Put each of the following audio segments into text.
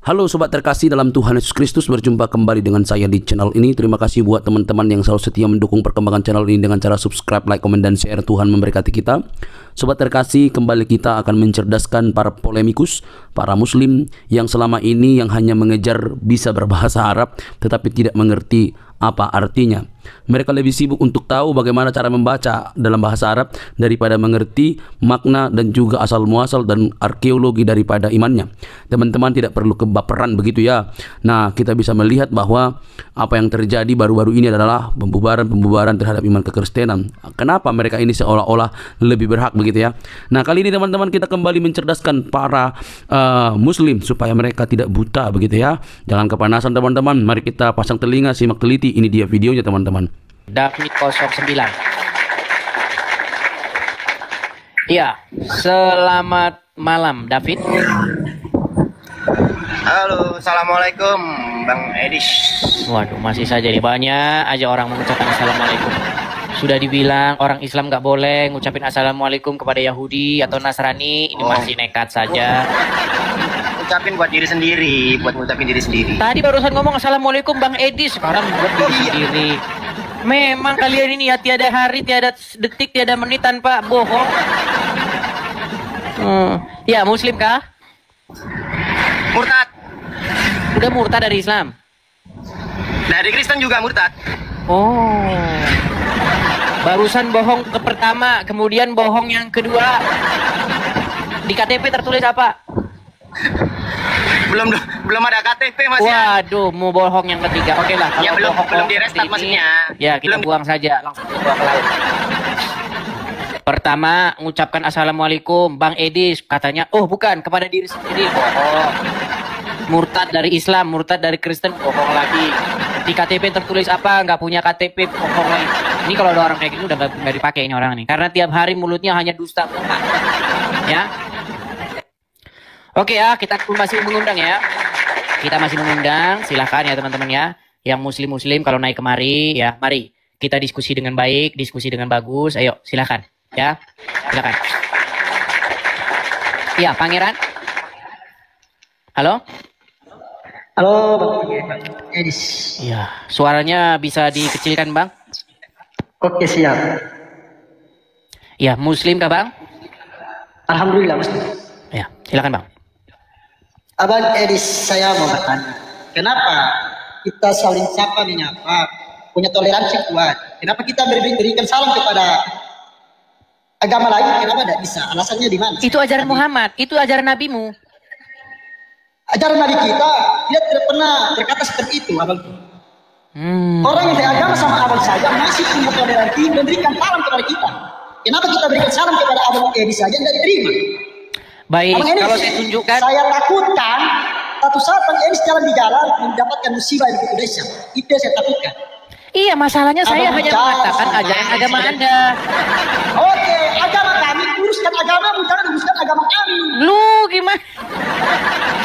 Halo sobat terkasih dalam Tuhan Yesus Kristus, berjumpa kembali dengan saya di channel ini. Terima kasih buat teman-teman yang selalu setia mendukung perkembangan channel ini dengan cara subscribe, like, komen, dan share. Tuhan memberkati kita. Sobat terkasih, kembali kita akan mencerdaskan para polemikus, para muslim yang selama ini yang hanya mengejar bisa berbahasa Arab tetapi tidak mengerti apa artinya. Mereka lebih sibuk untuk tahu bagaimana cara membaca dalam bahasa Arab daripada mengerti makna dan juga asal muasal dan arkeologi daripada imannya. Teman-teman tidak perlu kebaperan begitu ya. Nah, kita bisa melihat bahwa apa yang terjadi baru-baru ini adalah pembubaran terhadap iman kekristenan. Kenapa mereka ini seolah-olah lebih berhak begitu ya. Nah, kali ini teman-teman kita kembali mencerdaskan para muslim supaya mereka tidak buta begitu ya. Jangan kepanasan teman-teman. Mari kita pasang telinga, simak teliti. Ini dia videonya teman-teman. David 09. Iya, selamat malam David. Halo, assalamualaikum Bang Edis. Waduh, masih saja nih banyak aja orang mengucapkan assalamualaikum. Sudah dibilang orang Islam nggak boleh ngucapin assalamualaikum kepada Yahudi atau Nasrani, ini masih nekat saja. Ucapin buat diri sendiri, buat ngucapin diri sendiri. Tadi barusan ngomong assalamualaikum Bang Edis, sekarang buat diri sendiri. Memang kalian ini ya tiada hari, tiada detik, tiada menit tanpa bohong. Ya, muslim kah? Murtad. Udah murtad dari Islam? Dari Kristen juga murtad. Oh. Barusan bohong ke pertama, kemudian bohong yang kedua. Di KTP tertulis apa? Belum ada KTP Mas ya. Waduh, mau bohong yang ketiga. Oke lah, Ya kalau belum di restart maksudnya. Ya, kita buang saja, langsung buang ke laut. Pertama, mengucapkan assalamualaikum Bang Edis, katanya, oh bukan, kepada diri sendiri, bohong. Murtad dari Islam, murtad dari Kristen, bohong lagi. Di KTP tertulis apa? Nggak punya KTP, bohong lagi. Ini kalau ada orang kayak gini udah nggak dipakai ini orang nih, karena tiap hari mulutnya hanya dusta. Ya. Oke ya, kita masih mengundang ya. Kita masih mengundang, silahkan ya teman-teman ya. Yang muslim-muslim kalau naik kemari ya, mari kita diskusi dengan baik, diskusi dengan bagus. Ayo, silahkan ya, silahkan. Ya, Pangeran. Halo? Halo, Bang Edis. Iya, suaranya bisa dikecilkan, Bang? Oke, siap. Ya, muslim kah, Bang? Alhamdulillah, Muslim. Ya, silakan, Bang. Abang Edis, saya mau bertanya. Kenapa kita saling sapa menyapa, punya toleransi kuat? Kenapa kita berikan salam kepada agama lain? Kenapa tidak bisa? Alasannya di mana? Itu ajaran Muhammad, itu ajaran nabimu. Ajaran Nabi kita tidak pernah berkata seperti itu, abang. Orang yang beragama sama abang saja masih punya toleransi memberikan salam kepada kita. Kenapa kita berikan salam kepada abang Edis saja tidak diterima? Baik, Edis, kalau saya tunjukkan. Saya takutkan satu saat Bang Edis jalan di jalan mendapatkan musibah di Indonesia. Itu yang saya takutkan. Iya, masalahnya saya Abang hanya jauh mengatakan sama ajaran agama saya. Anda. Oke, agama kami uruskan agamamu, jangan uruskan agama kami. Lu gimana?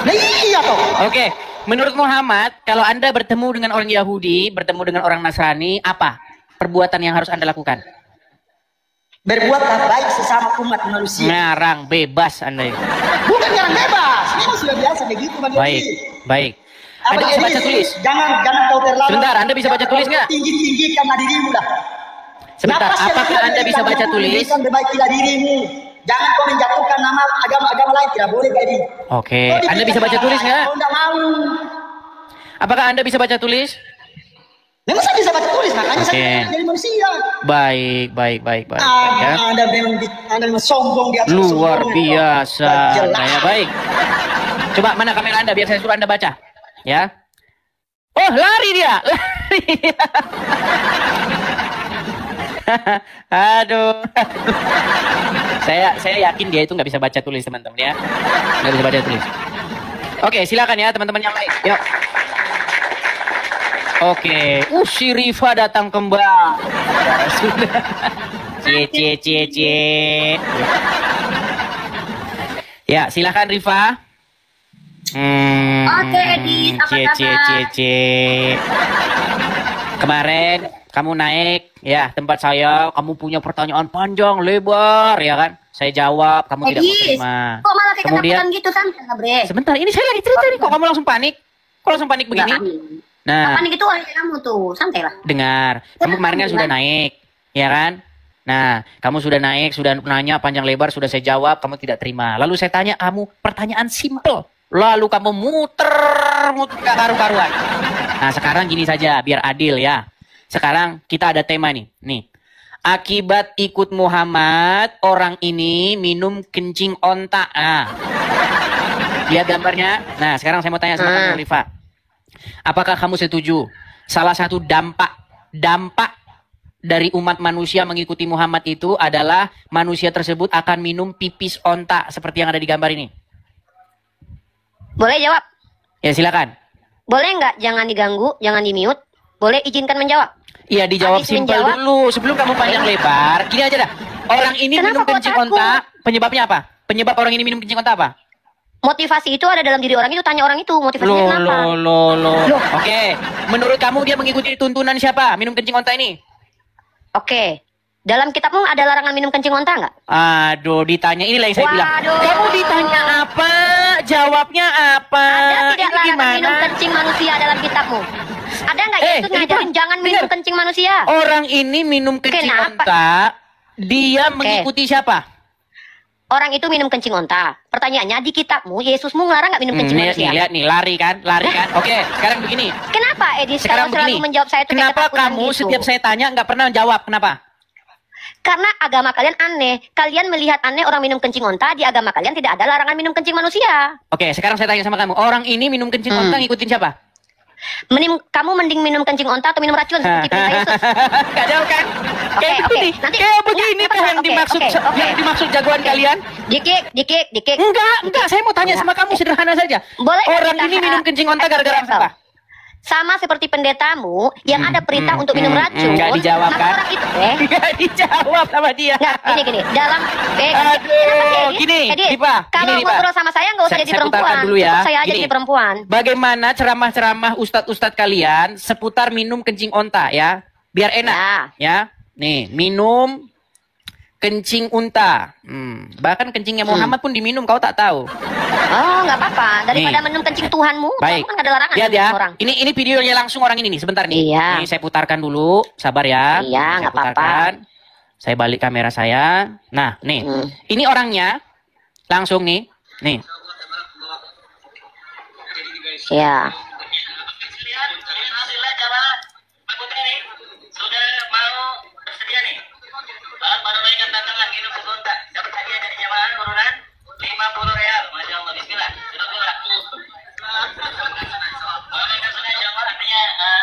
Nah iya toh. Oke, menurut Muhammad, kalau Anda bertemu dengan orang Yahudi, bertemu dengan orang Nasrani, apa perbuatan yang harus Anda lakukan? Berbuatlah baik sesama umat manusia. Ngarang, bebas Anda. Bukan yang bebas. Ini sudah biasa begitu Bang Baik, Edis. baik. Abang Anda bisa Edis, baca tulis? Jangan kau terlalu. Sebentar, Anda bisa baca tulis nggak? Tinggi-tinggikanlah dirimu dah. Sebentar, Napas yang apakah tidak Anda bisa baca diberikan, tulis? berikan perbaikilah dirimu. Jangan kau menjatuhkan nama agama-agama lain, tidak boleh jadi. Oke, Anda bisa baca tulis nggak? Kau tidak mau. Apakah Anda bisa baca tulis? Memang saya bisa baca tulis, makanya Oke. saya jadi manusia. Baik, baik, baik, baik. Ya. Anda memang sombong di atas Luar kesombongan, biasa. kau. Jelas. Nah, ya, baik. Coba mana kamera Anda biar saya suruh Anda baca. Ya. Oh, lari dia. Lari dia. Aduh. Saya yakin dia itu nggak bisa baca tulis, teman-teman ya. Nggak bisa baca tulis. Oke, silakan ya teman-teman yang lain. Yuk. Oke, si Rifa datang kembali. Cie. Ya, silakan Rifa. Oke, Edis, apa kabar? Cie. Kemarin kamu naik ya tempat saya, kamu punya pertanyaan panjang lebar ya kan? Saya jawab, kamu tidak mau Edis, terima. kok malah pakai Kemudian- ketakutan gitu, santai lah bre. Sebentar, ini saya lagi cerita nih. Kok kamu langsung panik? Kok langsung panik begini? Nah, Panik itu oleh kamu tuh, santai lah. dengar. Kamu kemarin kan sudah naik, ya kan? Nah, kamu sudah naik, sudah nanya panjang lebar, sudah saya jawab, kamu tidak terima. Lalu saya tanya kamu pertanyaan simple. Lalu kamu muter gak karu-karuan. Nah, sekarang gini saja, biar adil ya. Sekarang kita ada tema nih. Nih. Akibat ikut Muhammad, orang ini minum kencing onta. Nah, lihat gambarnya. Nah, sekarang saya mau tanya sama kamu, Rifa. Apakah kamu setuju? Salah satu dampak dari umat manusia mengikuti Muhammad itu adalah manusia tersebut akan minum pipis onta seperti yang ada di gambar ini. Boleh jawab? Ya, silakan. Boleh nggak? Jangan diganggu, jangan di-mute. Boleh izinkan menjawab? Iya, dijawab Habis simpel menjawab- dulu sebelum kamu panjang lebar. Gini aja dah. Orang ini Kenapa minum kok kencing takut? onta, penyebabnya apa? Penyebab orang ini minum kencing onta apa? Motivasi itu ada dalam diri orang itu, tanya orang itu motivasinya kenapa? Loh. Oke, menurut kamu dia mengikuti tuntunan siapa? Minum kencing onta ini? Oke. Dalam kitabmu ada larangan minum kencing onta nggak? Aduh, ditanya inilah yang saya bilang. Waduh. Kamu ditanya apa? Jawabnya apa? Ada tidak Ini larangan gimana? minum kencing manusia dalam kitabmu? Ada nggak Yesus Rifa, ngajarin jangan minum dengar. kencing manusia? Orang ini minum kencing Kenapa? onta, dia mengikuti siapa? Orang itu minum kencing onta. Pertanyaannya di kitabmu Yesusmu ngelarang nggak minum kencing Nih, manusia? lihat nih, lari kan? Oke, sekarang begini. Kenapa Edis Sekarang kalau selalu begini. menjawab saya itu kayak Kenapa ketakutan kamu gitu? setiap saya tanya nggak pernah jawab? Kenapa? Karena agama kalian aneh. Kalian melihat aneh orang minum kencing onta, di agama kalian tidak ada larangan minum kencing manusia. Oke, sekarang saya tanya sama kamu. Orang ini minum kencing onta ngikutin siapa? Kamu mending minum kencing onta atau minum racun seperti perintah Yesus? Gak jauh kan? Kayak Oke, begini. nanti- Kayak begini Nggak tuh yang apa-apa. dimaksud Oke. yang dimaksud jagoan kalian. Dikik. Enggak. Saya mau tanya sama kamu sederhana saja. Boleh nggak Orang kita- ini minum kencing onta gara-gara Level. apa? Sama seperti pendetamu yang ada perintah untuk minum racun. Nggak dijawab maka kan? orang itu Enggak dijawab sama dia. Nggak, gini. Dalam Aduh, gini, Rifa, kalau gini, Rifa. ngobrol sama saya nggak usah Saya jadi putarkan perempuan. dulu ya. Cukup saya aja Gini. jadi perempuan. Bagaimana ceramah-ceramah ustadz-ustadz kalian seputar minum kencing onta ya? Biar enak. Ya. Nih, minum kencing unta. Bahkan kencingnya Muhammad pun diminum, kau tak tahu. Oh, nggak apa-apa. Daripada Nih. minum kencing Tuhanmu, Baik. kan nggak ada larangan. Lihat ya. minum orang. Ini videonya langsung orang ini nih, sebentar nih. Iya. Ini saya putarkan dulu, sabar ya. Iya, Saya nggak apa-apa. putarkan. Saya balik kamera saya. Nah, nih. Ini orangnya langsung nih. Nih. Ya. Alhamdulillah cara Pak Putri nih sudah mau bersedia nih. Baru naikkan tantangan minum segontak. Dapat hadiah dari jamaah turunan 50 real. Masya Allah. Bismillah. Duduk dulu lah. Kalau naikkan sudah jamaah artinya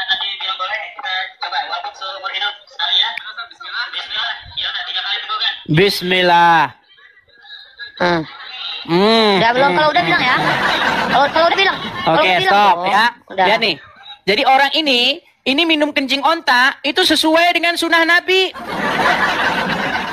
nanti bilang boleh kita coba walaupun seumur hidup sekali ya. Bismillah. Bismillah. Ya udah 3 kali tegukan. Bismillah. Udah belum? Kalau udah bilang ya. Kalau udah bilang. Kalau Oke, udah bilang stop dong. ya. Udah. Lihat nih. Jadi orang ini minum kencing onta itu sesuai dengan sunnah Nabi.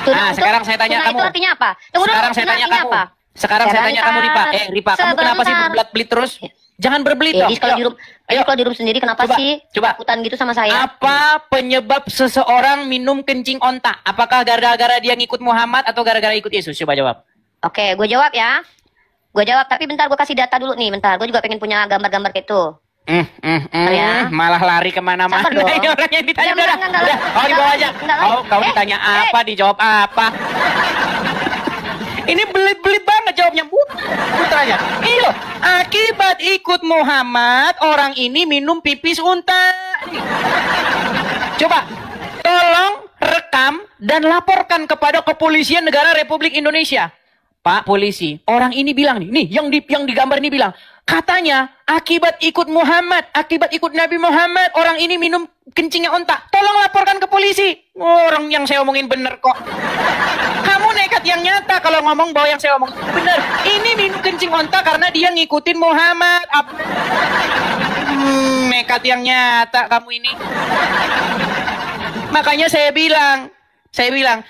Nah, sekarang saya tanya sunnah kamu. Itu artinya apa? Tunggu dulu, Sekarang saya sunnah tanya artinya kamu. apa? Sekarang saya tanya kamu, Ripa. Ripa, kamu kenapa sih Sebentar. berbelit-belit terus? Jangan berbelit dong. Edis kalau Yuk. di room, Edis kalau di room sendiri kenapa Coba, sih coba. takutan gitu sama saya? Apa penyebab seseorang minum kencing onta? Apakah gara-gara dia ngikut Muhammad atau gara-gara ikut Yesus? Coba jawab. Oke, gue jawab ya. Gue jawab, tapi bentar gue kasih data dulu nih, bentar. Gue juga pengen punya gambar-gambar kayak itu. Ya. Malah lari kemana-mana. Sabar dong. Ini orang yang ditanya. Enggak, Udah, enggak, udah. Kau dibawa aja. enggak, Kau ditanya apa, dijawab apa. Ini belit-belit banget jawabnya. Putar aja. Ini loh. Akibat ikut Muhammad, orang ini minum pipis unta. Coba. Tolong rekam dan laporkan kepada Kepolisian Negara Republik Indonesia. Pak polisi, orang ini bilang nih yang digambar ini bilang, katanya akibat ikut Muhammad, akibat ikut Nabi Muhammad, orang ini minum kencingnya onta. Tolong laporkan ke polisi. Orang yang saya omongin bener kok. Kamu nekat yang nyata kalau ngomong bahwa yang saya omong bener. Ini minum kencing onta karena dia ngikutin Muhammad. Nekat yang nyata kamu ini. Makanya saya bilang,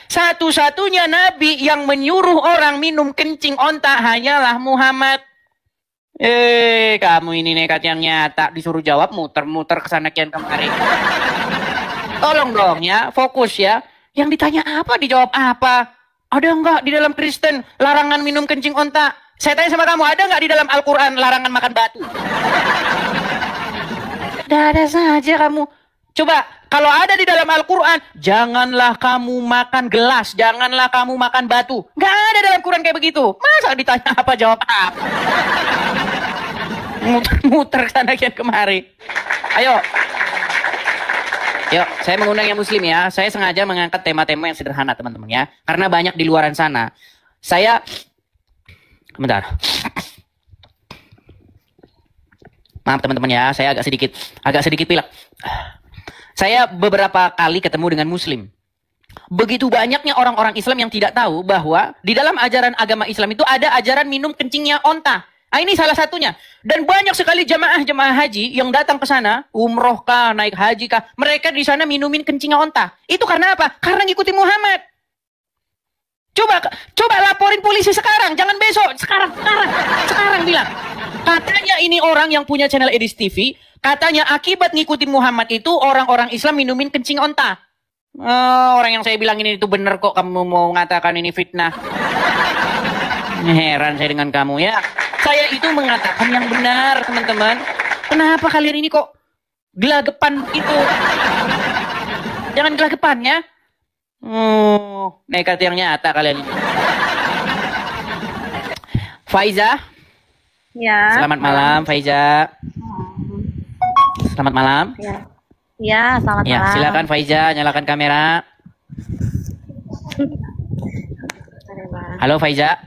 satu-satunya nabi yang menyuruh orang minum kencing onta hanyalah Muhammad. Kamu ini nekat yang nyata, disuruh jawab muter-muter kesana kian kemari. Tolong dong ya, fokus ya. Yang ditanya apa, dijawab apa. Ada enggak di dalam Kristen larangan minum kencing onta? Saya tanya sama kamu, ada nggak di dalam Al-Quran larangan makan batu? Ada saja kamu. Coba, kalau ada di dalam Al-Quran, janganlah kamu makan gelas, janganlah kamu makan batu. Nggak ada dalam Quran kayak begitu. Masa ditanya apa, jawab apa? Muter-muter sana kemari. Ayo. Yuk, saya mengundang yang muslim ya. Saya sengaja mengangkat tema-tema yang sederhana, teman-teman ya. Karena banyak di luaran sana. Saya... Bentar. Maaf teman-teman ya, saya agak sedikit pilek. Saya beberapa kali ketemu dengan muslim. Begitu banyaknya orang-orang Islam yang tidak tahu bahwa di dalam ajaran agama Islam itu ada ajaran minum kencingnya onta. Nah, ini salah satunya. Dan banyak sekali jemaah-jemaah haji yang datang ke sana, umroh kah, naik haji kah, mereka di sana minumin kencingnya onta. Itu karena apa? Karena ngikutin Muhammad. Coba laporin polisi sekarang, jangan besok, sekarang bilang. Katanya ini orang yang punya channel Edis TV, katanya akibat ngikutin Muhammad itu orang-orang Islam minumin kencing onta. Orang yang saya bilang ini itu benar kok, kamu mau mengatakan ini fitnah. Heran saya dengan kamu ya. Saya itu mengatakan yang benar, teman-teman. Kenapa kalian ini kok gelagapan itu? Jangan gelagapan ya. Nekat yang nyata kalian ini. Faiza. Ya. Selamat malam, Faiza. Selamat malam. Ya. Ya, selamat Ya, malam. silakan Faiza, nyalakan kamera. Halo Faiza.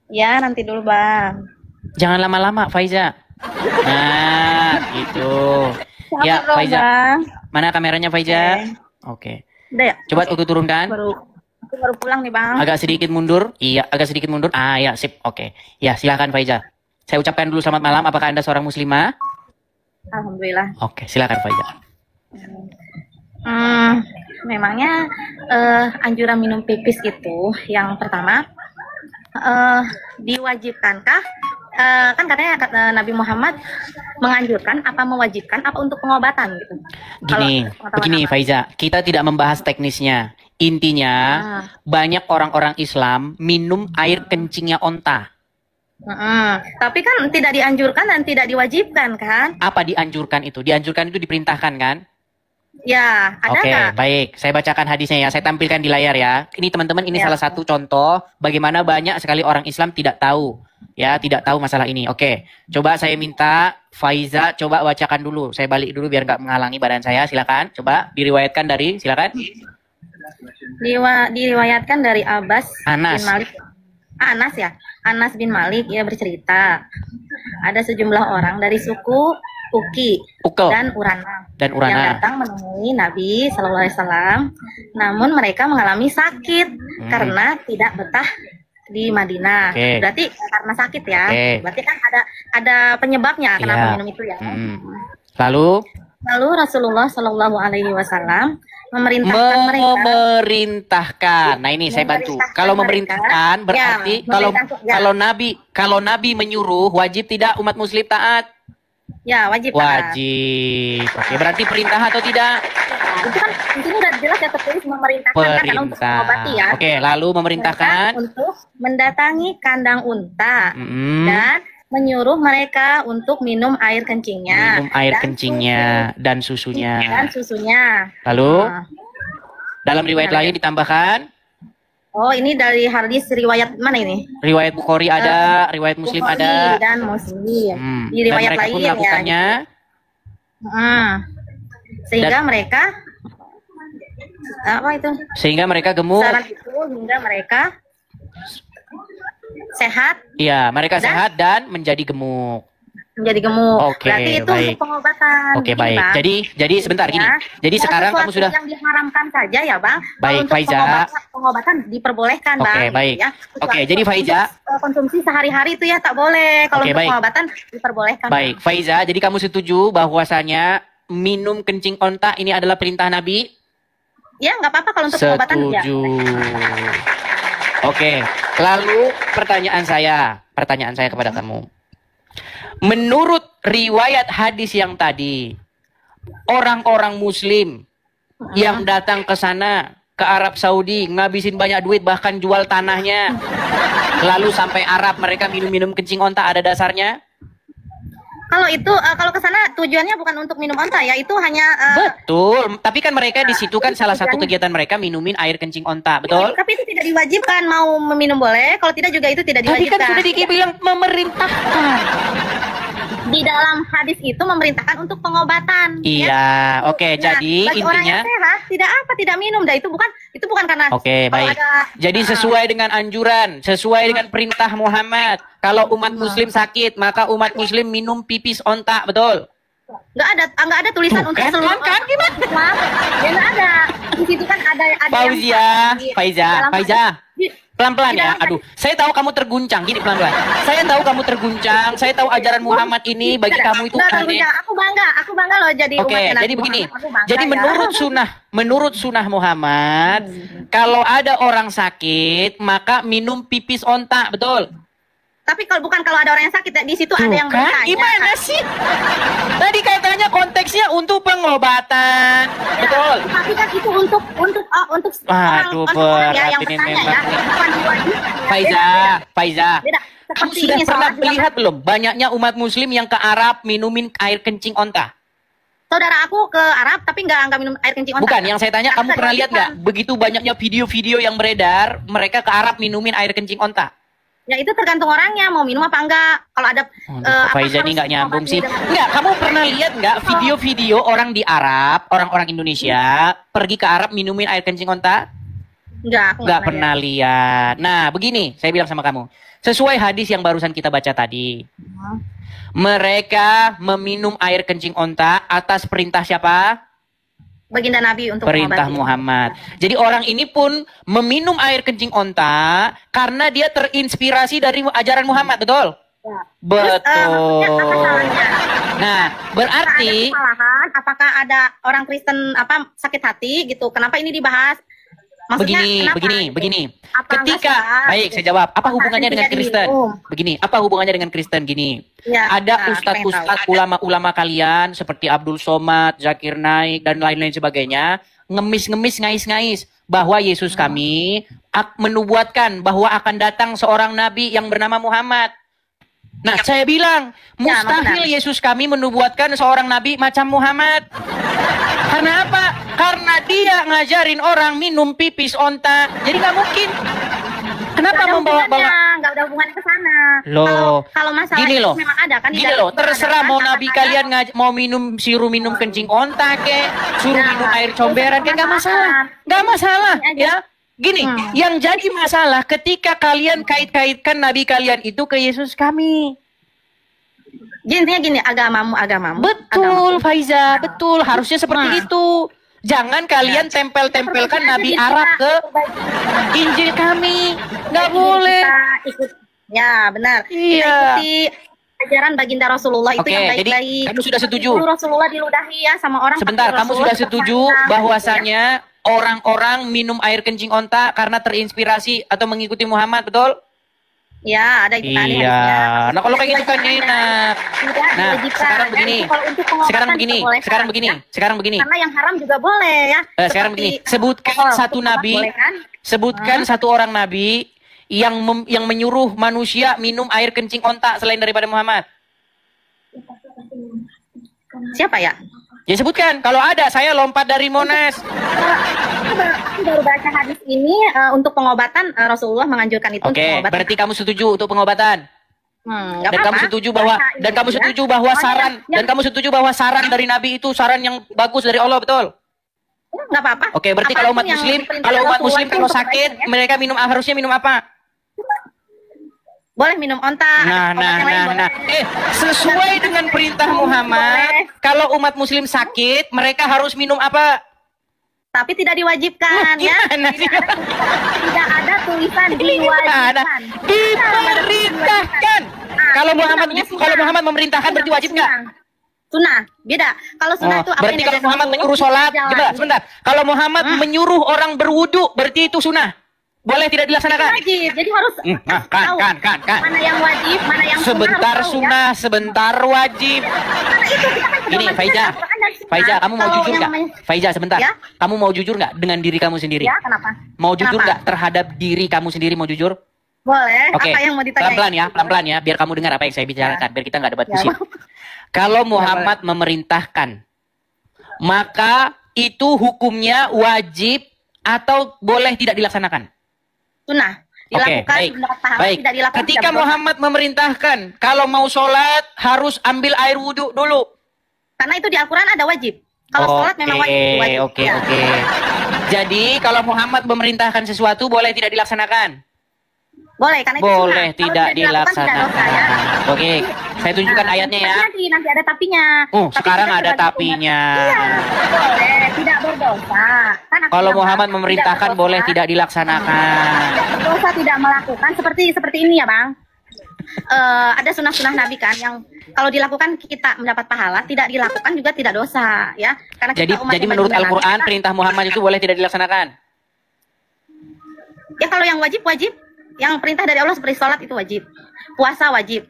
Ya, nanti dulu, Bang. Jangan lama-lama, Faiza. Nah, gitu. Sabar Ya, dong, Faiza. Bang. Mana kameranya, Faiza? Oke. Udah ya? Coba aku turunkan. Aku baru pulang nih, Bang. Agak sedikit mundur. Iya, agak sedikit mundur. Ah, ya, sip. Oke. Ya, silakan Faiza. Saya ucapkan dulu selamat malam. Apakah Anda seorang muslimah? Alhamdulillah. Oke, silakan Faiza. Memangnya anjuran minum pipis itu yang pertama diwajibkankah? Kan katanya Nabi Muhammad menganjurkan apa mewajibkan apa untuk pengobatan gitu. Gini, begini Faiza, kita tidak membahas teknisnya. Intinya, banyak orang-orang Islam minum air kencingnya onta. Tapi kan tidak dianjurkan dan tidak diwajibkan kan? Apa dianjurkan itu? Dianjurkan itu diperintahkan kan? Ya, ada Oke, nggak? baik. Saya bacakan hadisnya ya. Saya tampilkan di layar ya. Ini teman-teman, ini Ya. salah satu contoh bagaimana banyak sekali orang Islam tidak tahu. Ya, tidak tahu masalah ini. Oke, coba saya minta Faiza coba bacakan dulu. Saya balik dulu biar nggak menghalangi badan saya. Silakan. Coba diriwayatkan dari, silakan. Diriwayatkan dari Abbas Anas. bin Malik. Anas ya. Anas bin Malik ia bercerita. Ada sejumlah orang dari suku Uki Ukel dan Urana dan yang Urana. datang menemui Nabi Shallallahu Alaihi Wasallam. Namun mereka mengalami sakit karena tidak betah di Madinah. Oke. Berarti karena sakit ya. Oke. Berarti kan ada penyebabnya kenapa Iya. minum itu ya. Lalu Lalu Rasulullah Shallallahu Alaihi Wasallam memerintahkan mereka. memerintahkan. Nah, ini saya bantu. Memerintahkan Kalau mereka. memerintahkan berarti Ya, memerintahkan, ya. kalau Nabi menyuruh, wajib tidak umat muslim taat? Ya, wajib. taat. Wajib. Oke, berarti perintah atau tidak? Itu kan di sini udah jelas ya tertulis memerintahkan kan karena untuk Perintah. mengobati ya. Oke, lalu memerintahkan. Mereka untuk mendatangi kandang unta Mm, dan menyuruh mereka untuk minum air kencingnya. minum air dan kencingnya dan susunya. dan susunya. Lalu Nah, dalam riwayat lain ditambahkan, oh, ini dari hadis riwayat mana ini? riwayat Bukhari ada, riwayat Muslim Bukhari ada. dan Muslim. Di Dan riwayat mereka lain pun ya. melakukannya. Sehingga mereka apa itu? Sehingga mereka gemuk. Syarat itu hingga mereka sehat Iya, mereka Dan- sehat dan menjadi gemuk. menjadi gemuk. Oke, Berarti itu baik. untuk pengobatan. Oke, Gini, baik. Bang. Jadi sebentar gini. Ya. Jadi Bukan sekarang kamu sesuatu sudah yang diharamkan saja ya, Bang. Kalau Baik, untuk Faiza. pengobatan diperbolehkan, Oke, Bang. baik. Ya. Oke, jadi Faiza. Untuk, konsumsi sehari-hari itu ya tak boleh. Kalau Oke, untuk baik. pengobatan diperbolehkan. baik, Faiza, jadi kamu setuju bahwasanya minum kencing onta ini adalah perintah Nabi? Ya, nggak apa-apa kalau untuk pengobatan ya. Setuju. Oke, lalu pertanyaan saya kepada kamu. Menurut riwayat hadis yang tadi, orang-orang muslim yang datang ke sana ke Arab Saudi, ngabisin banyak duit, bahkan jual tanahnya. Lalu sampai Arab mereka minum-minum kencing onta, ada dasarnya? Kalau itu kalau ke sana tujuannya bukan untuk minum onta ya, itu hanya betul. Tapi kan mereka di situ kan salah satu kegiatan mereka minumin air kencing onta, betul? Tapi itu tidak diwajibkan, mau meminum boleh, kalau tidak juga itu tidak Tapi diwajibkan. kan sudah dibilang memerintahkan. Di dalam hadis itu memerintahkan untuk pengobatan. Iya, oke. Nah, Jadi bagi orang intinya, yang sehat tidak minum, dah itu bukan karena. oke, kalau baik. ada- Jadi sesuai dengan anjuran, sesuai dengan perintah Muhammad. Kalau umat Muslim sakit, maka umat Muslim minum pipis onta, betul? nggak ada tulisan Tuh, untuk kan, seluruh kan, gimana? Islam. Ya nggak ada. Di situ kan ada Faiza, pelan-pelan di ya. dalam Aduh, saya tahu kamu terguncang. Gini pelan-pelan. Saya tahu kamu terguncang. Saya tahu ajaran Muhammad ini bagi kamu itu aneh. Aku bangga loh jadi Oke, umatnya Nabi jadi begini. Muhammad. Aku bangga Jadi ya. menurut sunnah Muhammad, kalau ada orang sakit, maka minum pipis onta, betul? Tapi kalau ada orang yang sakit ya, di situ ada yang kan? bertanya. Gimana sih? Tadi katanya konteksnya untuk pengobatan, betul? Tapi kan itu untuk Aduh, orang ya yang berat ini bertanya memang ya, nih. bukan diwajibkan. Ya. Faiza. Beda. Kamu Seperti sudah ini pernah sholat juga lihat belum banyaknya umat Muslim yang ke Arab minumin air kencing onta? Saudara aku ke Arab tapi nggak minum air kencing onta. Bukan, yang saya tanya, kamu pernah lihat nggak? Begitu banyaknya video-video yang beredar, mereka ke Arab minumin air kencing onta. Ya itu tergantung orangnya mau minum apa enggak. Kalau ada Faiza ini nggak nyambung sih. Nggak, kamu pernah lihat nggak video-video orang di Arab, orang-orang Indonesia pergi ke Arab minumin air kencing onta? Enggak, aku Nggak pernah lihat. Nah, begini, saya bilang sama kamu. Sesuai hadis yang barusan kita baca tadi. Mereka meminum air kencing onta atas perintah siapa? Baginda Nabi untuk Perintah mengobati. Muhammad. Jadi orang ini pun meminum air kencing onta karena dia terinspirasi dari ajaran Muhammad, betul? Ya. Betul. Apa salahnya? Nah, berarti Ada kesalahan, apakah ada orang Kristen sakit hati gitu? Kenapa ini dibahas? Maksudnya, kenapa? begini. Apa Ketika, enggak salah? baik saya jawab, apa Apa hubungannya dengan tidak Kristen? diminum? Begini, apa hubungannya dengan Kristen? Gini, Ya, ada nah, ustadz-ustadz ulama-ulama kalian seperti Abdul Somad, Zakir Naik, dan lain-lain sebagainya, ngemis-ngemis, ngais-ngais bahwa Yesus kami menubuatkan bahwa akan datang seorang nabi yang bernama Muhammad. Nah, saya bilang, mustahil Yesus kami menubuatkan seorang nabi macam Muhammad. Karena apa? Karena dia ngajarin orang minum pipis onta. Jadi nggak mungkin. Kenapa membawa-bawa? Nggak ada hubungannya ke sana. Loh, Kalau masalah gini itu loh. memang ada kan di Gini dalam loh, Quran terserah ada mau kan, nabi kata-kata. kalian suruh minum kencing onta kek, suruh Nah, minum air comberan kek, nggak masalah. Nggak masalah, Ini aja. ya. Gini, yang jadi masalah ketika kalian kait-kaitkan nabi kalian itu ke Yesus kami. Intinya gini, agamamu. Betul, Faiza, betul. Harusnya seperti itu. Jangan kalian tempel-tempelkan Nabi Arab ke Injil kami. Nggak boleh. Kita ikut. Ya, benar. Iya. Kita ikuti ajaran baginda Rasulullah itu Oke, yang jadi baik-baik. kamu sudah setuju? Dulu Rasulullah diludahi ya sama orang. Sebentar, tapi kamu Rasulullah sudah setuju tetap makna, bahwasannya orang-orang minum air kencing onta karena terinspirasi atau mengikuti Muhammad, betul? Ya, ada itu kan Iya. hadisnya. Nah, kalau kayak gitu kan enak. Tidak Nah, diwajibkan. sekarang Dan begini. itu kalau untuk pengobatan Sekarang begini. diperbolehkan, Sekarang begini. Karena yang haram juga boleh ya. Sekarang Seperti begini. Sebutkan alkohol, satu untuk nabi. boleh kan? Sebutkan satu orang nabi yang menyuruh manusia minum air kencing onta selain daripada Muhammad. Siapa ya? Ya sebutkan. Kalau ada, saya lompat dari Monas. Aku baru baca hadis ini untuk pengobatan Rasulullah menganjurkan itu untuk Oke, pengobatan. berarti kamu setuju untuk pengobatan. Nggak Dan kamu apa-apa. setuju bahwa saran dari Nabi itu saran yang bagus dari Allah, betul? Nggak apa-apa. Oke, berarti Apapun kalau umat yang Muslim, diperintahkan kalau Rasulullah itu untuk sakit, kebaikan, ya. mereka harusnya minum apa? Boleh minum onta. Nah, obat yang lain boleh. sesuai dengan perintah Muhammad, kalau umat Muslim sakit, mereka harus minum apa? Tapi tidak diwajibkan ya. Gimana sih? Tidak ada tulisan Gimana? diwajibkan. Diperintahkan. Kalau Muhammad memerintahkan berarti wajib nggak? Sunnah, beda. Kalau sunnah itu apa Berarti yang kalau diajarkan Muhammad Rasulullah, menyuruh sholat, dijalani. coba sebentar. Kalau Muhammad menyuruh orang berwudu, berarti itu sunnah. Boleh tidak dilaksanakan? Wajib. Jadi harus tahu kan. mana yang wajib, mana yang Sebentar sunnah, harus tahu, sunnah, sebentar wajib. ya. Karena itu kita kan Gini, pedoman Faiza. kita, Al-Quran Faiza, kamu mau Kalau jujur yang nggak? namanya- Faiza, sebentar. Ya? Kamu mau jujur nggak dengan diri kamu sendiri? Ya, kenapa? Mau jujur Kenapa? nggak terhadap diri kamu sendiri? Mau jujur? Boleh. Oke, Apa yang mau ditanyain? pelan-pelan ya, biar kamu dengar apa yang saya bicarakan, biar kita nggak debat Ya. kusir. Kalau Muhammad memerintahkan, maka itu hukumnya wajib atau boleh tidak dilaksanakan? Sunnah. Oke, Dilakukan, baik. mendapat pahala, Baik. tidak dilakukan. Ketika tidak berdosa. Muhammad memerintahkan, kalau mau sholat harus ambil air wudhu dulu. Karena itu di Al-Quran ada wajib. Kalau sholat memang wajib. Oke. Ya. Jadi kalau Muhammad memerintahkan sesuatu boleh tidak dilaksanakan? Boleh, karena itu Boleh sunnah. Kalau tidak dilakukan, tidak dosa, dilaksanakan. ya. Oke, saya tunjukkan Nah, ayatnya ya. Nanti ada tapinya. Oh, Tapi sekarang kita ada sebagai tapinya. umat- Iya, boleh, tidak berdosa. Kan aku Kalau bilang, Muhammad tidak memerintahkan berdosa. boleh tidak dilaksanakan. Tidak berdosa, tidak melakukan seperti ini ya, Bang. Ada sunnah-sunnah Nabi kan yang kalau dilakukan kita mendapat pahala, tidak dilakukan juga tidak dosa, ya. Karena Jadi kita umat yang menurut beriman, Al-Qur'an kita- perintah Muhammad itu boleh tidak dilaksanakan. Ya kalau yang wajib. Yang perintah dari Allah seperti sholat itu wajib. Puasa wajib.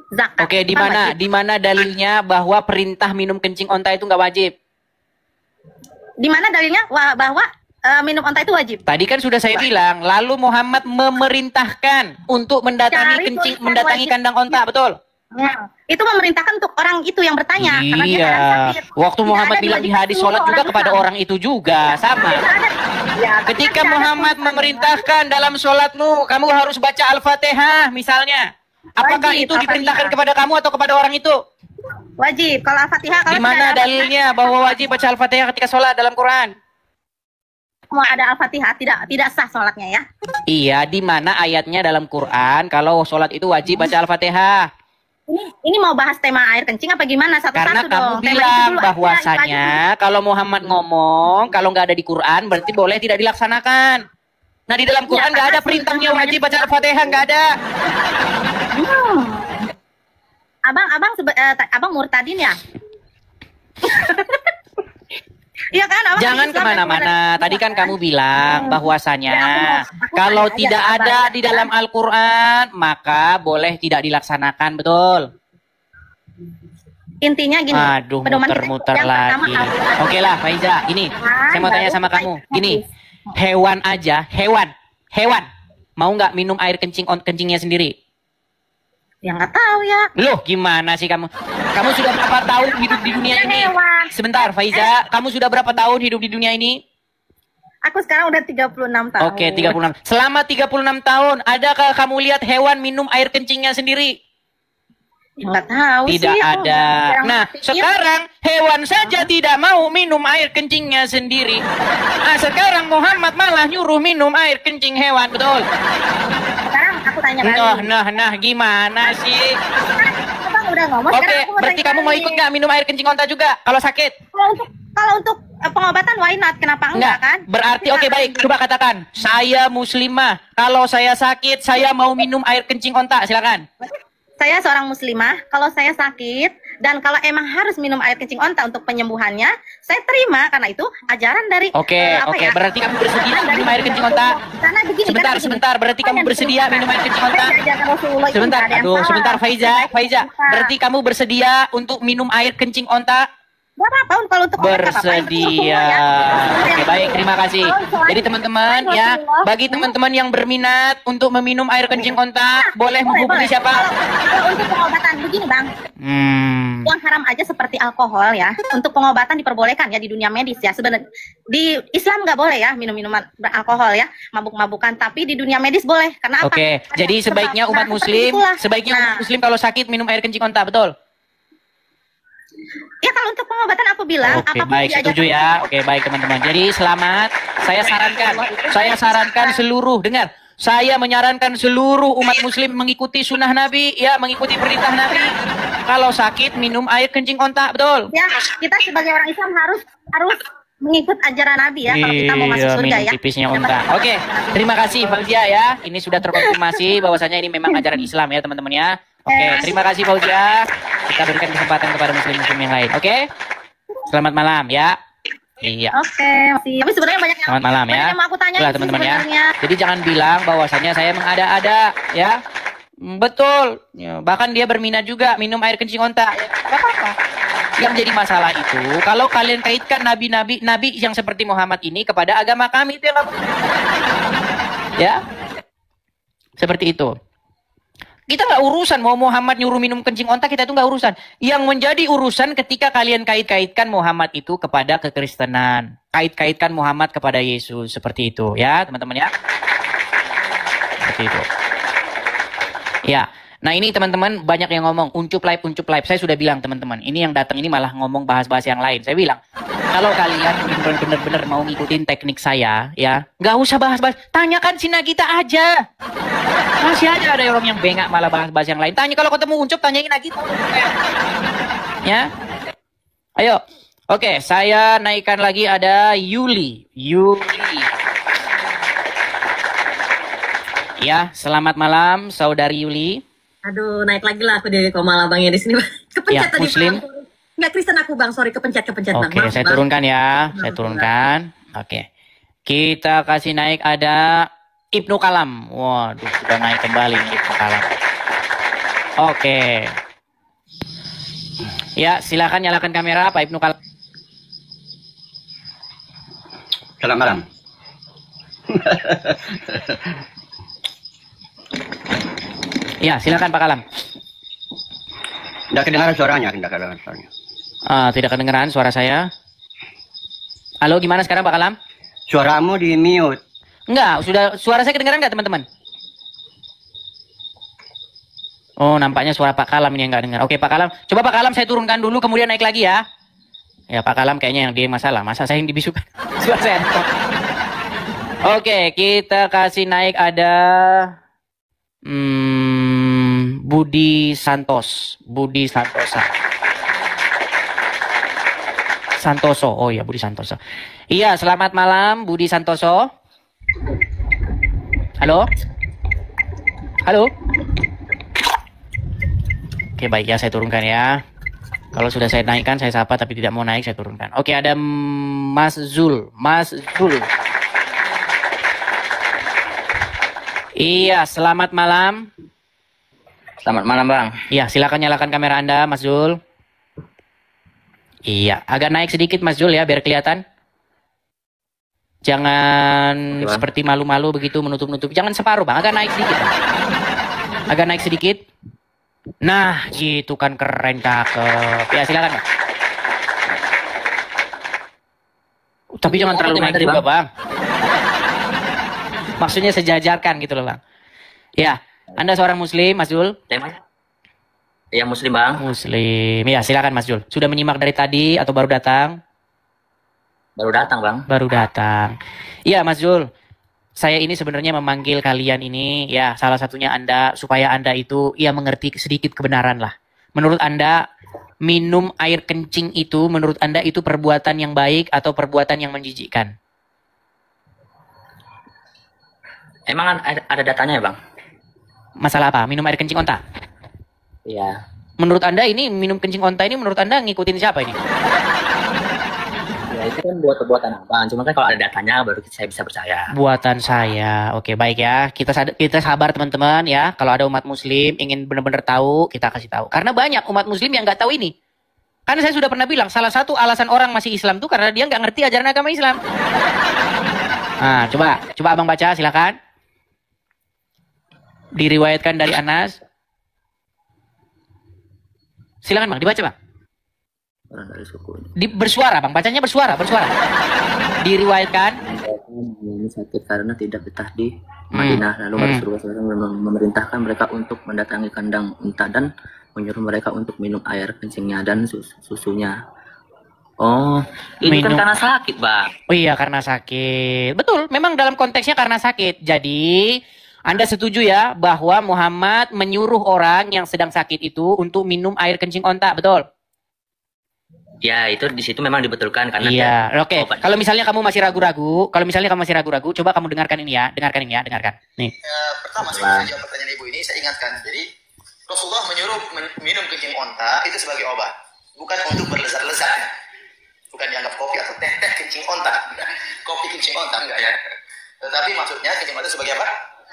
Zakat. Oke, itu kan wajib. di mana dalilnya bahwa perintah minum kencing onta itu nggak wajib? Di mana dalilnya bahwa minum onta itu wajib? Tadi kan sudah saya bilang, lalu Muhammad memerintahkan untuk mendatangi Cari tulisan mendatangi wajib. kandang onta, betul? Ya. Itu memerintahkan untuk orang itu yang bertanya. Karena dia Iya. kan sakit. Waktu Tidak Muhammad ada bilang di wajib hadis seluruh sholat juga orang kepada Islam. orang itu juga, sama. Tidak ada. Ya, tapi Ketika kan tidak ada Muhammad tulisan. memerintahkan dalam sholatmu, kamu harus baca Al-Fatihah misalnya. Apakah Wajib, itu diperintahkan kepada kamu atau kepada orang itu? Wajib. Kalau Al-Fatihah kalau Di mana tidak ada dalilnya bahwa wajib baca Al-Fatihah ketika sholat dalam Quran? mau ada Al-Fatihah tidak sah sholatnya ya. Iya, di mana ayatnya dalam Quran kalau sholat itu wajib baca Al-Fatihah? Ini mau bahas tema air kencing apa gimana satu-satu Karena dong. kamu Tema itu bilang dulu, bahwasanya kalau Muhammad ngomong kalau nggak ada di Quran berarti boleh tidak dilaksanakan. Nah di dalam Quran nggak ada perintahnya wajib baca Al-Fatihah, nggak ada. Abang murtadin ya? Iya kan? Abang Jangan Islam, kemana-mana. Tadi kan kamu bilang bahwasanya aku kalau tanya aja tidak ke Abang. ada di dalam Al-Quran maka boleh tidak dilaksanakan, betul? Intinya gini. Aduh, pedoman kita muter-muter yang pertama lagi. Al-Quran. Oke lah, Faiza. Ini, saya mau tanya sama kamu. Gini, hewan aja, hewan. Mau nggak minum air kencingnya sendiri? Ya nggak tahu ya. Loh, gimana sih kamu? Kamu sudah berapa tahun hidup di dunia ini? Hewan. Sebentar, Faiza. Kamu sudah berapa tahun hidup di dunia ini? Aku sekarang udah 36 tahun. Oke, 36. Selama 36 tahun, adakah kamu lihat hewan minum air kencingnya sendiri? Ya, nggak tahu Tidak sih. aku ada. jarang Nah, berpikir. sekarang hewan saja tidak mau minum air kencingnya sendiri. Nah, sekarang Muhammad malah nyuruh minum air kencing hewan, betul? Sekarang aku tanya lagi. Nah, gimana sih? Abang udah ngomong. Oke, sekarang aku mau berarti tanya kamu mau lagi. ikut nggak minum air kencing onta juga kalau sakit? Kalau untuk pengobatan why not? Kenapa enggak kan? Berarti Kita oke akan- baik, coba katakan. Saya muslimah. Kalau saya sakit, saya mau minum air kencing onta. Silakan. Saya seorang muslimah, kalau saya sakit dan kalau emang harus minum air kencing onta untuk penyembuhannya, saya terima karena itu ajaran dari Oke, berarti kamu bersedia minum air kencing onta? Karena begini, Sebentar, berarti kamu bersedia minum air kencing onta? Sebentar, sebentar Faiza. Berarti kamu bersedia untuk minum air kencing onta? Gak apa-apa kalau untuk obat, gak apa-apa. Yang penting Bersedia. semua ya. Oke, baik, terima kasih. Jadi teman-teman ya, bagi teman-teman yang berminat untuk meminum air kencing onta, boleh menghubungi siapa? Kalau untuk pengobatan begini bang, yang haram aja seperti alkohol ya, untuk pengobatan diperbolehkan ya di dunia medis ya. Sebenarnya di Islam nggak boleh ya minum-minuman beralkohol ya, mabuk-mabukan. Tapi di dunia medis boleh. Karena apa? Oke, Ada jadi sebab. sebaiknya Nah, umat seperti muslim, itulah. umat muslim kalau sakit minum air kencing onta, betul? Ya kalau untuk pengobatan aku bilang Oke, apapun baik, diajarkan setuju ya. Oke, baik teman-teman. Jadi selamat. Saya sarankan seluruh, dengar. Saya menyarankan seluruh umat muslim mengikuti sunnah Nabi, ya, mengikuti perintah Nabi. Kalau sakit minum air kencing onta, betul? Ya, kita sebagai orang Islam harus mengikut ajaran Nabi ya kalau kita mau masuk surga minum ya. tipisnya onta. Oke, terima kasih Fauzia ya. Ini sudah terkonfirmasi bahwasanya ini memang ajaran Islam ya teman-teman ya. Oke, terima kasih Fauzia. Kita berikan kesempatan kepada muslim-muslim yang lain. Oke? Selamat malam ya. Iya. Oke, masih. Tapi sebenarnya banyak yang Selamat malam ya. banyak yang mau aku tanya Itulah teman-teman ya. sebenarnya. Jadi jangan bilang bahwasanya saya mengada-ada ya. Betul. Ya, bahkan dia berminat juga minum air kencing onta. Ya, gak apa-apa. Yang jadi masalah itu, kalau kalian kaitkan nabi-nabi yang seperti Muhammad ini kepada agama kami, itu yang nggak boleh. Ya, seperti itu. Kita nggak urusan mau Muhammad nyuruh minum kencing onta, kita itu nggak urusan. Yang menjadi urusan ketika kalian kait-kaitkan Muhammad itu kepada kekristenan, kait-kaitkan Muhammad kepada Yesus, seperti itu, ya teman-teman ya. Seperti itu. Ya. Nah ini teman-teman banyak yang ngomong uncup live. Saya sudah bilang teman-teman, ini yang datang ini malah ngomong bahas-bahas yang lain. Saya bilang kalau kalian benar-benar mau ngikutin teknik saya, ya nggak usah bahas-bahas. Tanyakan si Nagita aja. Masih aja ada orang yang bengak malah bahas-bahas yang lain. Tanya kalau ketemu Uncup, tanyain Nagita. Ya, ayo. Oke, saya naikkan lagi ada Yuli. Ya, selamat malam saudari Yuli. Aduh, naik lagi lah aku di Komala Bang ya di sini. Kepencet Ya, tadi Muslim. Bang. Nggak Kristen aku Bang, sorry kepencet Bang. Oke, saya turunkan ya. Saya turunkan. Oke. Kita kasih naik ada Ibnu Kalam. Waduh, sudah naik kembali nih Ibnu Kalam. Oke. Ya, silakan nyalakan kamera Pak Ibnu Kalam. Selamat malam. Ya, silakan Pak Kalam. Tidak kedengaran suaranya, Tidak kedengaran suara saya. Halo, gimana sekarang Pak Kalam? Suaramu di mute. Enggak, sudah suara saya kedengaran nggak teman-teman? Oh, nampaknya suara Pak Kalam ini yang nggak dengar. Oke, Pak Kalam. Coba Pak Kalam saya turunkan dulu, kemudian naik lagi ya. Ya, Pak Kalam kayaknya yang dia masalah. Masa saya yang dibisukan? Suara saya. Oke, kita kasih naik ada Budi Santoso. Oh iya, Budi Santoso. Iya, selamat malam Budi Santoso. Halo? Oke, baik ya, saya turunkan ya. Kalau sudah saya naikkan, saya sapa, tapi tidak mau naik, saya turunkan. Oke, ada Mas Zul. Iya, selamat malam. Selamat malam, Bang. Iya, silakan nyalakan kamera Anda, Mas Zul. Iya, agak naik sedikit Mas Zul ya, biar kelihatan. Jangan seperti malu-malu begitu menutup-nutup. Jangan separuh, Bang. Agak naik sedikit. Agak naik sedikit. Nah, gitu kan keren, cakep. Ya, silakan, Bang. Tapi jangan terlalu naik juga, Bang. Maksudnya sejajarkan gitu loh, Bang. Ya, Anda seorang Muslim, Mas Zul? Iya, Muslim, Bang. Muslim. Ya, silakan Mas Zul. Sudah menyimak dari tadi atau baru datang? Baru datang, Bang. Baru datang. Iya, Mas Zul. Saya ini sebenarnya memanggil kalian ini, ya, salah satunya Anda, supaya Anda itu, ya, mengerti sedikit kebenaran lah. Menurut Anda, minum air kencing itu, menurut Anda itu perbuatan yang baik atau perbuatan yang menjijikkan? Emang ada datanya ya, Bang? Masalah apa? Minum air kencing onta? Iya. Menurut Anda ini, minum kencing onta ini, menurut Anda ngikutin siapa ini? Ya, itu kan buat perbuatan Abang. Cuma kan kalau ada datanya baru saya bisa percaya. Buatan saya. Oke, baik ya. Kita sabar teman-teman ya. Kalau ada umat muslim ingin benar-benar tahu, kita kasih tahu. Karena banyak umat muslim yang nggak tahu ini. Karena saya sudah pernah bilang, salah satu alasan orang masih Islam tuh karena dia nggak ngerti ajaran agama Islam. Nah, coba Abang baca, silakan. Diriwayatkan dari Anas. Silakan Bang, dibaca Bang. Bersuara Bang, bacanya bersuara. Diriwayatkan. Ini sakit karena tidak betah di Madinah. Lalu Rasulullah memerintahkan mereka untuk mendatangi kandang unta dan menyuruh mereka untuk minum air kencingnya dan susunya. Oh, ini kan karena sakit, Bang. Oh iya, karena sakit. Betul, memang dalam konteksnya karena sakit. Jadi Anda setuju ya bahwa Muhammad menyuruh orang yang sedang sakit itu untuk minum air kencing onta, betul? Ya, itu di situ memang dibetulkan karena iya, oke. Kalau misalnya kamu masih ragu-ragu, coba kamu dengarkan ini ya, dengarkan. Nih. Pertama saya jawab pertanyaan Ibu ini, saya ingatkan. Jadi Rasulullah menyuruh minum kencing onta itu sebagai obat, bukan untuk berlezat-lezat. Bukan dianggap kopi atau teh kencing onta. Kopi kencing onta enggak ya. Tetapi maksudnya kencing onta sebagai apa?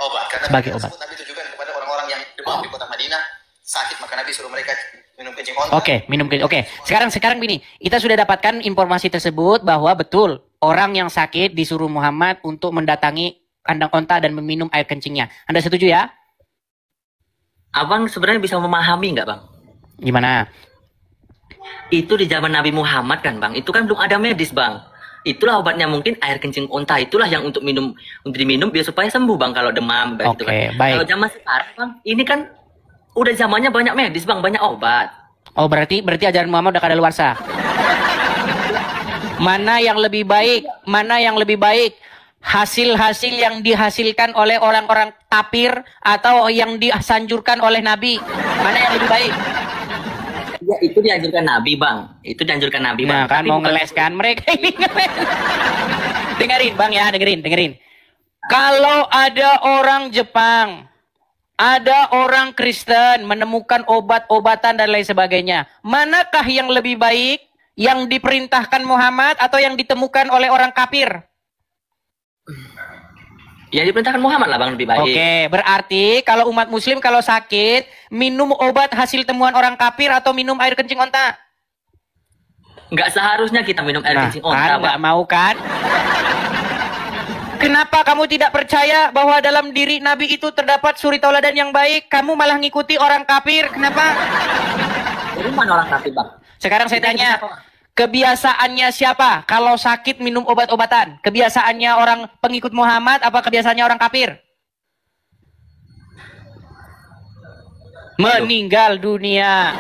Obat. Karena sebagai obat. Nabi tujukan kepada orang-orang yang demam di kota Madinah sakit, maka Nabi suruh mereka minum kencing onta. Oke, minum kencing. Oke, sekarang begini, kita sudah dapatkan informasi tersebut bahwa betul orang yang sakit disuruh Muhammad untuk mendatangi kandang onta dan meminum air kencingnya. Anda setuju ya? Abang sebenarnya bisa memahami nggak, Bang? Gimana? Itu di zaman Nabi Muhammad kan, Bang. Itu kan belum ada medis, Bang. Itulah obatnya, mungkin air kencing unta itulah yang untuk diminum biar supaya sembuh, Bang, kalau demam gitu kan. Baik. Kalau zaman sekarang, Bang, ini kan udah zamannya banyak medis, Bang, banyak obat. Oh, berarti ajaran Muhammad udah kadaluarsa. Mana yang lebih baik? Mana yang lebih baik? Hasil-hasil yang dihasilkan oleh orang-orang kafir atau yang disanjurkan oleh Nabi? Mana yang lebih baik? Ya, itu dianjurkan Nabi, Bang. Itu dianjurkan Nabi, Bang. Nah, kan mau ngeles kan mereka ini ngeles. Dengerin, Bang ya, dengerin. Kalau ada orang Jepang, ada orang Kristen menemukan obat-obatan dan lain sebagainya, manakah yang lebih baik? Yang diperintahkan Muhammad atau yang ditemukan oleh orang kafir? Yang diperintahkan Muhammad lah, Bang, lebih baik. Oke, berarti kalau umat muslim kalau sakit, minum obat hasil temuan orang kafir atau minum air kencing onta? Nggak seharusnya kita minum air kencing onta, Bang. Nggak mau kan? Kenapa kamu tidak percaya bahwa dalam diri Nabi itu terdapat suri tauladan yang baik? Kamu malah ngikuti orang kafir. Kenapa? Dari mana orang kafir, Bang? Sekarang saya tanya, kebiasaannya siapa kalau sakit minum obat-obatan? Kebiasaannya orang pengikut Muhammad apa kebiasaannya orang kafir? Meninggal dunia.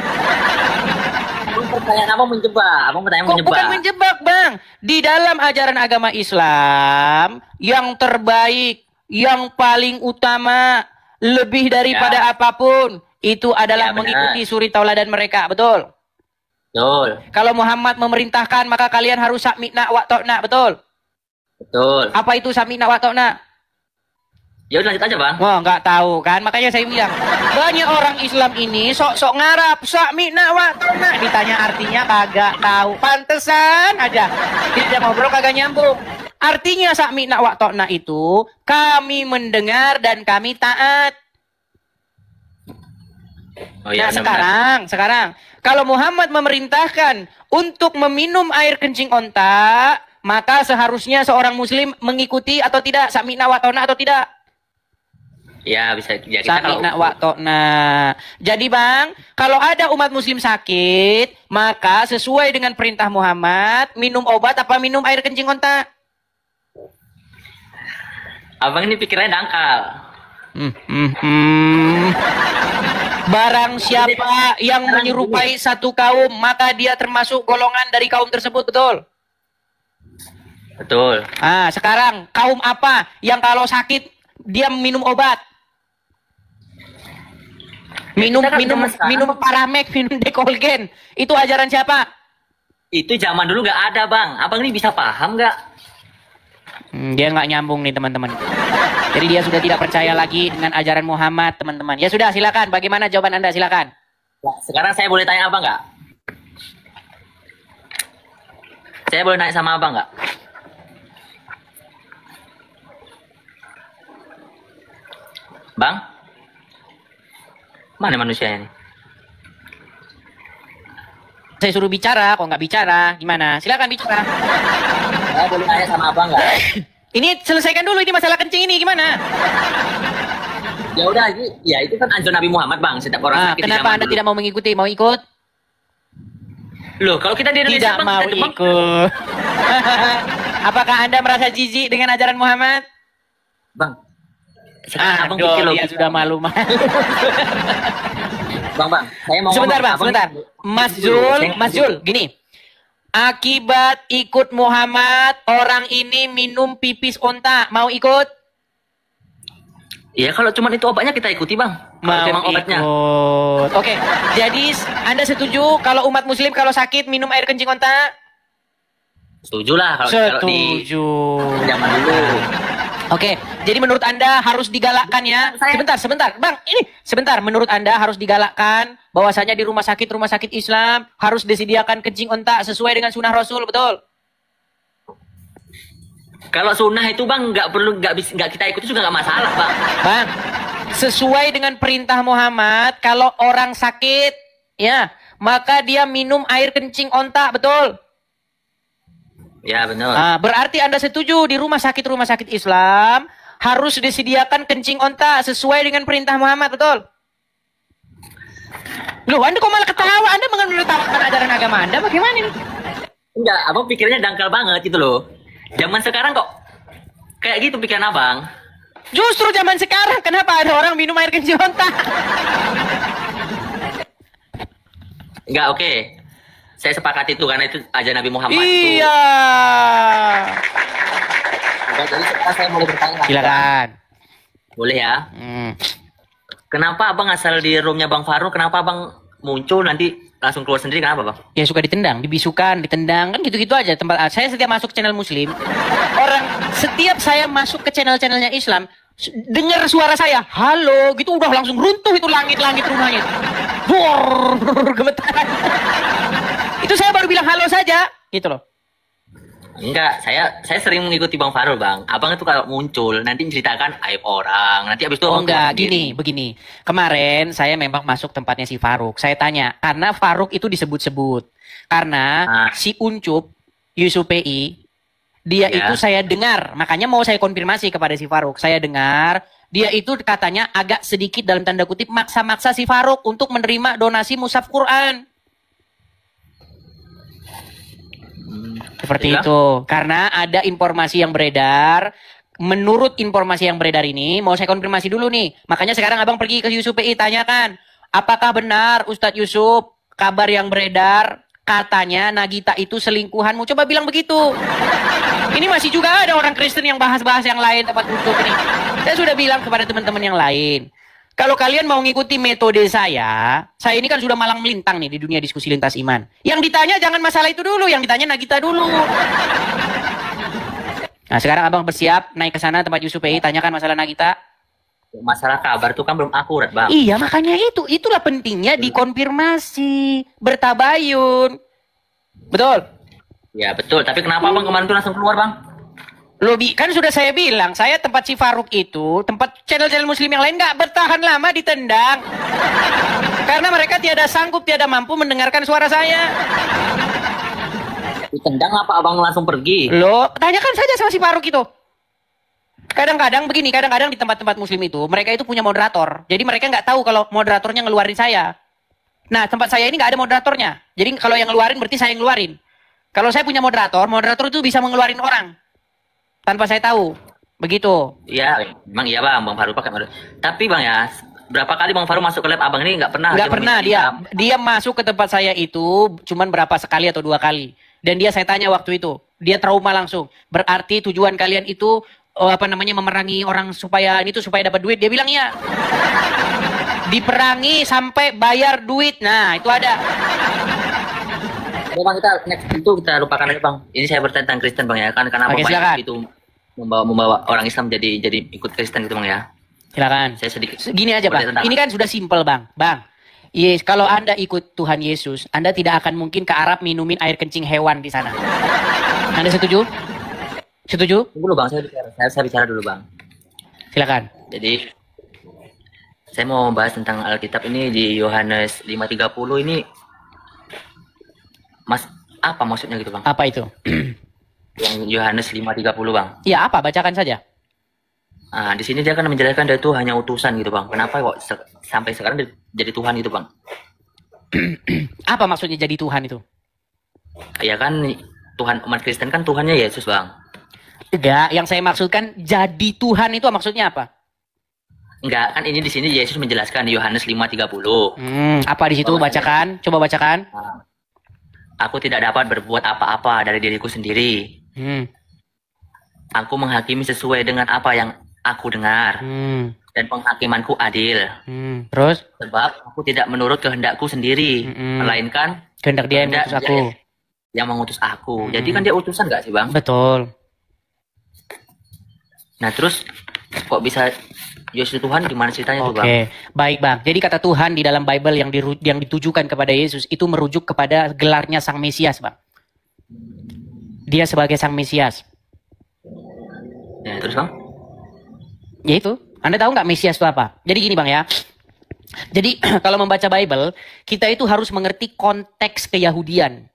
Abang pertanyaan apa menjebak? Abang pertanyaan menjebak. Bukan menjebak, Bang. Di dalam ajaran agama Islam, yang terbaik, yang paling utama, lebih daripada apapun, itu adalah mengikuti suri tauladan mereka. Betul? Betul. Kalau Muhammad memerintahkan, maka kalian harus sami'na wa ta'na, betul? Betul. Apa itu sami'na wa ta'na? Ya udah lanjut aja, Bang. Wah, nggak tahu kan? Makanya saya bilang, banyak orang Islam ini sok-sok ngarap, sami'na wa ta'na. Ditanya artinya kagak tahu. Pantesan aja. Dia ngobrol kagak nyambung. Artinya sami'na wa ta'na itu kami mendengar dan kami taat. Oh, iya, nah, sekarang kalau Muhammad memerintahkan untuk meminum air kencing onta, maka seharusnya seorang muslim mengikuti atau tidak sami'na wa ta'na atau tidak? Ya, bisa jadi. Sami'na wa ta'na. Jadi, Bang, kalau ada umat muslim sakit, maka sesuai dengan perintah Muhammad, minum obat apa minum air kencing onta? Abang ini pikirannya dangkal. Barang siapa yang menyerupai satu kaum, maka dia termasuk golongan dari kaum tersebut, betul? Betul. Ah, sekarang kaum apa yang kalau sakit dia minum obat? Minum Paramek, minum Dekolgen. Itu ajaran siapa? Itu zaman dulu nggak ada, Bang. Abang ini bisa paham nggak? Dia nggak nyambung nih, teman-teman. Jadi dia sudah tidak percaya lagi dengan ajaran Muhammad, teman-teman. Ya sudah, silakan. Bagaimana jawaban Anda? Silakan. Ya, sekarang saya boleh tanya Abang nggak? Saya boleh nanya sama Abang nggak? Bang? Mana manusianya nih? Saya suruh bicara, kok nggak bicara? Gimana? Silakan bicara. Saya boleh tanya sama Abang nggak? Ini selesaikan dulu, ini masalah kencing ini gimana? Ya udah, ya itu kan anjuran Nabi Muhammad, Bang. Setiap orang sakit. Kenapa Anda tidak mau mengikuti? Mau ikut? Loh, kalau kita di Indonesia tidak mau ikut. Apakah Anda merasa jijik dengan ajaran Muhammad? Bang, sekarang Abang pikir loh. Dia sudah malu-malu. Bang, saya mau sebentar, Bang, sebentar. Mas Zul, gini. Akibat ikut Muhammad, orang ini minum pipis onta. Mau ikut? Iya, kalau cuma itu obatnya kita ikuti, Bang. Mau obatnya. Oke, jadi Anda setuju kalau umat muslim kalau sakit minum air kencing onta? Setuju lah. Setuju. Zaman dulu. Oke, jadi menurut Anda harus digalakkan ya? Sebentar, Bang, ini sebentar. Menurut Anda harus digalakkan bahwasanya di rumah sakit Islam harus disediakan kencing onta sesuai dengan sunnah Rasul, betul? Kalau sunnah itu, Bang, nggak kita ikuti juga nggak masalah, Bang. Bang, Sesuai dengan perintah Muhammad, kalau orang sakit, ya, maka dia minum air kencing onta, betul? Ya, benar. Ah, berarti Anda setuju di rumah sakit Islam harus disediakan kencing onta sesuai dengan perintah Muhammad, betul? Loh, Anda kok malah ketawa? Anda menertawakan ajaran agama Anda, bagaimana ini? Enggak, abang pikirnya dangkal banget gitu loh. Zaman sekarang kok kayak gitu pikiran abang. Justru zaman sekarang, kenapa ada orang minum air kencing onta? Enggak, oke. Saya sepakat itu karena itu ajaran Nabi Muhammad. Iya. Enggak, jadi sekarang saya boleh bertanya. Silakan. Boleh ya? Kenapa abang asal di roomnya Bang Farouk? Kenapa abang muncul nanti langsung keluar sendiri? Kenapa bang? Ya suka ditendang, dibisukan, ditendang, kan gitu-gitu aja tempat. Saya setiap masuk channel Muslim, setiap saya masuk ke channel-channelnya Islam, dengar suara saya, halo, gitu udah langsung runtuh itu langit-langit rumahnya. Bor, gemetaran. Itu saya baru bilang halo saja, gitu loh. Enggak, saya sering mengikuti Bang Farouk, Bang. Abang itu kalau muncul nanti menceritakan aib orang. Nanti habis itu Oh enggak, begini. Kemarin saya memang masuk tempatnya si Farouk. Saya tanya, karena Farouk itu disebut-sebut. Karena si Uncup, Yusuf PI, dia itu saya dengar. Makanya mau saya konfirmasi kepada si Farouk. Saya dengar, dia itu katanya agak sedikit dalam tanda kutip maksa-maksa si Farouk untuk menerima donasi mushaf Quran. Seperti itu. Karena ada informasi yang beredar. Menurut informasi yang beredar ini, mau saya konfirmasi dulu nih. Makanya sekarang abang pergi ke Yusuf PI, tanyakan. Apakah benar Ustadz Yusuf, kabar yang beredar, katanya Nagita itu selingkuhanmu? Coba bilang begitu. Ini masih juga ada orang Kristen yang bahas-bahas yang lain tempat untuk ini. Saya sudah bilang kepada teman-teman yang lain. Kalau kalian mau ngikuti metode saya ini kan sudah malang melintang nih di dunia diskusi lintas iman. Yang ditanya jangan masalah itu dulu, yang ditanya Nagita dulu. Nah sekarang abang bersiap naik ke sana tempat Yusuf PI, tanyakan masalah Nagita. Masalah kabar itu kan belum akurat, Bang. Iya makanya itulah pentingnya dikonfirmasi, bertabayun. Betul? Ya betul, tapi kenapa Bang kemarin tuh langsung keluar, Bang? Lobi, kan sudah saya bilang, saya tempat si Farouk itu, tempat channel-channel Muslim yang lain nggak bertahan lama ditendang. Karena mereka tiada sanggup, tiada mampu mendengarkan suara saya. Ditendang apa abang langsung pergi? Loh, tanyakan saja sama si Farouk itu. Kadang-kadang begini, kadang-kadang di tempat-tempat Muslim itu, mereka itu punya moderator. Jadi mereka nggak tahu kalau moderatornya ngeluarin saya. Nah, tempat saya ini nggak ada moderatornya. Jadi kalau yang ngeluarin berarti saya yang ngeluarin. Kalau saya punya moderator itu bisa mengeluarin orang. Tanpa saya tahu. Begitu. Iya, memang iya Bang Farouk pakai moderator. Tapi Bang ya, berapa kali Bang Farouk masuk ke lab abang ini nggak pernah. Nggak pernah dia masuk ke tempat saya itu cuman berapa sekali atau 2 kali. Dan saya tanya waktu itu, dia trauma langsung. Berarti tujuan kalian itu memerangi orang supaya dapat duit. Dia bilang iya. Diperangi sampai bayar duit. Nah, itu ada. Ya Bang, kita lupakan aja Bang. Ini saya bertanya tentang Kristen Bang ya, kan karena Bapak itu membawa orang Islam jadi ikut Kristen gitu Bang ya. Silakan. Saya sedikit. Gini aja Bang. Ini kan sudah simpel Bang. Yes, kalau Anda ikut Tuhan Yesus, Anda tidak akan mungkin ke Arab minumin air kencing hewan di sana. Anda setuju? Setuju? Tunggu dulu Bang, saya bicara dulu Bang. Silakan. Jadi saya mau bahas tentang Alkitab ini di Yohanes 5:30 ini. Mas, apa maksudnya gitu Bang? Apa itu? Yang Yohanes 5:30 Bang. Ya apa? Bacakan saja. Nah, di sini dia kan menjelaskan dia itu hanya utusan gitu Bang. Kenapa kok sampai sekarang jadi Tuhan gitu Bang? Apa maksudnya jadi Tuhan itu? Ya kan Tuhan umat Kristen kan Tuhannya Yesus Bang. Enggak, yang saya maksudkan jadi Tuhan itu maksudnya apa? Enggak, kan ini di sini Yesus menjelaskan di Yohanes 5:30. Apa di situ? Bacakan, coba bacakan. Nah, aku tidak dapat berbuat apa-apa dari diriku sendiri. Aku menghakimi sesuai dengan apa yang aku dengar. Dan penghakimanku adil. Terus? Sebab aku tidak menurut kehendakku sendiri. Melainkan kehendak dia yang mengutus aku. Yang mengutus aku. Jadi kan dia utusan gak sih Bang? Betul. Nah terus kok bisa Yesus Tuhan, gimana ceritanya tuh Bang? Oke, baik Bang. Jadi kata Tuhan di dalam Bible yang ditujukan kepada Yesus itu merujuk kepada gelarnya Sang Mesias Bang. Dia sebagai Sang Mesias. Ya terus Bang? Ya itu, Anda tahu nggak Mesias itu apa? Jadi gini Bang ya. Jadi kalau membaca Bible, kita itu harus mengerti konteks keyahudian.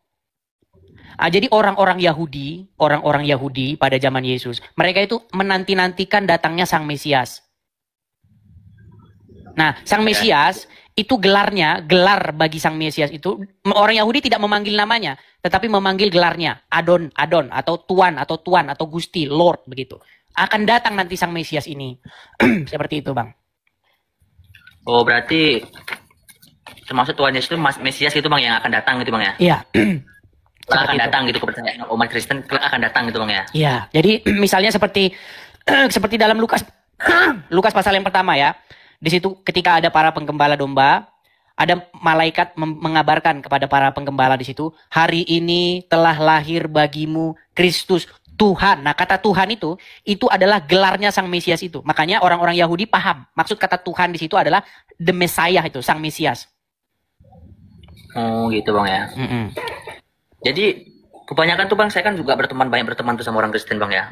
Jadi orang-orang Yahudi pada zaman Yesus, mereka itu menanti-nantikan datangnya Sang Mesias. Nah, Sang Mesias itu gelar bagi Sang Mesias itu, orang Yahudi tidak memanggil namanya, tetapi memanggil gelarnya, Adon, atau Tuan, atau Gusti, Lord, begitu. Akan datang nanti Sang Mesias ini. Seperti itu, Bang. Oh, berarti termasuk Tuhan Yesus itu Mesias itu Bang yang akan datang gitu Bang ya? Iya. Akan datang gitu, kepercayaan umat Kristen akan datang gitu Bang ya? Iya, jadi misalnya seperti dalam Lukas pasal yang pertama ya. Di situ ketika ada para penggembala domba, ada malaikat mengabarkan kepada para penggembala di situ, hari ini telah lahir bagimu Kristus Tuhan. Nah, kata Tuhan itu adalah gelarnya Sang Mesias itu. Makanya orang-orang Yahudi paham, maksud kata Tuhan di situ adalah the Messiah itu, Sang Mesias. Oh, gitu Bang ya. Jadi kebanyakan tuh Bang, saya kan juga banyak berteman tuh sama orang Kristen Bang ya.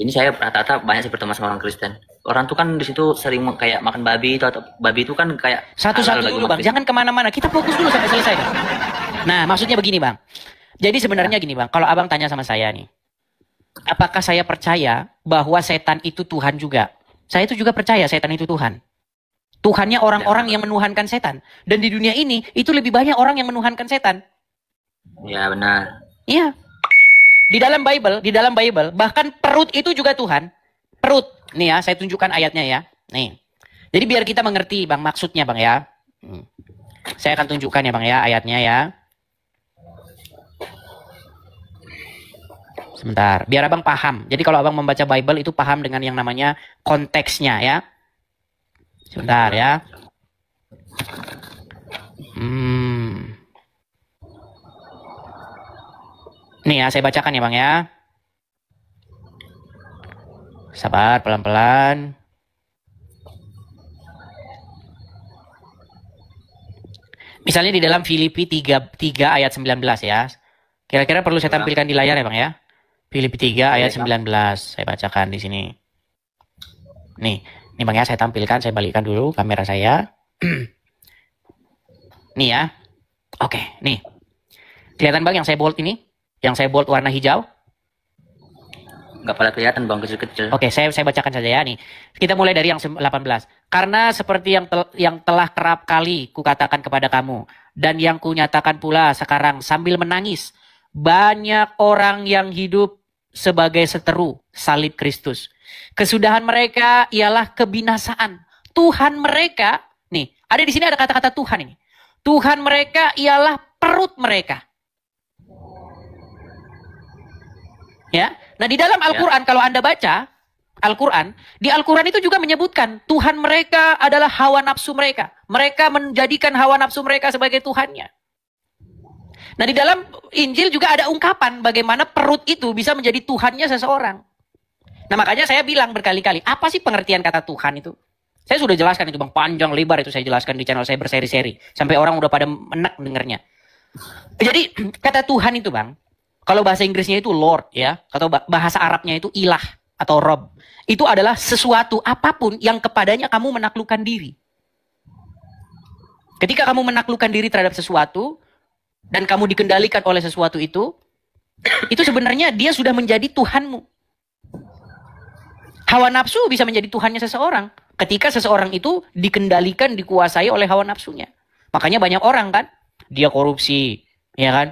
Ini saya rata-rata banyak sih berteman sama orang Kristen. Orang tuh kan di situ sering kayak makan babi itu, atau babi itu kan kayak satu-satu dulu Bang, jangan kemana-mana. Kita fokus dulu sampai selesai. Nah, maksudnya begini Bang. Jadi sebenarnya gini Bang, kalau Abang tanya sama saya nih, apakah saya percaya bahwa setan itu Tuhan juga? Saya itu juga percaya setan itu Tuhan. Tuhannya orang-orang yang menuhankan setan. Dan di dunia ini, itu lebih banyak orang yang menuhankan setan. Ya benar. Iya. Di dalam Bible, bahkan perut itu juga Tuhan. Perut. Nih ya, saya tunjukkan ayatnya ya. Nih. Jadi biar kita mengerti Bang, maksudnya Bang ya. Saya akan tunjukkan ya Bang ya, ayatnya ya. Sebentar, biar Abang paham. Jadi kalau Abang membaca Bible itu paham dengan yang namanya konteksnya ya. Sebentar ya. Nih ya, saya bacakan ya Bang ya. Sabar, pelan-pelan. Misalnya di dalam Filipi 3 ayat 19 ya. Kira-kira perlu saya tampilkan di layar ya Bang ya. Filipi 3 ayat 19. Saya bacakan di sini. Nih Bang ya, saya tampilkan, saya balikkan dulu kamera saya. Nih ya. Oke, nih. Kelihatan Bang yang saya bold ini? Yang saya bold warna hijau? Nggak pada kelihatan Bang, kecil-kecil. Oke, saya bacakan saja ya nih. Kita mulai dari yang 18. Karena seperti yang telah kerap kali kukatakan kepada kamu, dan yang kunyatakan pula sekarang sambil menangis, banyak orang yang hidup sebagai seteru salib Kristus. Kesudahan mereka ialah kebinasaan. Tuhan mereka, nih, ada di sini ada kata-kata Tuhan ini. Tuhan mereka ialah perut mereka. Ya. Nah, di dalam Al-Qur'an kalau Anda baca Al-Qur'an, di Al-Qur'an itu juga menyebutkan Tuhan mereka adalah hawa nafsu mereka. Mereka menjadikan hawa nafsu mereka sebagai Tuhannya. Nah, di dalam Injil juga ada ungkapan bagaimana perut itu bisa menjadi Tuhannya seseorang. Nah, makanya saya bilang berkali-kali, apa sih pengertian kata Tuhan itu? Saya sudah jelaskan itu Bang, panjang lebar itu saya jelaskan di channel saya berseri-seri. Sampai orang udah pada enak dengernya. Jadi, kata Tuhan itu Bang, kalau bahasa Inggrisnya itu Lord ya, atau bahasa Arabnya itu ilah atau Rob. Itu adalah sesuatu apapun yang kepadanya kamu menaklukkan diri. Ketika kamu menaklukkan diri terhadap sesuatu, dan kamu dikendalikan oleh sesuatu itu sebenarnya dia sudah menjadi Tuhanmu. Hawa nafsu bisa menjadi Tuhannya seseorang. Ketika seseorang itu dikendalikan, dikuasai oleh hawa nafsunya. Makanya banyak orang kan, dia korupsi, ya kan?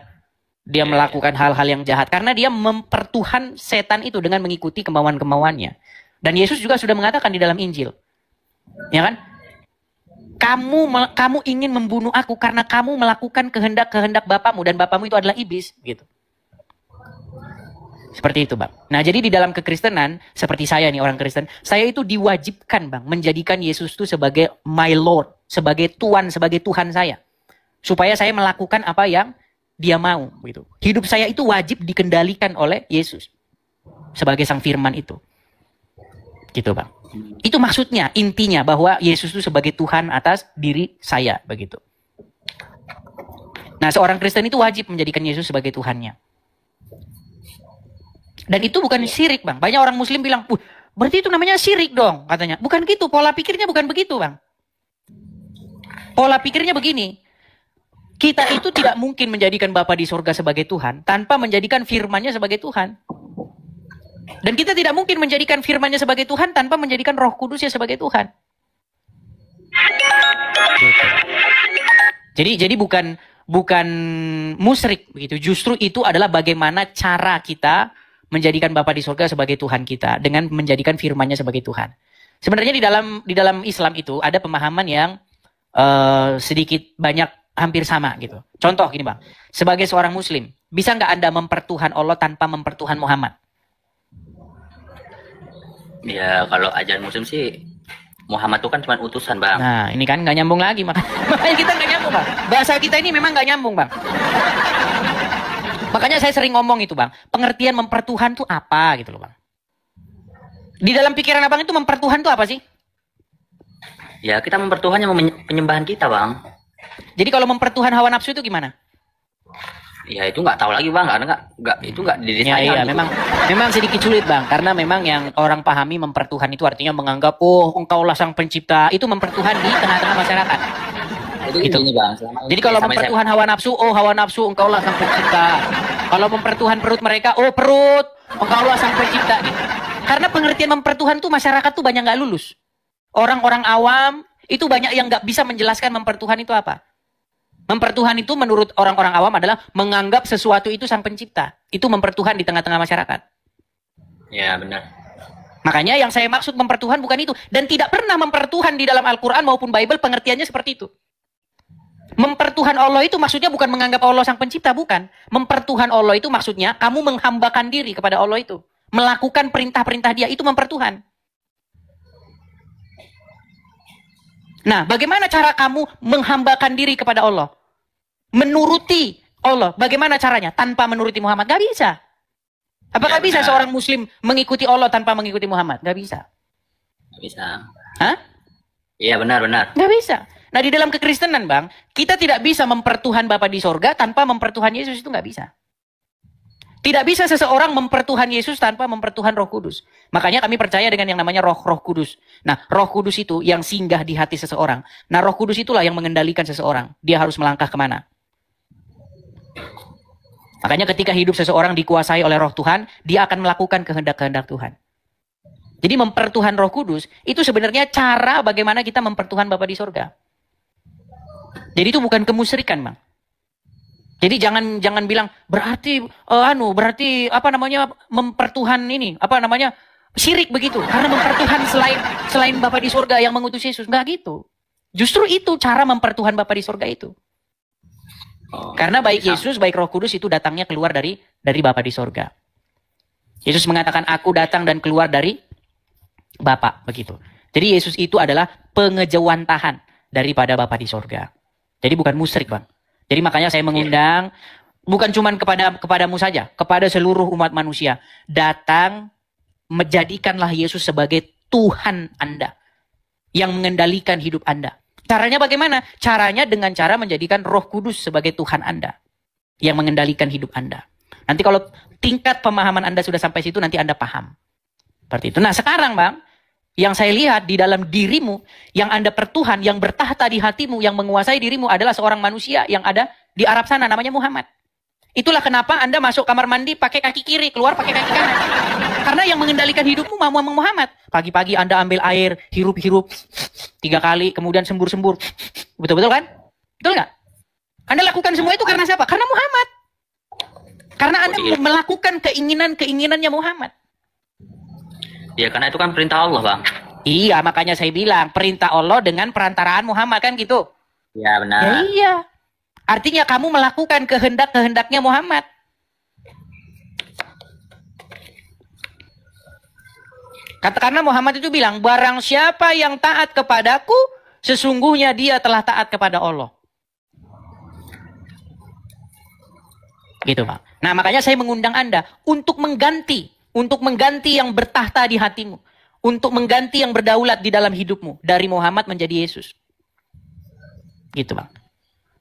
Dia melakukan hal-hal yang jahat karena dia mempertuhan setan itu dengan mengikuti kemauan-kemauannya. Dan Yesus juga sudah mengatakan di dalam Injil. Ya kan? Kamu ingin membunuh aku karena kamu melakukan kehendak-kehendak Bapamu dan Bapamu itu adalah iblis, gitu. Seperti itu, Bang. Nah, jadi di dalam kekristenan, seperti saya nih orang Kristen, saya itu diwajibkan, Bang, menjadikan Yesus itu sebagai my Lord, sebagai Tuhan, sebagai Tuhan saya. Supaya saya melakukan apa yang Dia mau, gitu. Hidup saya itu wajib dikendalikan oleh Yesus sebagai Sang Firman itu. Gitu, Bang. Itu maksudnya, intinya bahwa Yesus itu sebagai Tuhan atas diri saya, begitu. Nah, seorang Kristen itu wajib menjadikan Yesus sebagai Tuhannya. Dan itu bukan syirik, Bang. Banyak orang Muslim bilang, Berarti itu namanya syirik dong katanya. Bukan gitu, pola pikirnya bukan begitu Bang. Pola pikirnya begini. Kita itu tidak mungkin menjadikan Bapa di surga sebagai Tuhan tanpa menjadikan firman-Nya sebagai Tuhan. Dan kita tidak mungkin menjadikan firman-Nya sebagai Tuhan tanpa menjadikan Roh Kudus-Nya sebagai Tuhan. Jadi bukan musyrik begitu. Justru itu adalah bagaimana cara kita menjadikan Bapa di surga sebagai Tuhan kita dengan menjadikan firman-Nya sebagai Tuhan. Sebenarnya di dalam Islam itu ada pemahaman yang sedikit banyak hampir sama gitu. Contoh gini Bang, sebagai seorang Muslim, bisa nggak Anda mempertuhan Allah tanpa mempertuhan Muhammad? Ya kalau ajaran Muslim sih Muhammad itu kan cuma utusan Bang. Nah ini kan nggak nyambung lagi makanya kita nggak nyambung Bang. Bahasa kita ini memang nggak nyambung Bang. Makanya saya sering ngomong itu Bang, pengertian mempertuhan itu apa gitu loh Bang. Di dalam pikiran Abang itu mempertuhan itu apa sih? Ya kita mempertuhannya penyembahan kita Bang. Jadi kalau mempertuhan hawa nafsu itu gimana? Ya itu nggak tahu lagi Bang, karena itu nggak didesain. Iya, memang sedikit sulit Bang, karena memang yang orang pahami mempertuhan itu artinya menganggap engkaulah sang pencipta, itu mempertuhan di tengah-tengah masyarakat. Gitu. Ini, Bang, jadi kalau mempertuhan hawa nafsu engkaulah sang pencipta. Kalau mempertuhan perut mereka, perut, engkaulah sang pencipta. Gitu. Karena pengertian mempertuhan tuh masyarakat tuh banyak nggak lulus. Orang-orang awam itu banyak yang nggak bisa menjelaskan mempertuhan itu apa. Mempertuhan itu menurut orang-orang awam adalah menganggap sesuatu itu sang pencipta. Itu mempertuhan di tengah-tengah masyarakat. Ya benar. Makanya yang saya maksud mempertuhan bukan itu. Dan tidak pernah mempertuhan di dalam Al-Quran maupun Bible pengertiannya seperti itu. Mempertuhan Allah itu maksudnya bukan menganggap Allah sang pencipta, bukan. Mempertuhan Allah itu maksudnya kamu menghambakan diri kepada Allah itu. Melakukan perintah-perintah Dia, itu mempertuhan. Nah, bagaimana cara kamu menghambakan diri kepada Allah? Menuruti Allah. Bagaimana caranya? Tanpa menuruti Muhammad. Gak bisa. Apakah bisa seorang Muslim mengikuti Allah tanpa mengikuti Muhammad? Gak bisa. Gak bisa. Hah? Iya benar. Gak bisa. Nah di dalam kekristenan Bang, kita tidak bisa mempertuhan Bapa di sorga tanpa mempertuhan Yesus, itu gak bisa. Tidak bisa seseorang mempertuhan Yesus tanpa mempertuhan Roh Kudus. Makanya kami percaya dengan yang namanya Roh Kudus. Nah, Roh Kudus itu yang singgah di hati seseorang. Nah, Roh Kudus itulah yang mengendalikan seseorang. Dia harus melangkah kemana. Makanya ketika hidup seseorang dikuasai oleh Roh Tuhan, dia akan melakukan kehendak-kehendak Tuhan. Jadi mempertuhan Roh Kudus itu sebenarnya cara bagaimana kita mempertuhan Bapa di sorga. Jadi itu bukan kemusyrikan, Bang. Jadi jangan bilang berarti mempertuhan ini syirik begitu. Karena mempertuhan selain Bapa di surga yang mengutus Yesus, enggak gitu. Justru itu cara mempertuhan Bapa di surga itu. Karena baik Yesus baik Roh Kudus itu datangnya keluar dari Bapa di surga. Yesus mengatakan aku datang dan keluar dari Bapa, begitu. Jadi Yesus itu adalah pengejawantahan daripada Bapa di surga. Jadi bukan musyrik, Bang. Jadi makanya saya mengundang bukan cuma kepadamu saja, kepada seluruh umat manusia. Datang, menjadikanlah Yesus sebagai Tuhan Anda. Yang mengendalikan hidup Anda. Caranya bagaimana? Caranya dengan cara menjadikan Roh Kudus sebagai Tuhan Anda. Yang mengendalikan hidup Anda. Nanti kalau tingkat pemahaman Anda sudah sampai situ, nanti Anda paham. Seperti itu. Nah sekarang Bang, yang saya lihat di dalam dirimu, yang Anda pertuhan, yang bertahta di hatimu, yang menguasai dirimu adalah seorang manusia yang ada di Arab sana, namanya Muhammad. Itulah kenapa Anda masuk kamar mandi pakai kaki kiri, keluar pakai kaki kanan. Karena yang mengendalikan hidupmu Muhammad. Pagi-pagi Anda ambil air, hirup-hirup 3 kali, kemudian sembur-sembur. Betul-betul kan? Betul nggak? Anda lakukan semua itu karena siapa? Karena Muhammad. Karena Anda melakukan keinginannya Muhammad. Ya karena itu kan perintah Allah, Bang. Iya, makanya saya bilang perintah Allah dengan perantaraan Muhammad, kan gitu. Ya benar. Ya, iya. Artinya kamu melakukan kehendak-kehendaknya Muhammad. Karena Muhammad itu bilang, barang siapa yang taat kepadaku, sesungguhnya dia telah taat kepada Allah. Gitu, Bang. Nah, makanya saya mengundang Anda untuk mengganti yang bertahta di hatimu. Untuk mengganti yang berdaulat di dalam hidupmu. Dari Muhammad menjadi Yesus. Gitu, Bang.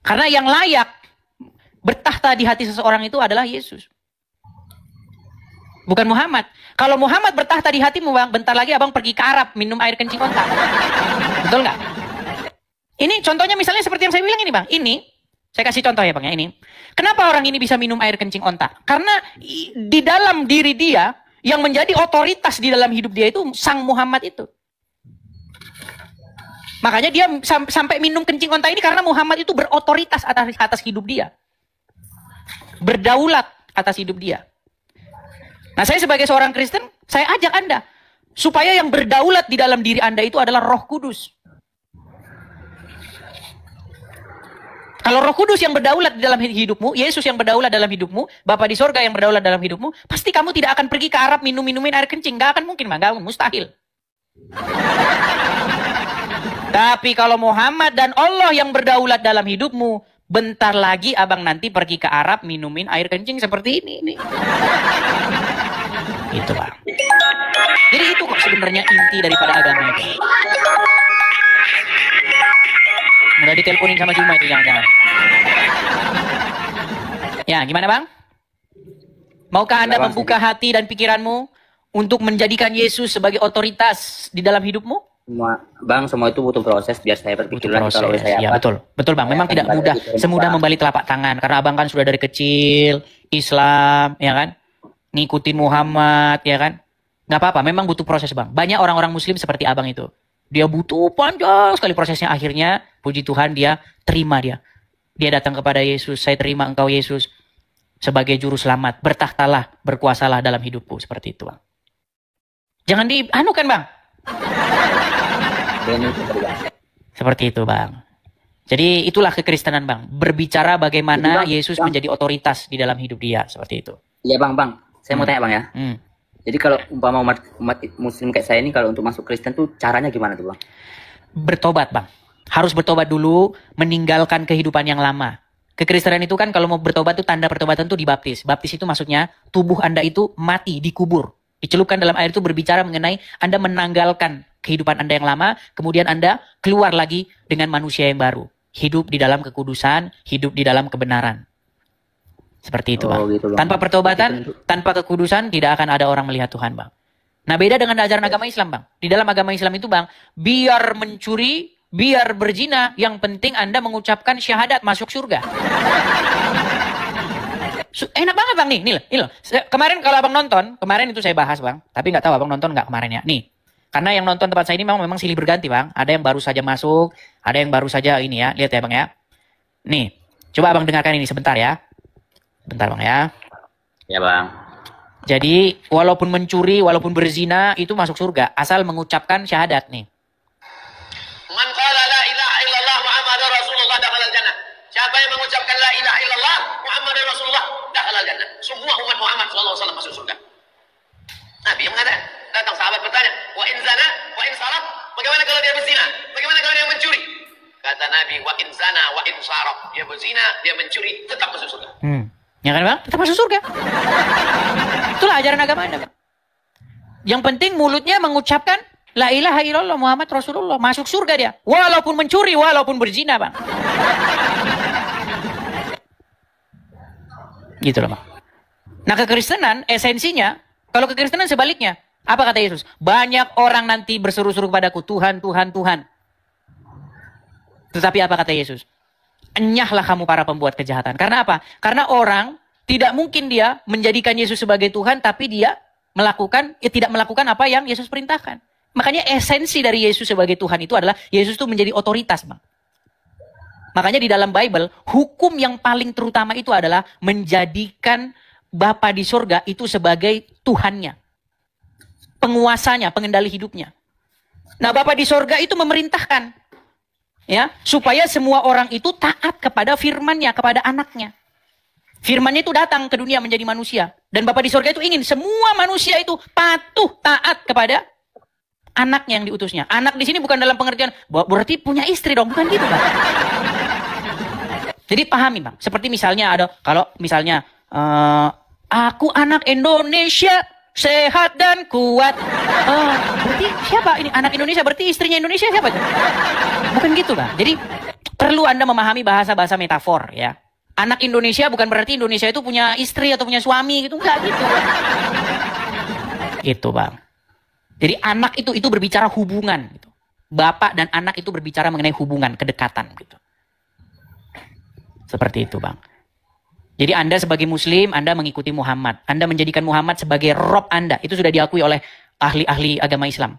Karena yang layak bertahta di hati seseorang itu adalah Yesus. Bukan Muhammad. Kalau Muhammad bertahta di hatimu, Bang, bentar lagi abang pergi ke Arab minum air kencing onta. Betul nggak? Ini contohnya misalnya seperti yang saya bilang ini, Bang. Ini, saya kasih contoh ya, Bang, ya, ini. Kenapa orang ini bisa minum air kencing onta? Karena di dalam diri dia, yang menjadi otoritas di dalam hidup dia itu Sang Muhammad itu. Makanya dia sampai minum kencing onta ini karena Muhammad itu berotoritas atas hidup dia. Berdaulat atas hidup dia. Nah, saya sebagai seorang Kristen, saya ajak Anda supaya yang berdaulat di dalam diri Anda itu adalah Roh Kudus. Kalau Roh Kudus yang berdaulat di dalam hidupmu, Yesus yang berdaulat dalam hidupmu, Bapa di sorga yang berdaulat dalam hidupmu, pasti kamu tidak akan pergi ke Arab minumin air kencing. Gak akan mungkin, Bang. Mustahil. Tapi kalau Muhammad dan Allah yang berdaulat dalam hidupmu, bentar lagi abang nanti pergi ke Arab minumin air kencing seperti ini. Itu, Bang. Jadi itu kok sebenarnya inti daripada agama itu. Udah diteleponin sama Juma itu jangan-jangan. Ya, gimana, Bang? Maukah Anda membuka hati dan pikiranmu untuk menjadikan Yesus sebagai otoritas di dalam hidupmu? Semua itu butuh proses biar saya berpikir lagi kalau saya ya, betul Bang. Memang tidak mudah, semudah membalik telapak tangan karena abang kan sudah dari kecil Islam, ya kan? Ngikutin Muhammad, ya kan? Nggak apa-apa, memang butuh proses, Bang. Banyak orang-orang Muslim seperti abang itu. Dia butuh panjang sekali prosesnya. Akhirnya, puji Tuhan, dia terima dia. Dia datang kepada Yesus, saya terima engkau Yesus sebagai juru selamat. Bertahtalah, berkuasalah dalam hidupku. Seperti itu, Bang. Jangan dianukan, Bang. Seperti itu, Bang. Jadi itulah kekristenan, Bang. Berbicara bagaimana Yesus menjadi otoritas di dalam hidup dia. Seperti itu. Iya, Bang. Saya mau tanya, Bang, ya. Jadi kalau umpama umat Muslim kayak saya ini kalau untuk masuk Kristen tuh caranya gimana tuh, Bang? Bertobat, Bang. Harus bertobat dulu, meninggalkan kehidupan yang lama. Kekristenan itu kan kalau mau bertobat tuh tanda pertobatan tuh dibaptis. Baptis itu maksudnya tubuh Anda itu mati, dikubur. Dicelupkan dalam air itu berbicara mengenai Anda menanggalkan kehidupan Anda yang lama, kemudian Anda keluar lagi dengan manusia yang baru. Hidup di dalam kekudusan, hidup di dalam kebenaran. Seperti itu, Bang. Gitu, Bang. Tanpa pertobatan, tanpa kekudusan, tidak akan ada orang melihat Tuhan, Bang. Nah, beda dengan ajaran agama Islam, Bang. Di dalam agama Islam itu, Bang, biar mencuri, biar berzina, yang penting Anda mengucapkan syahadat masuk surga. Enak banget, Bang, nih loh. Kemarin kalau abang nonton, kemarin itu saya bahas, Bang. Tapi nggak tahu abang nonton nggak kemarin ya. Nih, karena yang nonton tempat saya ini memang silih berganti, Bang. Ada yang baru saja masuk, ada yang baru saja ini ya. Lihat ya, Bang, ya. Nih, coba abang dengarkan ini sebentar ya. Bentar, Bang, ya. Ya, Bang. Jadi, walaupun mencuri, walaupun berzina, itu masuk surga. Asal mengucapkan syahadat, nih. Man qala la ilaha illallah Muhammadur Rasulullah dakhala al-jannah. Siapa yang mengucapkan la ilaha illallah Muhammadur Rasulullah dakhala al-jannah. Semua umat Muhammad SAW masuk surga. Nabi yang mengatakan, datang sahabat bertanya, wa in zana, wa in saraf, bagaimana kalau dia berzina? Bagaimana kalau dia mencuri? Kata Nabi, wa in zana, wa in saraf. Dia berzina, dia mencuri, tetap masuk surga. Ya kan, Bang? Tetap masuk surga. Itulah ajaran agama Anda, Bang. Yang penting mulutnya mengucapkan la ilaha illallah Muhammad Rasulullah. Masuk surga dia. Walaupun mencuri, walaupun berzina, Bang. Gitu loh, Bang. Nah, kekristenan esensinya, kalau kekristenan sebaliknya. Apa kata Yesus? Banyak orang nanti berseru-seru kepadaku, Tuhan, Tuhan, Tuhan. Tetapi apa kata Yesus? Enyahlah kamu para pembuat kejahatan. Karena apa? Karena orang tidak mungkin dia menjadikan Yesus sebagai Tuhan, tapi dia tidak melakukan apa yang Yesus perintahkan. Makanya esensi dari Yesus sebagai Tuhan itu adalah Yesus itu menjadi otoritas, Bang. Makanya di dalam Bible, hukum yang paling terutama itu adalah menjadikan Bapa di surga itu sebagai Tuhannya. Penguasanya, pengendali hidupnya. Nah, Bapa di surga itu memerintahkan. Ya, supaya semua orang itu taat kepada firman-Nya, kepada anaknya. Firman-Nya itu datang ke dunia menjadi manusia. Dan Bapa di surga itu ingin semua manusia itu patuh, taat kepada anaknya yang diutusnya. Anak di sini bukan dalam pengertian, berarti punya istri dong. Bukan gitu, Bang. Jadi pahami, Bang. Seperti misalnya ada, kalau misalnya, aku anak Indonesia, sehat dan kuat. Berarti siapa ini anak Indonesia? Berarti istrinya Indonesia siapa? Bukan gitu, Bang. Jadi perlu Anda memahami bahasa-bahasa metafor, ya. Anak Indonesia bukan berarti Indonesia itu punya istri atau punya suami gitu, enggak gitu. Gitu, Bang. Jadi anak itu berbicara hubungan gitu. Bapak dan anak itu berbicara mengenai hubungan, kedekatan gitu. Seperti itu, Bang. Jadi Anda sebagai muslim, Anda mengikuti Muhammad. Anda menjadikan Muhammad sebagai Rob Anda. Itu sudah diakui oleh ahli-ahli agama Islam.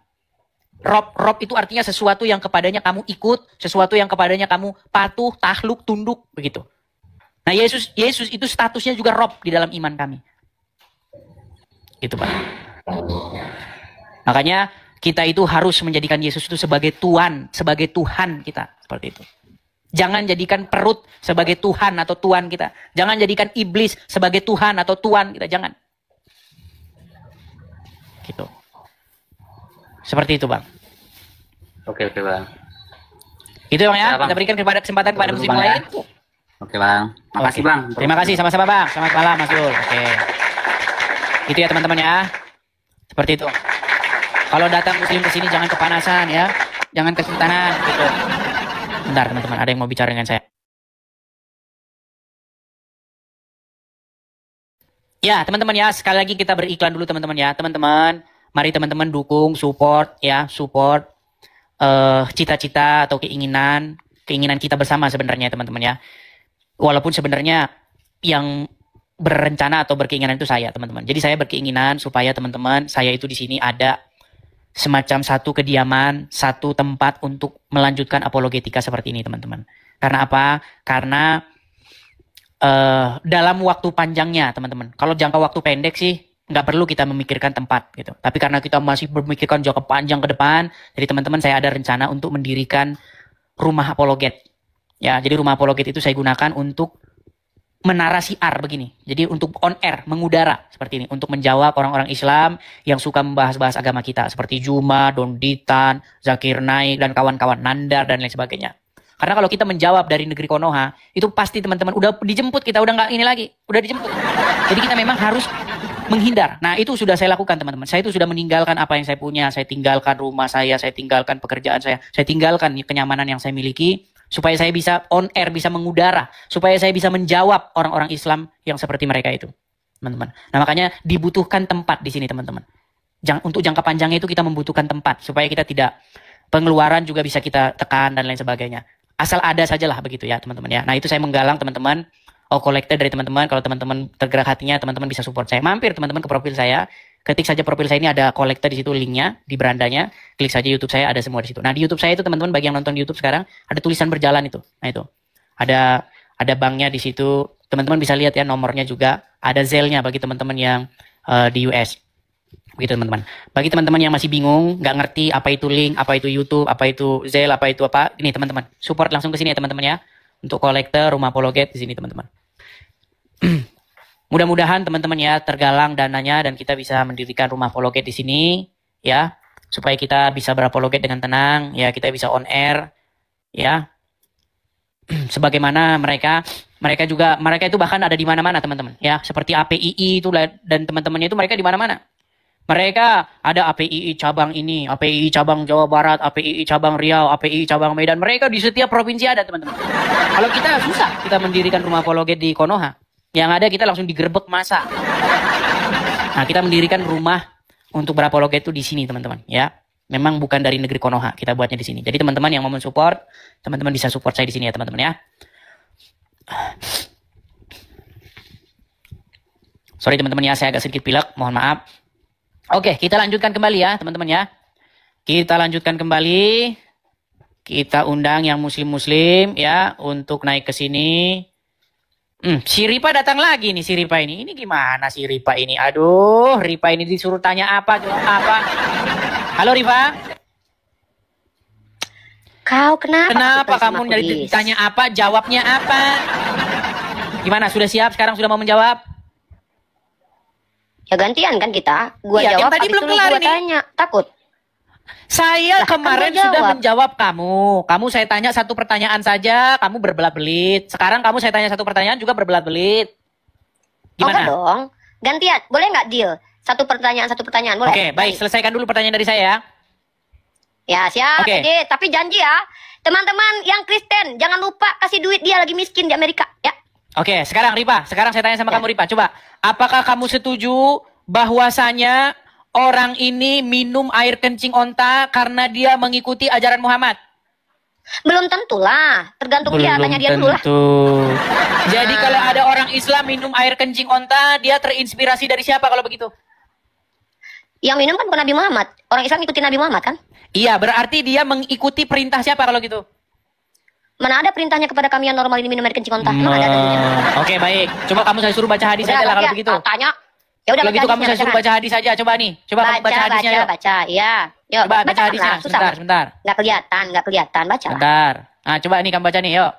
Rob itu artinya sesuatu yang kepadanya kamu ikut, sesuatu yang kepadanya kamu patuh, takluk, tunduk, begitu. Nah Yesus itu statusnya juga Rob di dalam iman kami. Gitu, Pak. Makanya kita itu harus menjadikan Yesus itu sebagai Tuhan, sebagai Tuhan kita. Seperti itu. Jangan jadikan perut sebagai Tuhan atau Tuhan kita. Jangan jadikan iblis sebagai Tuhan atau Tuhan kita. Jangan. Gitu. Seperti itu, Bang. Oke, Bang. Itu, Bang, ya. Bang. Kita berikan kesempatan kepada muslim lain. Oke, Bang. Makasih, Bang. Terima kasih sama-sama, Bang. Selamat malam, Mas Yul. Oke. Itu ya, teman-teman ya. Seperti itu. Kalau datang muslim ke sini jangan kepanasan ya. Jangan kesultanan gitu. Bentar, teman-teman, ada yang mau bicara dengan saya. Ya, teman-teman ya, sekali lagi kita beriklan dulu, teman-teman ya. Teman-teman, mari teman-teman dukung, support ya, support cita-cita atau keinginan kita bersama sebenarnya, teman-teman ya. Walaupun sebenarnya yang berencana atau berkeinginan itu saya, teman-teman. Jadi saya berkeinginan supaya teman-teman saya itu di sini ada semacam satu kediaman, satu tempat untuk melanjutkan apologetika seperti ini, teman-teman. Karena apa? Karena dalam waktu panjangnya, teman-teman. Kalau jangka waktu pendek sih nggak perlu kita memikirkan tempat gitu. Tapi karena kita masih memikirkan jangka panjang ke depan, jadi teman-teman saya ada rencana untuk mendirikan rumah apologet. Ya, jadi rumah apologet itu saya gunakan untuk menarasi begini. Jadi untuk on air, mengudara seperti ini. Untuk menjawab orang-orang Islam yang suka membahas-bahas agama kita. Seperti Juma, Donditan, Zakir Naik, dan kawan-kawan, Nandar, dan lain sebagainya. Karena kalau kita menjawab dari negeri Konoha, itu pasti teman-teman udah dijemput, kita udah nggak ini lagi. Udah dijemput. Jadi kita memang harus menghindar. Nah itu sudah saya lakukan, teman-teman. Saya itu sudah meninggalkan apa yang saya punya. Saya tinggalkan rumah saya tinggalkan pekerjaan saya tinggalkan kenyamanan yang saya miliki. Supaya saya bisa on air, bisa mengudara. Supaya saya bisa menjawab orang-orang Islam yang seperti mereka itu. Teman-teman. Nah makanya dibutuhkan tempat di sini, teman-teman. Untuk jangka panjangnya itu kita membutuhkan tempat. Supaya kita tidak, pengeluaran juga bisa kita tekan dan lain sebagainya. Asal ada sajalah begitu ya, teman-teman ya. Nah itu saya menggalang teman-teman. Collector dari teman-teman. Kalau teman-teman tergerak hatinya, teman-teman bisa support saya. Mampir teman-teman ke profil saya. Ketik saja profil saya, ini ada kolektor di situ, linknya di berandanya. Klik saja YouTube saya, ada semua di situ. Nah di YouTube saya itu, teman-teman, bagi yang nonton di YouTube sekarang, ada tulisan berjalan itu. Nah itu ada banknya di situ. Teman-teman bisa lihat ya nomornya juga. Ada Zelle-nya bagi teman-teman yang di US. Begitu, teman-teman. Bagi teman-teman yang masih bingung, nggak ngerti apa itu link, apa itu YouTube, apa itu Zelle, apa itu apa, ini teman-teman, support langsung ke sini ya, teman-teman ya. Untuk kolektor rumah apologet di sini, teman-teman. Mudah-mudahan teman-teman ya tergalang dananya dan kita bisa mendirikan rumah apologet di sini ya, supaya kita bisa berapologet dengan tenang ya, kita bisa on air ya. Sebagaimana mereka itu bahkan ada di mana-mana, teman-teman ya, seperti APII itu dan teman-temannya itu mereka di mana-mana. Mereka ada APII cabang ini, APII cabang Jawa Barat, APII cabang Riau, APII cabang Medan. Mereka di setiap provinsi ada, teman-teman. Kalau kita susah kita mendirikan rumah apologet di Konoha. Yang ada kita langsung digerebek masa. Nah, kita mendirikan rumah untuk berapologet itu di sini, teman-teman, ya. Memang bukan dari negeri Konoha, kita buatnya di sini. Jadi teman-teman yang mau mensupport, teman-teman bisa support saya di sini ya, teman-teman ya. Sorry teman-teman ya, saya agak sedikit pilek, mohon maaf. Oke, kita lanjutkan kembali ya, teman-teman ya. Kita lanjutkan kembali. Kita undang yang muslim-muslim ya untuk naik ke sini. Si Ripa datang lagi nih, si Ripa ini. Ini gimana si Ripa ini? Aduh, Ripa ini disuruh tanya apa, jawab apa. Halo Ripa. Kau kenapa kamu ditanya apa, jawabnya apa? Gimana, sudah siap sekarang, sudah mau menjawab? Ya gantian kan kita. Gua ya, jawab, tadi belum kelar ini. Tanya. Takut. Saya kemarin sudah menjawab kamu. Kamu saya tanya satu pertanyaan saja, kamu berbelat-belit. Sekarang kamu saya tanya satu pertanyaan juga berbelat-belit. Gimana? Oh dong. Gantian. Boleh nggak deal? Satu pertanyaan, boleh? Oke, baik. Selesaikan dulu pertanyaan dari saya. Ya, siap. Oke. Tapi janji ya. Teman-teman yang Kristen, jangan lupa kasih duit, dia lagi miskin di Amerika. Ya. Oke, sekarang Rifa, sekarang saya tanya sama kamu Rifa, coba, apakah kamu setuju bahwasanya orang ini minum air kencing onta karena dia mengikuti ajaran Muhammad? Belum tentulah, tergantung dia, tanya dia dulu lah. Jadi kalau ada orang Islam minum air kencing onta, dia terinspirasi dari siapa kalau begitu? Yang minum kan bukan Nabi Muhammad, orang Islam ikuti Nabi Muhammad kan? Iya, berarti dia mengikuti perintah siapa kalau gitu? Mana ada perintahnya kepada kami yang normal ini minum air kencing onta? Mana ada dalilnya? Oke, baik. Coba kamu saya suruh baca hadis aja lah kalau begitu. Tanya. Ya udah kalau gitu kamu saya suruh baca hadis aja. Coba nih. Coba kamu baca hadisnya yuk. Baca, ya. Yuk, coba baca hadisnya. Sebentar. Nggak kelihatan. Baca lah. Bentar. Nah, coba nih kamu baca nih, yuk.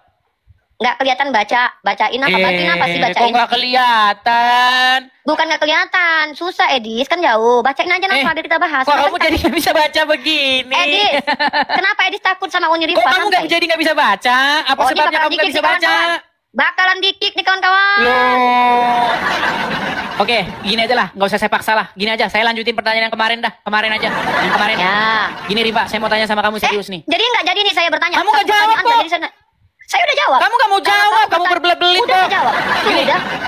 Nggak kelihatan bacain apa? Batin apa sih bacain? Kok nggak kelihatan? Bukan nggak kelihatan. Susah, Edis. Kan jauh. Bacain aja langsung biar kita bahas. Kok kamu jadi nggak bisa baca begini? Edis, kenapa Edis takut sama Uni Rifa? Kok kamu jadi nggak bisa baca? Apa sebabnya kamu nggak bisa baca? Bakalan dikik nih kawan-kawan. Loh. Oke, gini aja lah, nggak usah saya paksa lah. Gini aja, saya lanjutin pertanyaan yang kemarin dah. Kemarin aja, yang kemarin. Ya. Gini Rifa, saya mau tanya sama kamu serius nih. Jadi nggak jadi nih saya bertanya. Kamu nggak jawab kok. Saya udah jawab. Kamu nggak mau jawab, kamu berbelit-belit kok. Udah jawab.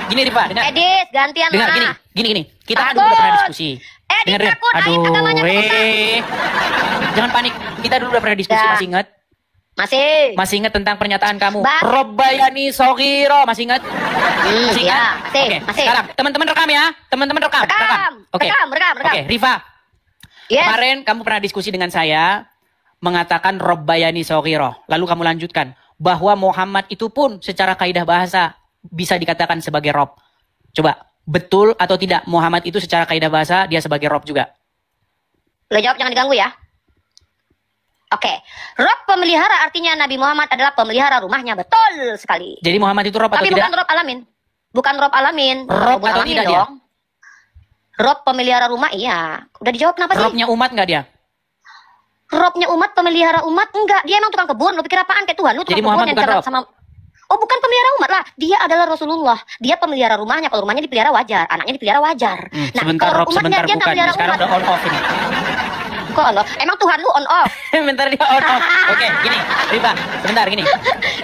Gini Rifa, dengar. Edis, gantian dengar, lah. Gini. Kita kan dulu udah pernah diskusi. Edis dengar, takut, aib agamanya jangan panik. Kita dulu udah pernah diskusi, masih ingat? Masih ingat tentang pernyataan kamu? Robbayani Shogiro, masih ingat? Masih ingat? Oke, sekarang teman-teman rekam ya. Teman-teman rekam. Oke. Oke, Rifa. Kemarin kamu pernah diskusi dengan saya mengatakan Robbayani Shogiro. Lalu kamu lanjutkan bahwa Muhammad itu pun secara kaidah bahasa bisa dikatakan sebagai Rob. Coba, betul atau tidak Muhammad itu secara kaidah bahasa dia sebagai Rob juga? Lo jawab, jangan diganggu ya. Oke, Rob pemelihara artinya Nabi Muhammad adalah pemelihara rumahnya, betul sekali. Jadi Muhammad itu Rob atau tidak? Tapi bukan Rob alamin. Bukan Rob alamin. Rob atau tidak dia? Rob pemelihara rumah, iya. Udah dijawab kenapa sih? Robnya umat nggak dia? Robnya umat, pemelihara umat, enggak. Dia emang tukang kebun. Lu pikir apaan kayak Tuhan? Lu tukang kebun yang cerdas sama... Oh, bukan pemelihara umat lah. Dia adalah Rasulullah. Dia pemelihara rumahnya. Kalau rumahnya dipelihara wajar, anaknya dipelihara wajar. Nah, sebentar Rob, sebentar bukan. Sekarang udah on off ini. Kok on off? Emang Tuhan lu on off? Bentar dia on off. Oke, gini. Rifa, sebentar gini.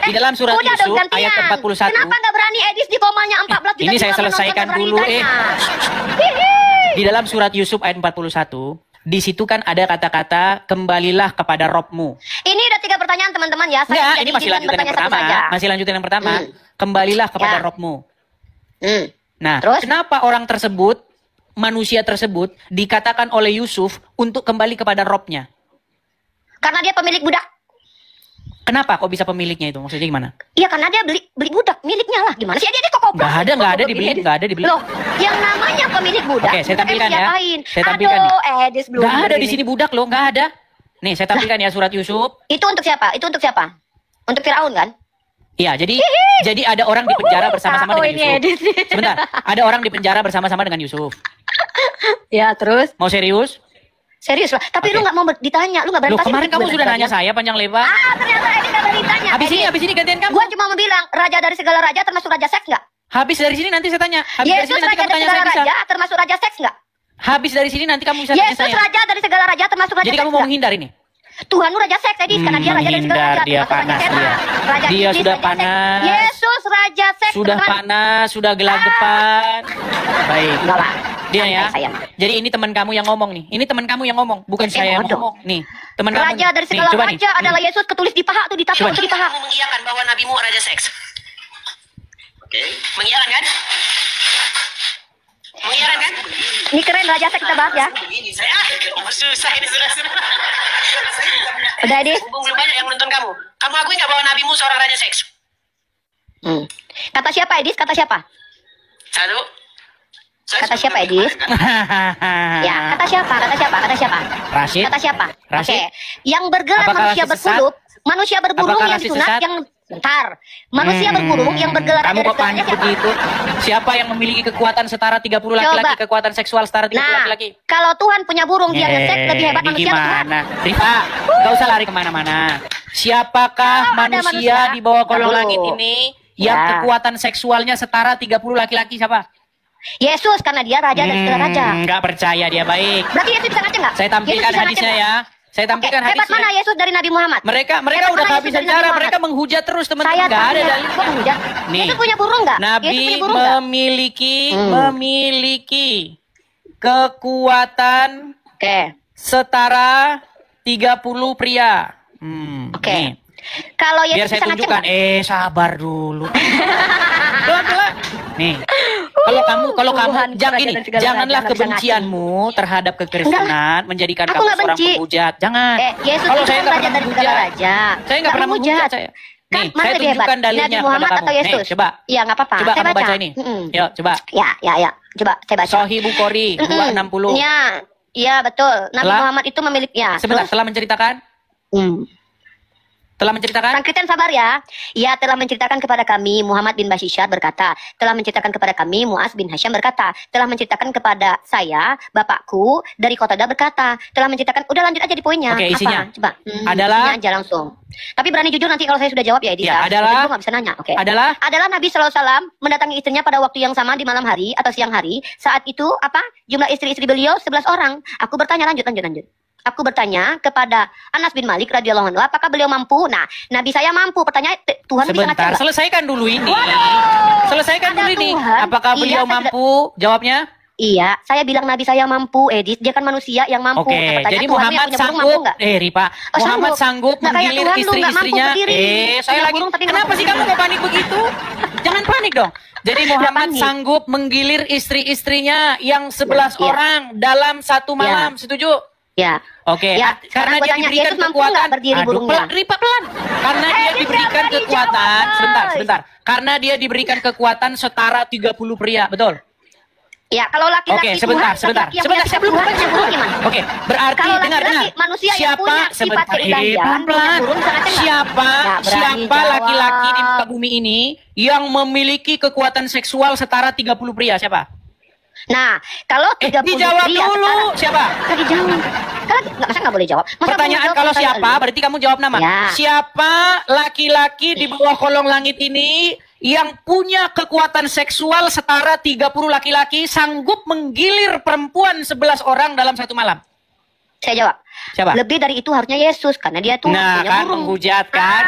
Di dalam surat Yusuf ayat 41. Kenapa nggak berani Edis di komanya 14 juta? Ini saya selesaikan dulu. Di dalam surat Yusuf ayat 41, di situ kan ada kata-kata kembalilah kepada Robmu. Ini udah 3 pertanyaan teman-teman ya. Enggak, ini masih lanjutan yang pertama. Masih lanjutan yang pertama. Kembalilah kepada Robmu. Nah, terus? Kenapa orang tersebut, manusia tersebut, dikatakan oleh Yusuf untuk kembali kepada Robnya? Karena dia pemilik budak. Kenapa kok bisa pemiliknya itu? Maksudnya gimana? Iya, karena dia beli budak miliknya lah. Gimana sih dia kok koplo? Nggak ada dibeli. Loh, yang namanya pemilik budak. Oke, saya tampilkan ya. Saya tampilkan. Edis belum. Nggak ada di sini budak loh, nggak ada. Nih, saya tampilkan ya surat Yusuf. Itu untuk siapa? Untuk Firaun kan? Iya, jadi ada orang di penjara bersama-sama dengan Yusuf. Sebentar, ada orang di penjara bersama-sama dengan Yusuf. Ya, terus? Mau serius? Serius lah, tapi lu nggak mau ditanya, lu nggak berani. Loh, kemarin kamu sudah nanya saya panjang lebar. Ternyata Edis nggak berani ditanya. Habis ini gantian kamu. Gua cuma mau bilang, raja dari segala raja termasuk raja seks nggak? Habis dari sini nanti saya tanya. Yesus raja dari segala raja termasuk raja seks nggak? Habis dari sini nanti kamu bisa tanya saya. Yesus raja dari segala raja termasuk raja seks. Jadi kamu mau menghindar ini? Tuhan lu raja seks, Edis, karena dia raja dari segala raja. Dia panas dia. Dia sudah panas. Yesus raja seks. Sudah panas, sudah gelagapan. Baik. Dia ya. Jadi ini teman kamu yang ngomong nih. Ini teman kamu yang ngomong, bukan saya yang ngomong. Nih, teman kamu. Raja dari segala raja adalah Yesus, ketulis di paha tuh, ditato di paha. Mengiyakan bahwa nabimu raja seks. Oke. Mengiyakan kan? Mengiyakan kan? Ini keren raja seks kita bahas ya. Ini saya susah ini sudah. Udah Edis. Belum banyak yang menonton kamu. Kamu akui nggak bahwa nabimu seorang raja seks? Kata siapa Edis? Kata siapa? Kata siapa Edis? Ya, kata siapa? Rashid. Kata siapa? Rashid. Oke. Yang bergerak manusia berkulub, manusia berburung yang disunat yang bentar. Manusia berburung yang bergelar kamu kok panik begitu? Siapa yang memiliki kekuatan setara 30 laki-laki, kekuatan seksual setara 30 laki-laki? Kalau Tuhan punya burung, dia nge-seks lebih hebat manusia. Gimana? Rifa, gak usah lari kemana-mana. Siapakah manusia di bawah kolong langit ini yang kekuatan seksualnya setara 30 laki-laki? Siapa? Yesus, karena dia raja dari segala raja. Nggak percaya dia, baik. Berarti Yesus bisa ngaca nggak? Saya tampilkan hadisnya ya. Saya tampilkan Hebat hadisnya. mana Yesus dari Nabi Muhammad? Mereka Hebat udah mana kehabisan Yesus dari Nabi cara, Muhammad? mereka menghujat terus teman-teman. Saya Enggak ada tanya, dalilnya. kok menghujat? Nih. Yesus punya burung nggak? Yesus Nabi punya burung nggak? memiliki kekuatan setara 30 pria. Nih. Kalau Yesus Biar saya bisa ngaceng tunjukkan. nggak? Sabar dulu. Pelan-pelan. Nih. Kalau kamu janganlah kebencianmu terhadap kekristenan menjadikan Aku kamu nggak seorang benci. penghujat. Jangan. Yesus Kalau itu saya kan nggak raja pernah dari segala menghujat. raja. Saya nggak pernah menghujat saya. Kan Nih, mana saya lebih hebat? tunjukkan dalilnya Nabi kepada Muhammad kamu. atau Yesus? Nih, coba. Iya, nggak apa-apa. Coba Saya kamu baca. baca ini. Yuk, coba. Ya. Coba saya baca. Sahih Bukhari 260. Iya, betul. Nabi Muhammad itu memiliki Sebentar, telah menceritakan? Telah menceritakan? Sang Kristen sabar ya. Ia telah menceritakan kepada kami, Muhammad bin Bashishar berkata, telah menceritakan kepada kami, Muaz bin Hasham berkata, telah menceritakan kepada saya, bapakku dari Qatadah berkata, telah menceritakan, udah lanjut aja di poinnya. Oke, isinya. Apa? Coba. Adalah? Isinya aja langsung. Tapi berani jujur nanti kalau saya sudah jawab ya, Edi. Ya, adalah? Gue nggak bisa nanya. Oke. Adalah? Adalah Nabi SAW mendatangi istrinya pada waktu yang sama di malam hari atau siang hari. Saat itu apa? Jumlah istri-istri beliau 11 orang. Aku bertanya lanjut. Aku bertanya kepada Anas bin Malik radhiyallahu anhu, apakah beliau mampu? Nah, Nabi saya mampu. Pertanyaan Tuhan bisa ngaceng Sebentar, nggak? selesaikan dulu ini. Selesaikan dulu ini. Tuhan. Apakah Iya, beliau saya mampu? Jawabnya? Iya, saya bilang Nabi saya mampu, Edith. Dia kan manusia yang mampu. Oke, Nah, pertanyaan jadi Tuhan yang Muhammad punya burung sanggup, mampu nggak? Ripa, Oh, Muhammad sanggup. sanggup Nggak kayak menggilir Tuhan, lu nggak mampu istri-istrinya. berdiri. Saya Punya lagi. burung tapi nggak Kenapa mampu sih kamu berdiri. mau panik begitu? Jangan panik dong. Jadi Muhammad panik. sanggup menggilir istri-istrinya yang 11 Iya. orang dalam satu malam. Setuju? Ya. Oke, Ya, karena sekarang gua dia tanya, diberikan Yesus mampu kekuatan. nggak berdiri burungnya? Ripa pelan. Karena dia diberikan kekuatan. Sebentar. Karena dia diberikan kekuatan setara 30 pria, betul? Ya, kalau laki-laki Oke, sebentar. laki-laki yang punya Saya belum Tuhan, baca punya burung gimana? Oke, berarti Kalau dengar. laki-laki manusia yang Siapa punya sifat sebentar? keilahian, Pelan-pelan. punya burung bisa ngaceng nggak? Siapa Nggak berani siapa jawab. laki-laki di muka bumi ini yang memiliki kekuatan seksual setara 30 pria? Siapa? Nah, kalau 30 dijawab pria dulu. setara- Siapa? Nggak dijawab. Kan masa nggak boleh jawab? Masa Pertanyaan boleh jawab kalau pertanyaan siapa, lu? berarti kamu jawab nama. Ya. Siapa laki-laki di bawah kolong langit ini yang punya kekuatan seksual setara 30 laki-laki sanggup menggilir perempuan 11 orang dalam satu malam? Saya jawab. Siapa? Lebih dari itu harusnya Yesus karena dia tuh Nah, punya kan burung. menghujat kan?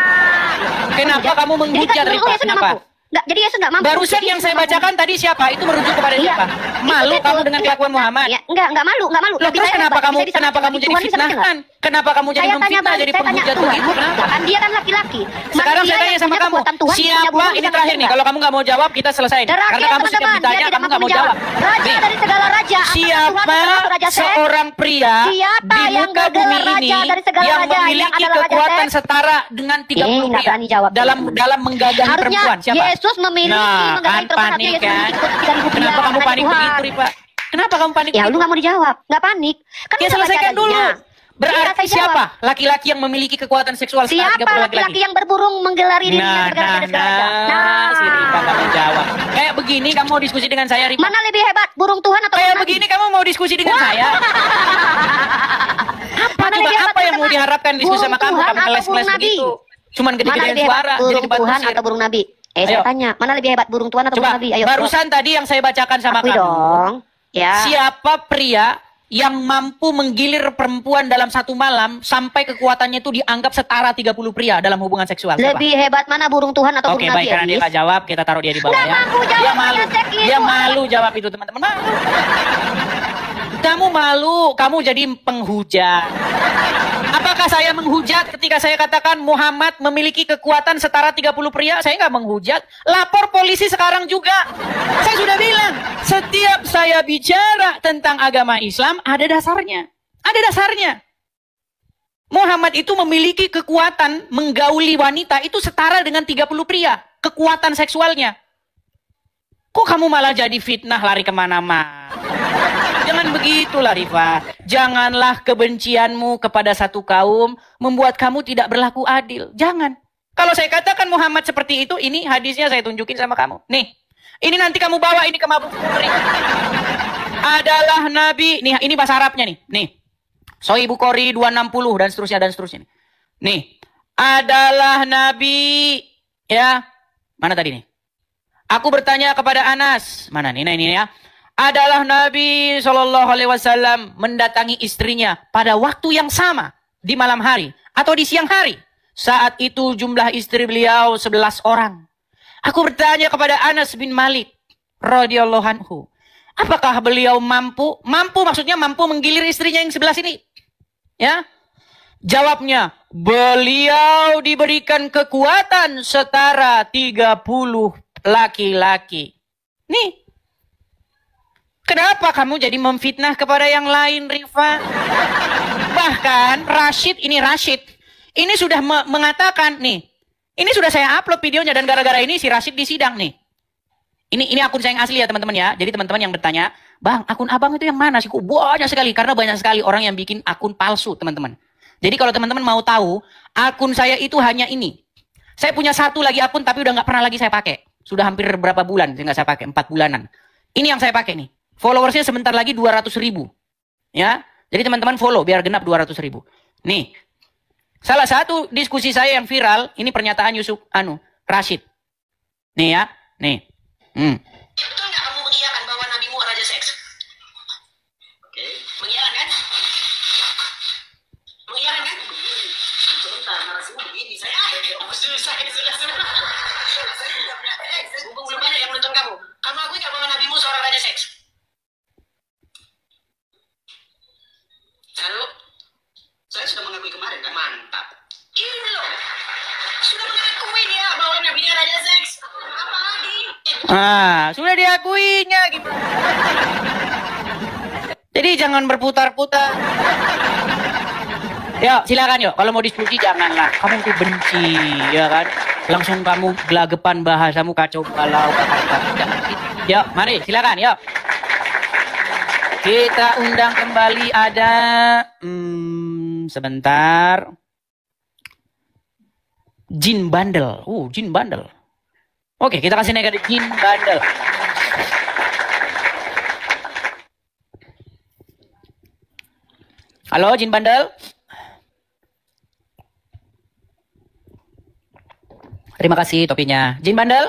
Kenapa kamu menghujat, Jadi Ripa? Yesus nggak Kenapa? mampu. Nggak, jadi Yesus nggak mampu. Barusan Jadi yang Yesus saya nggak mampu. bacakan tadi siapa? Itu merujuk kepada Iya. siapa? Malu Itu kamu betul. dengan kelakuan Muhammad? Ya, enggak malu. Loh, Nabi terus saya kenapa hebat, kamu saya bisa kenapa ngaceng, kamu jadi Tuhan bisa ngaceng nggak? fitnahkan? Kenapa kamu jadi Saya tanya memfitnah balik, jadi saya tanya penghujat Tuhan. begitu? Kenapa? Kan dia kan laki-laki. Sekarang Manusia saya tanya yang sama punya kamu, kekuatan Tuhan, punya siapa burung ini bisa terakhir ngaceng nih? nggak? Kalau kamu nggak mau jawab, kita selesai. Terakhir, Karena kamu setiap teman-teman, ditanya, dia kamu tidak nggak mau mampu jawab. menjawab. Raja Nih, dari segala raja. Apakah Tuhan siapa termasuk Raja Seth? seorang pria Siapa di yang muka bergelar bumi raja ini dari segala yang raja, yang memiliki adalah Raja kekuatan Seth? setara dengan 30 nggak pria berani jawab, dalam menggagahi Harusnya perempuan? Siapa? Yesus memiliki Nah, menggagahi kan perempuan, panik Yesus kan? memiliki 3.000 pria, Kenapa kamu makanya panik Tuhan. begitu, Ripa? Kenapa kamu panik Ya, lu begitu? nggak mau dijawab. Nggak panik. Kan Ya udah selesaikan baca dulu. tadinya. Iya, Berarti saya jawab. siapa laki-laki yang memiliki kekuatan seksual setara Siapa 30 laki-laki yang berburung menggelari dirinya sebagai raja dari segala raja? si Ripa nggak mau jawab. Kayak begini kamu mau diskusi dengan saya, Ripa? Mana lebih hebat, burung Tuhan atau Kayak burung Nabi? begini kamu mau diskusi dengan saya? Apa Mana coba lebih hebat, apa yang mau teman-teman? diharapkan diskusi Burung sama kamu? Tuhan Kamu atau ngeles-ngeles burung Nabi? begitu. Cuman Mana gede-gedean lebih suara, hebat, jadi burung debat Tuhan kusir. atau burung Nabi? Ayo. Saya tanya, mana lebih hebat, burung Tuhan atau Coba, burung Nabi? Ayo. barusan tadi yang saya bacakan sama Akui kamu. dong. Ya. Siapa pria yang mampu menggilir perempuan dalam satu malam sampai kekuatannya itu dianggap setara 30 pria dalam hubungan seksual? Siapa? Lebih hebat mana burung Tuhan atau Oke, burung baik, Nabi? karena dia Edis? nggak jawab, kita taruh dia di bawah Nggak ya. mampu jawab, Dia malu, Cek itu. dia malu jawab itu teman-teman. Malu. Kamu malu, kamu jadi penghujat. Apakah saya menghujat ketika saya katakan Muhammad memiliki kekuatan setara 30 pria? Saya nggak menghujat. Lapor polisi sekarang juga. Saya sudah bilang, setiap saya bicara tentang agama Islam, ada dasarnya. Ada dasarnya. Muhammad itu memiliki kekuatan menggauli wanita itu setara dengan 30 pria. Kekuatan seksualnya. Kok kamu malah jadi fitnah lari kemana-mana? Jangan begitulah, Rifa. Janganlah kebencianmu kepada satu kaum membuat kamu tidak berlaku adil. Jangan. Kalau saya katakan Muhammad seperti itu, ini hadisnya saya tunjukin sama kamu. Nih, ini nanti kamu bawa ini ke Mabuk Kubri. Adalah Nabi. Nih, ini bahasa Arabnya nih. Nih. Sahih Bukhari 260 dan seterusnya dan seterusnya. Nih. Adalah Nabi. Ya. Mana tadi nih? Aku bertanya kepada Anas. Mana nih? Nah ini ya. Adalah Nabi SAW mendatangi istrinya pada waktu yang sama. di malam hari atau di siang hari. Saat itu jumlah istri beliau 11 orang. Aku bertanya kepada Anas bin Malik radhiyallahu anhu, apakah beliau mampu maksudnya mampu menggilir istrinya yang 11 ini? Ya. Jawabnya, beliau diberikan kekuatan setara 30 laki-laki. Nih. Kenapa kamu jadi memfitnah kepada yang lain, Rifa? Bahkan Rashid ini sudah mengatakan nih. Ini sudah saya upload videonya dan gara-gara ini si Rashid disidang nih. Ini akun saya yang asli ya teman-teman ya. Jadi teman-teman yang bertanya, "Bang, akun abang itu yang mana sih? Kok banyak sekali?" Karena banyak sekali orang yang bikin akun palsu, teman-teman. Jadi kalau teman-teman mau tahu, akun saya itu hanya ini. Saya punya satu lagi akun tapi udah nggak pernah lagi saya pakai. Sudah hampir berapa bulan nggak saya pakai, 4 bulanan. Ini yang saya pakai nih. Followersnya sebentar lagi 200.000. Ya, jadi teman-teman follow biar genap 200.000. Nih, salah satu diskusi saya yang viral, ini pernyataan Rashid. Nih ya, nih. Betul nggak kamu mengiyakan bahwa nabimu raja seks? Oke, mengiyakan kan? Mengiyakan kan? Sebentar, narasimu begini, saya susah ini sudah. Saya tidak punya seks, belum banyak yang menonton kamu. Kamu akui nggak bahwa nabimu seorang raja seks? Halo? Saya sudah mengakui kemarin kan? Mantap. Ini loh. Sudah mengakui dia bahwa nabinya raja seks. Apa lagi? Sudah diakuinya gitu. Jadi jangan berputar-putar. Yuk, silakan yuk. Kalau mau diskusi janganlah. Kamu tuh benci, ya kan? Langsung kamu gelagapan bahasamu kacau balau. Jangan gitu. Yuk, mari silakan yuk. Kita undang kembali ada sebentar. Jin Bandel. Jin Bandel. Oke, kita kasih negatif Jin Bandel. Halo, Jin Bandel. Terima kasih topinya. Jin Bandel.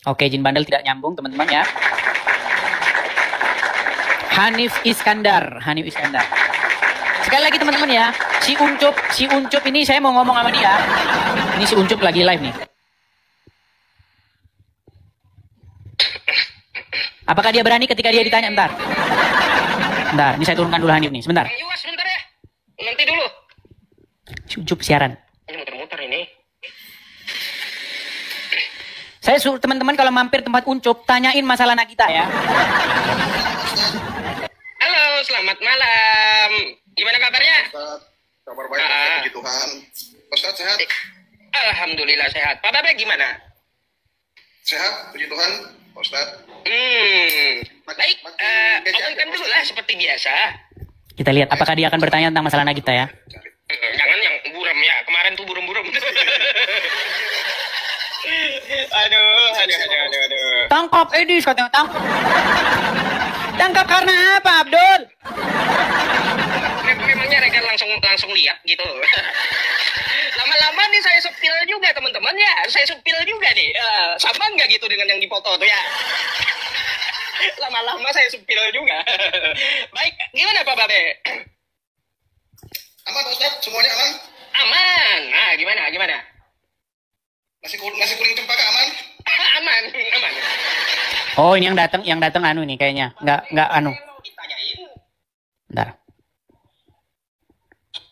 Oke, Jin Bandel tidak nyambung, teman-teman ya. Hanif Iskandar. Sekali lagi teman-teman ya, si Uncup ini saya mau ngomong sama dia. Ini si Uncup lagi live nih. Apakah dia berani ketika dia ditanya? Bentar, ini saya turunkan dulu Hanif nih, sebentar. Sebentar ya, nanti dulu. Si Uncup siaran. Ini muter-muter ini. Saya suruh teman-teman kalau mampir tempat Uncup, tanyain masalah Nagita ya. Halo, selamat malam. Gimana kabarnya? Ustaz, kabar baik, puji Tuhan. Ustaz sehat? Alhamdulillah sehat. Pak Babe gimana? Sehat, puji Tuhan, Ustaz. Baik, omongkan dulu lah seperti biasa. Kita lihat apakah dia akan bertanya tentang masalah Nagita ya. Jangan yang buram ya, kemarin tuh buram-buram. Aduh. Tangkap Edis katanya, tangkap. Tangkap karena apa, Abdul? Memangnya Regan langsung lihat gitu. Lama-lama nih saya sepil juga teman-teman ya. Saya sepil juga nih. Sama nggak gitu dengan yang dipoto tuh ya? Lama-lama saya sepil juga. Baik, gimana Pak Babe? Aman Ustaz, semuanya aman? Aman. Nah, gimana? Nasi kuning cempaka aman? Aman. Oh, ini yang datang anu nih kayaknya. Enggak anu. Bentar.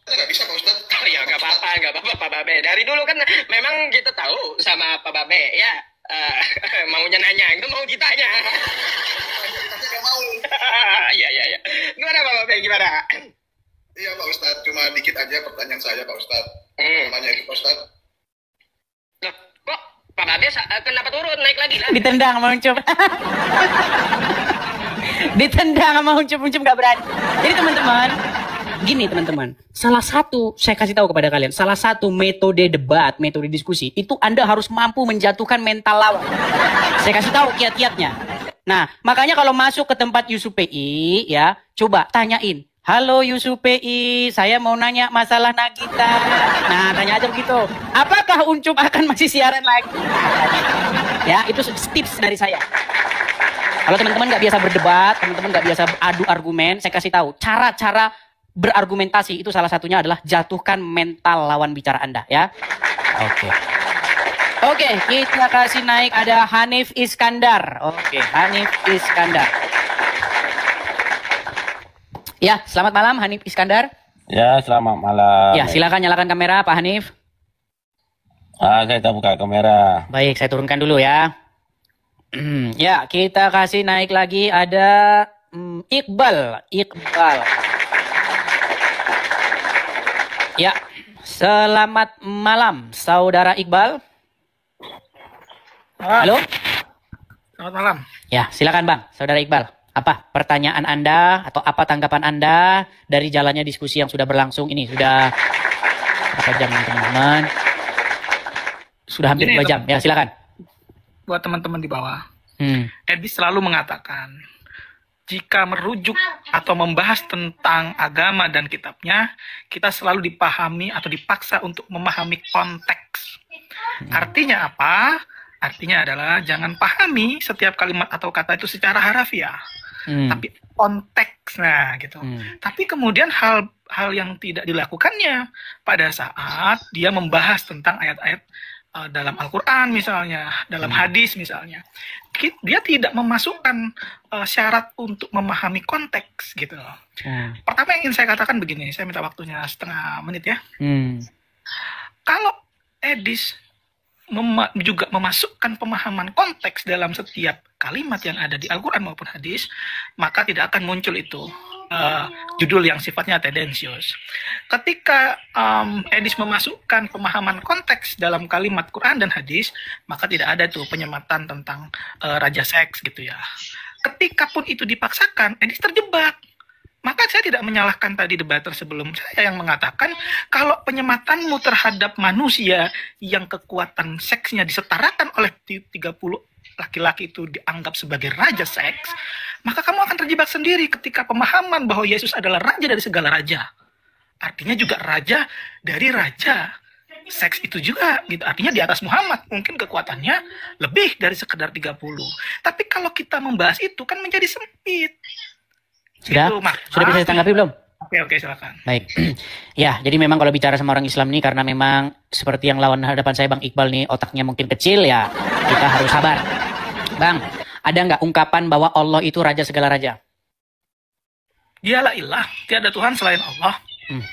Nggak bisa Pak Ustaz. Oh ya, nggak apa-apa Pak Babe. Dari dulu kan memang kita tahu sama Pak Babe ya. Maunya nanya, nggak mau ditanya. Nggak mau. Iya. Gimana Pak Babe, gimana? Iya Pak Ustaz, cuma dikit aja pertanyaan saya Pak Ustaz. Namanya itu Pak Ustaz. Loh, kok Pak Babe kenapa turun, naik lagi lah? Ditendang sama Uncup. Ditendang sama Uncup nggak berani. Jadi teman-teman, gini teman-teman, salah satu saya kasih tahu kepada kalian, salah satu metode debat, metode diskusi itu Anda harus mampu menjatuhkan mental lawan. Saya kasih tahu kiat-kiatnya. Nah, makanya kalau masuk ke tempat Yusuf PI ya, coba tanyain. Halo Yusuf PI, saya mau nanya masalah Nagita. Nah, tanya aja begitu. Apakah Uncup akan masih siaran lagi? Ya, itu tips dari saya. Kalau teman-teman nggak biasa berdebat, teman-teman nggak biasa adu argumen, saya kasih tahu cara-cara berargumentasi itu salah satunya adalah jatuhkan mental lawan bicara Anda ya. Oke, kita kasih naik ada Hanif Iskandar. Oke, Hanif Iskandar. Ya, selamat malam Hanif Iskandar. Ya, selamat malam. Ya, silakan nyalakan kamera Pak Hanif. Kita buka kamera. Baik, saya turunkan dulu ya. Ya, kita kasih naik lagi ada Iqbal. Ya, selamat malam Saudara Iqbal. Halo? Selamat malam. Ya, silakan Bang, Saudara Iqbal. Apa pertanyaan Anda atau apa tanggapan Anda dari jalannya diskusi yang sudah berlangsung ini? Sudah berapa jam teman-teman? Sudah hampir 2 jam. Ya, silakan. Buat teman-teman di bawah. Edis selalu mengatakan, jika merujuk atau membahas tentang agama dan kitabnya, kita selalu dipahami atau dipaksa untuk memahami konteks. Artinya apa? Artinya adalah jangan pahami setiap kalimat atau kata itu secara harafiah, tapi konteksnya gitu. Tapi kemudian hal yang tidak dilakukannya pada saat dia membahas tentang ayat-ayat dalam Al-Quran misalnya, dalam hadis misalnya, dia tidak memasukkan syarat untuk memahami konteks gitu. Pertama yang ingin saya katakan begini, saya minta waktunya setengah menit ya. Kalau Edis juga memasukkan pemahaman konteks dalam setiap kalimat yang ada di Al-Quran maupun hadis, maka tidak akan muncul itu judul yang sifatnya tendensius. Ketika Edis memasukkan pemahaman konteks dalam kalimat Quran dan hadis, maka tidak ada tuh penyematan tentang raja seks gitu ya. Ketika pun itu dipaksakan, Edis terjebak. Maka saya tidak menyalahkan tadi debater sebelum saya yang mengatakan kalau penyematanmu terhadap manusia yang kekuatan seksnya disetarakan oleh 30 laki-laki itu dianggap sebagai raja seks, maka kamu akan terjebak sendiri ketika pemahaman bahwa Yesus adalah raja dari segala raja. Artinya juga raja dari raja seks itu juga gitu. Artinya di atas Muhammad, mungkin kekuatannya lebih dari sekedar 30. Tapi kalau kita membahas itu kan menjadi sempit. Sudah? Gitu, Sudah bisa ditanggapi belum? Oke, silakan. Baik. Ya, jadi memang kalau bicara sama orang Islam ini, karena memang seperti yang lawan hadapan saya Bang Iqbal nih, otaknya mungkin kecil ya, kita harus sabar. Bang, ada nggak ungkapan bahwa Allah itu raja segala raja? Dialah ilah, tiada Tuhan selain Allah.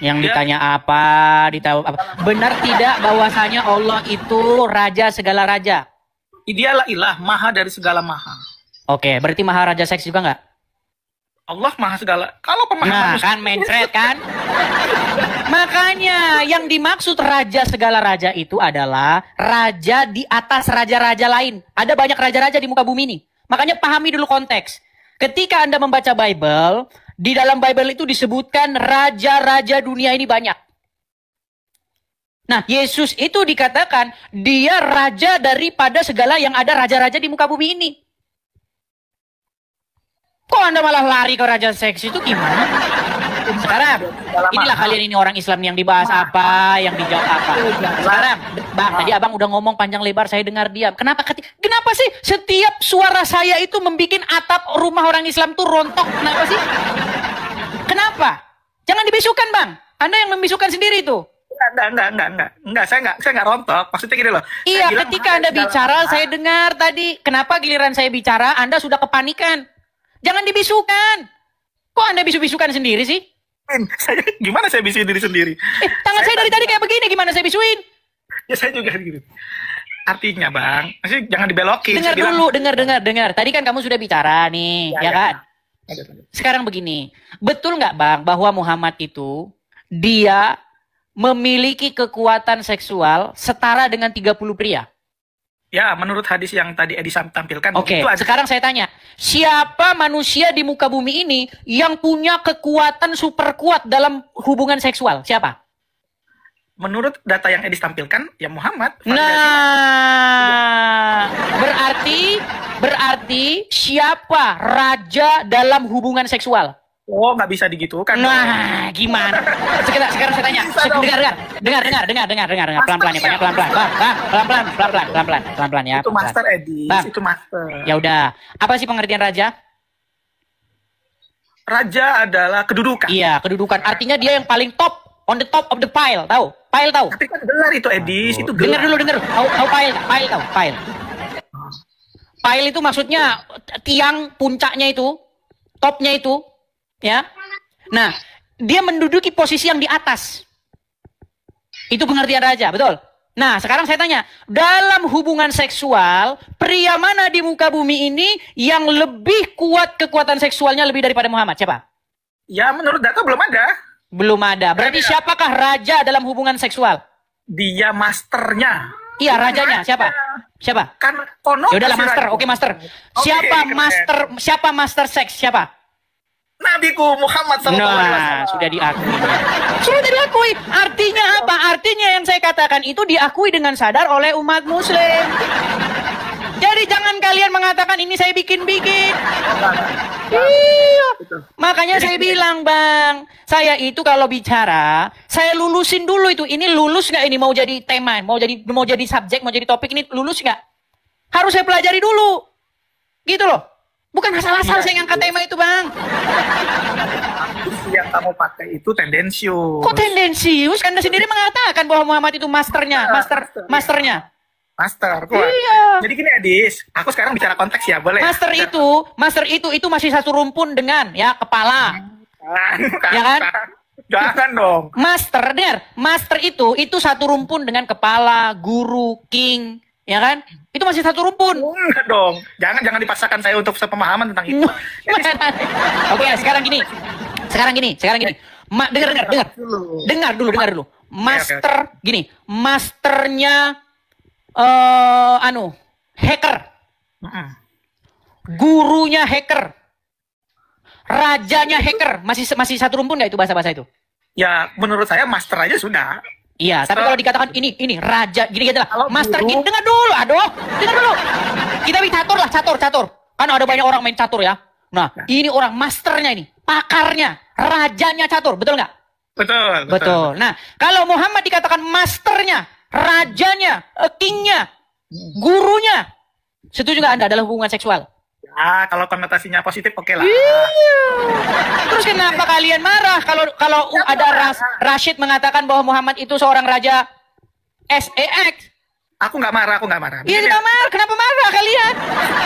Yang ditanya apa, ditahu apa? Benar tidak bahwasanya Allah itu raja segala raja? Dialah ilah, maha dari segala maha. Oke, berarti maha raja seks juga nggak? Allah maha segala. Kalau pemahaman kan mencret kan? Makanya yang dimaksud raja segala raja itu adalah raja di atas raja-raja lain. Ada banyak raja-raja di muka bumi ini. Makanya pahami dulu konteks. Ketika Anda membaca Bible, di dalam Bible itu disebutkan raja-raja dunia ini banyak. Nah, Yesus itu dikatakan dia raja daripada segala yang ada raja-raja di muka bumi ini. Kok Anda malah lari ke raja seks itu gimana? Sekarang, inilah kalian ini orang Islam yang dibahas apa, yang dijawab apa. Sekarang, Bang, tadi Abang udah ngomong panjang lebar, saya dengar diam. Kenapa sih setiap suara saya itu membuat atap rumah orang Islam tuh rontok? Kenapa sih? Kenapa? Jangan dibisukan, Bang. Anda yang membisukan sendiri itu. Enggak, saya enggak rontok. Maksudnya gini loh. Iya, ketika Anda bicara, saya dengar tadi. Kenapa giliran saya bicara, Anda sudah kepanikan? Jangan dibisukan. Kok Anda bisu-bisukan sendiri sih? Gimana saya bisuin diri sendiri? Tangan saya dari tadi kayak begini, gimana saya bisuin? Ya saya juga gitu. Artinya Bang, maksudnya jangan dibelokin. Dengar. Tadi kan kamu sudah bicara nih, ya kan? Sekarang begini, betul nggak Bang bahwa Muhammad itu dia memiliki kekuatan seksual setara dengan 30 pria? Ya, menurut hadis yang tadi Edi tampilkan. Oke, sekarang saya tanya, siapa manusia di muka bumi ini yang punya kekuatan super kuat dalam hubungan seksual? Siapa? Menurut data yang Edi tampilkan, ya Muhammad. Nah, berarti siapa raja dalam hubungan seksual? Oh, nggak bisa digitukan. Nah, gimana? Sekarang saya tanya. Dengar. Pelan-pelan ya, Pak. Pelan-pelan ya. Itu master Edi. Bang, itu master. Ya udah. Apa sih pengertian raja? Raja adalah kedudukan. Iya, kedudukan. Artinya dia yang paling top, on the top of the pile, tahu? Pile tahu? Tapi kan gelar itu Edis, itu gelar. Dengar. Tahu pile tahu? Pile. Pile itu maksudnya tiang puncaknya itu, topnya itu, ya. Nah, dia menduduki posisi yang di atas. Itu pengertian raja, betul? Nah, sekarang saya tanya, dalam hubungan seksual, pria mana di muka bumi ini yang lebih kuat kekuatan seksualnya lebih daripada Muhammad? Siapa? Ya, menurut data belum ada. Belum ada. Berarti siapakah raja dalam hubungan seksual? Dia masternya. Iya, rajanya. Siapa? Kan konon. Ya udahlah, master. Oke, master. Siapa master seks? Siapa? Nabiku Muhammad SAW. Nah, sudah diakui. Artinya apa? Artinya yang saya katakan itu diakui dengan sadar oleh umat muslim. Jadi jangan kalian mengatakan ini saya bikin-bikin. Iya. Makanya saya bilang, Bang, saya itu kalau bicara, saya lulusin dulu itu. Ini lulus nggak ini mau jadi tema, mau jadi subjek, mau jadi topik ini lulus nggak? Harus saya pelajari dulu. Gitu loh. Bukan asal-asal saya ngangkat tema itu, Bang. Yang kamu pakai itu tendensius. Kok tendensius? Anda sendiri mengatakan bahwa Muhammad itu masternya. Master, kuat. Iya. Jadi gini, Adis, aku sekarang bicara konteks ya, boleh? Master itu masih satu rumpun dengan ya kepala. Ya kan? Jangan dong. Master, dengar. Master itu satu rumpun dengan kepala, guru, king, ya kan? Itu masih satu rumpun. Enggak dong. Jangan dipaksakan saya untuk sepemahaman tentang itu. Oke, sekarang gini. Dengar dulu. Master gini, masternya hacker. Gurunya hacker. Rajanya hacker. Masih satu rumpun nggak itu bahasa-bahasa itu? Ya, menurut saya master aja sudah. Iya, tapi kalau dikatakan ini raja gini lah. Master gini, dengar dulu. Kita catur. Kan ada banyak orang main catur ya. Nah, ini orang masternya ini, pakarnya, rajanya catur, betul nggak? Betul. Nah, kalau Muhammad dikatakan masternya, rajanya, kingnya, gurunya, setuju nggak Anda dalam hubungan seksual? Ya, kalau konotasinya positif oke lah. Iya. Terus kenapa kalian marah kalau ada Rashid mengatakan bahwa Muhammad itu seorang raja sex? Aku nggak marah. Iya, nggak marah. Kenapa marah kalian?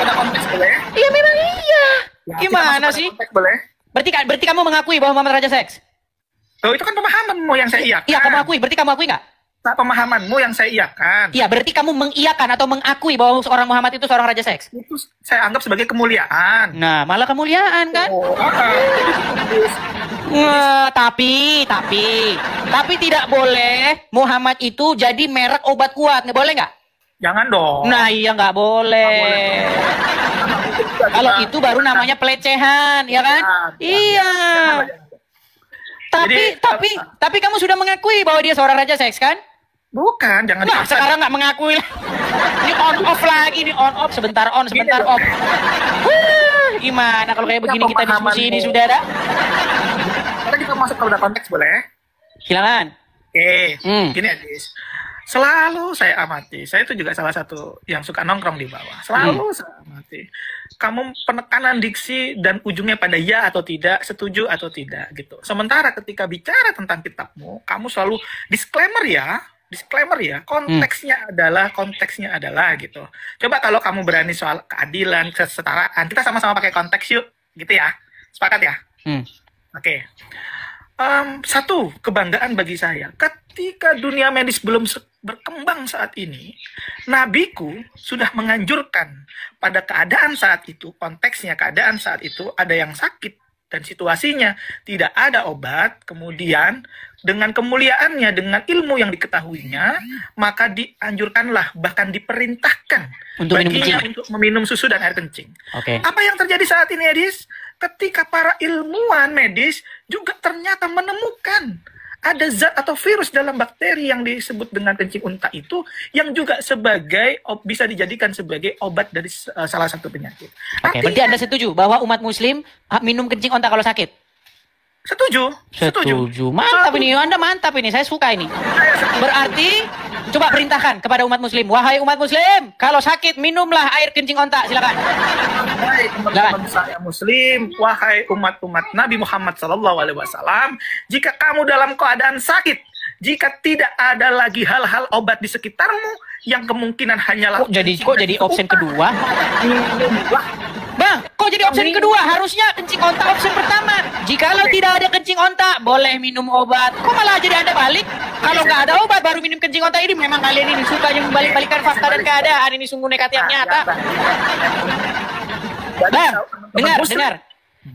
Pada konteks boleh? Iya, memang iya. Ya, gimana sih? Boleh? Berarti kamu mengakui bahwa Muhammad raja seks? Oh, itu kan pemahamanmu yang saya iakan. Iya, kamu akui. Berarti kamu akui nggak? Nah, pemahamanmu yang saya iakan. Iya, berarti kamu mengiyakan atau mengakui bahwa seorang Muhammad itu seorang raja seks? Itu saya anggap sebagai kemuliaan. Nah, malah kemuliaan kan? Tapi tidak boleh Muhammad itu jadi merek obat kuat. Nggak boleh nggak? Jangan dong. Nah, iya nggak boleh. Kalau itu baru namanya pelecehan, ya kan? Iya. Tapi kamu sudah mengakui bahwa dia seorang raja seks kan? Bukan, jangan. Nah, sekarang nggak mengakui. Ini on off lagi, ini on off, sebentar on, sebentar off. Gimana kalau kayak begini kita diskusi ini, saudara? Karena kita masuk ke konteks boleh? Silakan. Gini Adis. Selalu saya amati, saya itu juga salah satu yang suka nongkrong di bawah. Selalu saya amati. Kamu penekanan diksi dan ujungnya pada ya atau tidak, setuju atau tidak gitu. Sementara ketika bicara tentang kitabmu, kamu selalu disclaimer ya, konteksnya adalah gitu. Coba kalau kamu berani soal keadilan, kesetaraan, kita sama-sama pakai konteks yuk, gitu ya. Sepakat ya? Oke. Satu kebanggaan bagi saya, ketika dunia medis belum berkembang saat ini, nabiku sudah menganjurkan pada keadaan saat itu, konteksnya keadaan saat itu ada yang sakit dan situasinya tidak ada obat, kemudian dengan kemuliaannya, dengan ilmu yang diketahuinya, maka dianjurkanlah, bahkan diperintahkan untuk baginya untuk meminum susu dan air kencing. Apa yang terjadi saat ini, Edis? Ketika para ilmuwan medis juga ternyata menemukan ada zat atau virus dalam bakteri yang disebut dengan kencing unta itu yang juga bisa dijadikan sebagai obat dari salah satu penyakit. Berarti Anda setuju bahwa umat muslim minum kencing unta kalau sakit? Setuju. Mantap ini, Anda mantap ini, saya suka ini. Coba perintahkan kepada umat muslim. Wahai umat muslim, kalau sakit minumlah air kencing onta. Silakan. Wahai teman-teman saya muslim, wahai umat-umat Nabi Muhammad SAW, jika kamu dalam keadaan sakit, jika tidak ada lagi hal-hal obat di sekitarmu yang kemungkinan hanyalah kok jadi opsi kedua? Bang, kok jadi opsi kedua? Harusnya kencing onta opsi pertama. Jikalau tidak ada kencing onta, boleh minum obat. Kok malah jadi Anda balik? Kalau nggak ada obat, baru minum kencing onta ini. Memang kalian ini suka yang membalik-balikan fakta dan keadaan. Ini sungguh nekat yang nyata. Bang, dengar.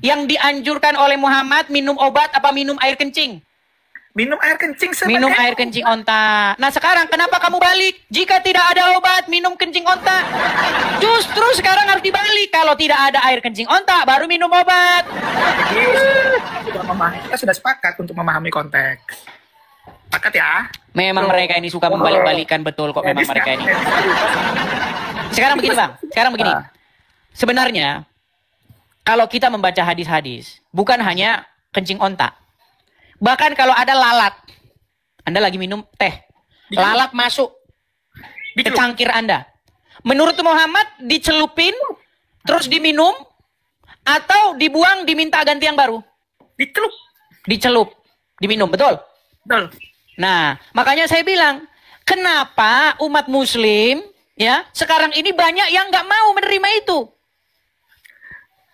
Yang dianjurkan oleh Muhammad minum obat apa minum air kencing? Minum air kencing sebagai... Minum air kencing onta. Nah sekarang kenapa kamu balik? Jika tidak ada obat, minum kencing onta. Justru sekarang harus dibalik. Kalau tidak ada air kencing onta, baru minum obat. Kita sudah sepakat untuk memahami konteks. Sepakat ya? Memang mereka ini suka membalik-balikan, betul kok memang mereka ini. Sekarang begini Bang, sebenarnya kalau kita membaca hadis-hadis, bukan hanya kencing onta. Bahkan kalau ada lalat, Anda lagi minum teh, lalat masuk ke cangkir Anda. Menurut Muhammad dicelupin, terus diminum, atau dibuang diminta ganti yang baru? Dicelup, diminum, betul? Betul. Nah, makanya saya bilang, kenapa umat muslim ya sekarang ini banyak yang nggak mau menerima itu?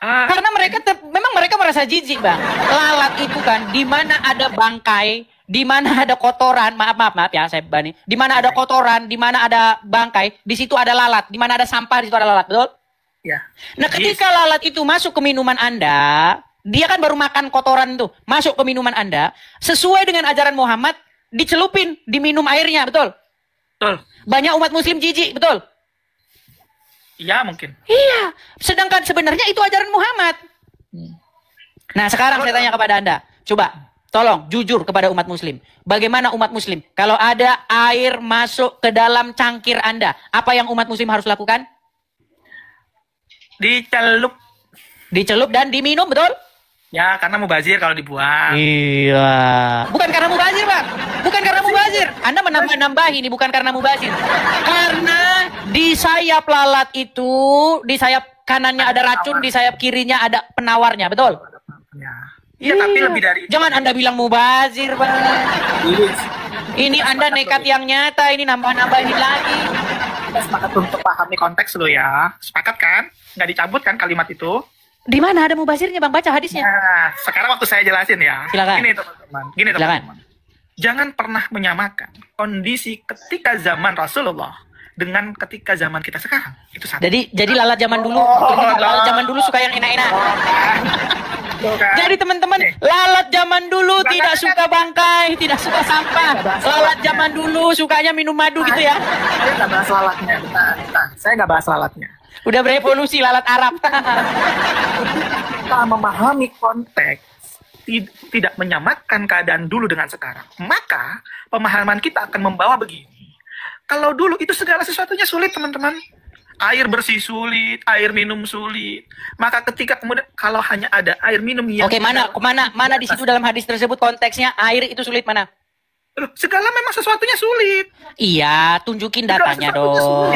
Karena memang mereka merasa jijik Bang. Lalat itu kan di mana ada bangkai, di mana ada kotoran, maaf ya saya Bani. Di mana ada kotoran, di mana ada bangkai, di situ ada lalat. Di mana ada sampah, di situ ada lalat, betul? Ya. Nah, ketika lalat itu masuk ke minuman Anda, dia kan baru makan kotoran itu, masuk ke minuman Anda, sesuai dengan ajaran Muhammad, dicelupin, diminum airnya, betul? Betul. Banyak umat muslim jijik, betul? Iya mungkin. Iya, sedangkan sebenarnya itu ajaran Muhammad. Nah sekarang saya tanya kepada Anda, coba tolong jujur kepada umat muslim. Bagaimana umat muslim? Kalau ada air masuk ke dalam cangkir Anda, apa yang umat muslim harus lakukan? Dicelup. Dicelup dan diminum, betul? Ya, karena mubazir kalau dibuang. Iya. Bukan karena mubazir, Bang. Bukan karena mubazir. Anda menambah-nambahi ini bukan karena mubazir. Karena di sayap lalat itu, di sayap kanannya ada racun, di sayap kirinya ada penawarnya, betul? Iya, tapi lebih dari itu. Jangan Anda bilang mubazir, Bang. Ini Anda nekat yang nyata, ini nambah-nambahin lagi. Kita sepakat untuk pahami konteks lo ya. Sepakat kan? Nggak dicabut kan kalimat itu? Di mana ada mubazirnya Bang? Baca hadisnya. Nah, sekarang waktu saya jelasin ya. Silakan. Gini teman-teman. Jangan pernah menyamakan kondisi ketika zaman Rasulullah dengan ketika zaman kita sekarang. Itu satu. Jadi lalat zaman dulu, lalat zaman dulu suka yang enak-enak. Jadi teman-teman, lalat zaman dulu tidak suka bangkai, tidak suka sampah. Lalat zaman dulu sukanya minum madu gitu ya. Saya nggak bahas lalatnya. Saya nggak bahas lalatnya. Udah berevolusi lalat Arab. Kita memahami konteks, tidak menyamakan keadaan dulu dengan sekarang. Maka pemahaman kita akan membawa begini. Kalau dulu itu segala sesuatunya sulit teman-teman. Air bersih sulit, air minum sulit. Maka ketika kemudian kalau hanya ada air minum yang... Oke, mana di situ dalam hadis tersebut konteksnya air itu sulit mana? Segala memang sesuatunya sulit. Iya, tunjukin datanya dong.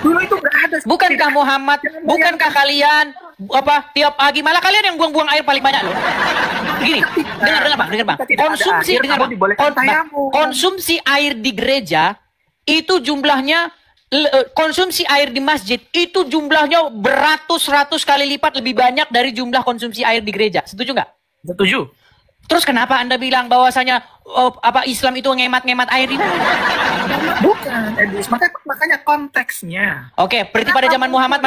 Dulu itu nggak ada. Bukankah Muhammad, bukankah kalian tiap pagi malah kalian yang buang-buang air paling banyak loh. Begini, dengar Bang. Konsumsi air di gereja itu jumlahnya, konsumsi air di masjid itu jumlahnya beratus-ratus kali lipat lebih banyak dari jumlah konsumsi air di gereja. Setuju nggak? Setuju. Terus kenapa Anda bilang bahwasanya Islam itu ngemat-ngemat air ini? Bukan, Edis. Makanya konteksnya. Oke, berarti pada zaman Muhammad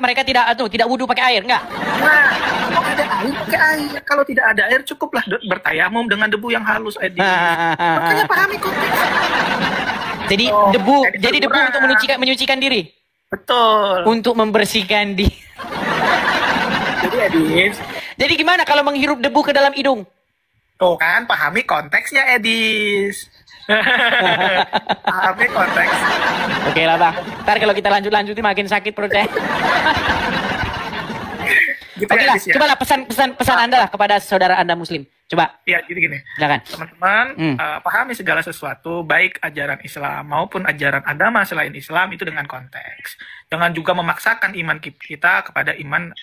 mereka tidak wudu pakai air, enggak? Nah, kalau ada air pakai air. Kalau tidak ada air cukuplah bertayamum dengan debu yang halus, Edis. Makanya pahami konteksnya. Jadi debu untuk menyucikan diri. Betul. Untuk membersihkan diri. Jadi Edis. Jadi gimana kalau menghirup debu ke dalam hidung? Tuh kan, pahami konteksnya, Edis. Pahami konteks. Oke lah Bang. Ntar kalau kita lanjutin makin sakit perut saya. Gitu Oke ya, lah, Edis, ya. cobalah pesan Anda lah kepada saudara Anda Muslim. Coba. Ya, jadi gini. Silakan. Teman-teman, pahami segala sesuatu, baik ajaran Islam maupun ajaran agama selain Islam itu dengan konteks. Jangan juga memaksakan iman kita kepada iman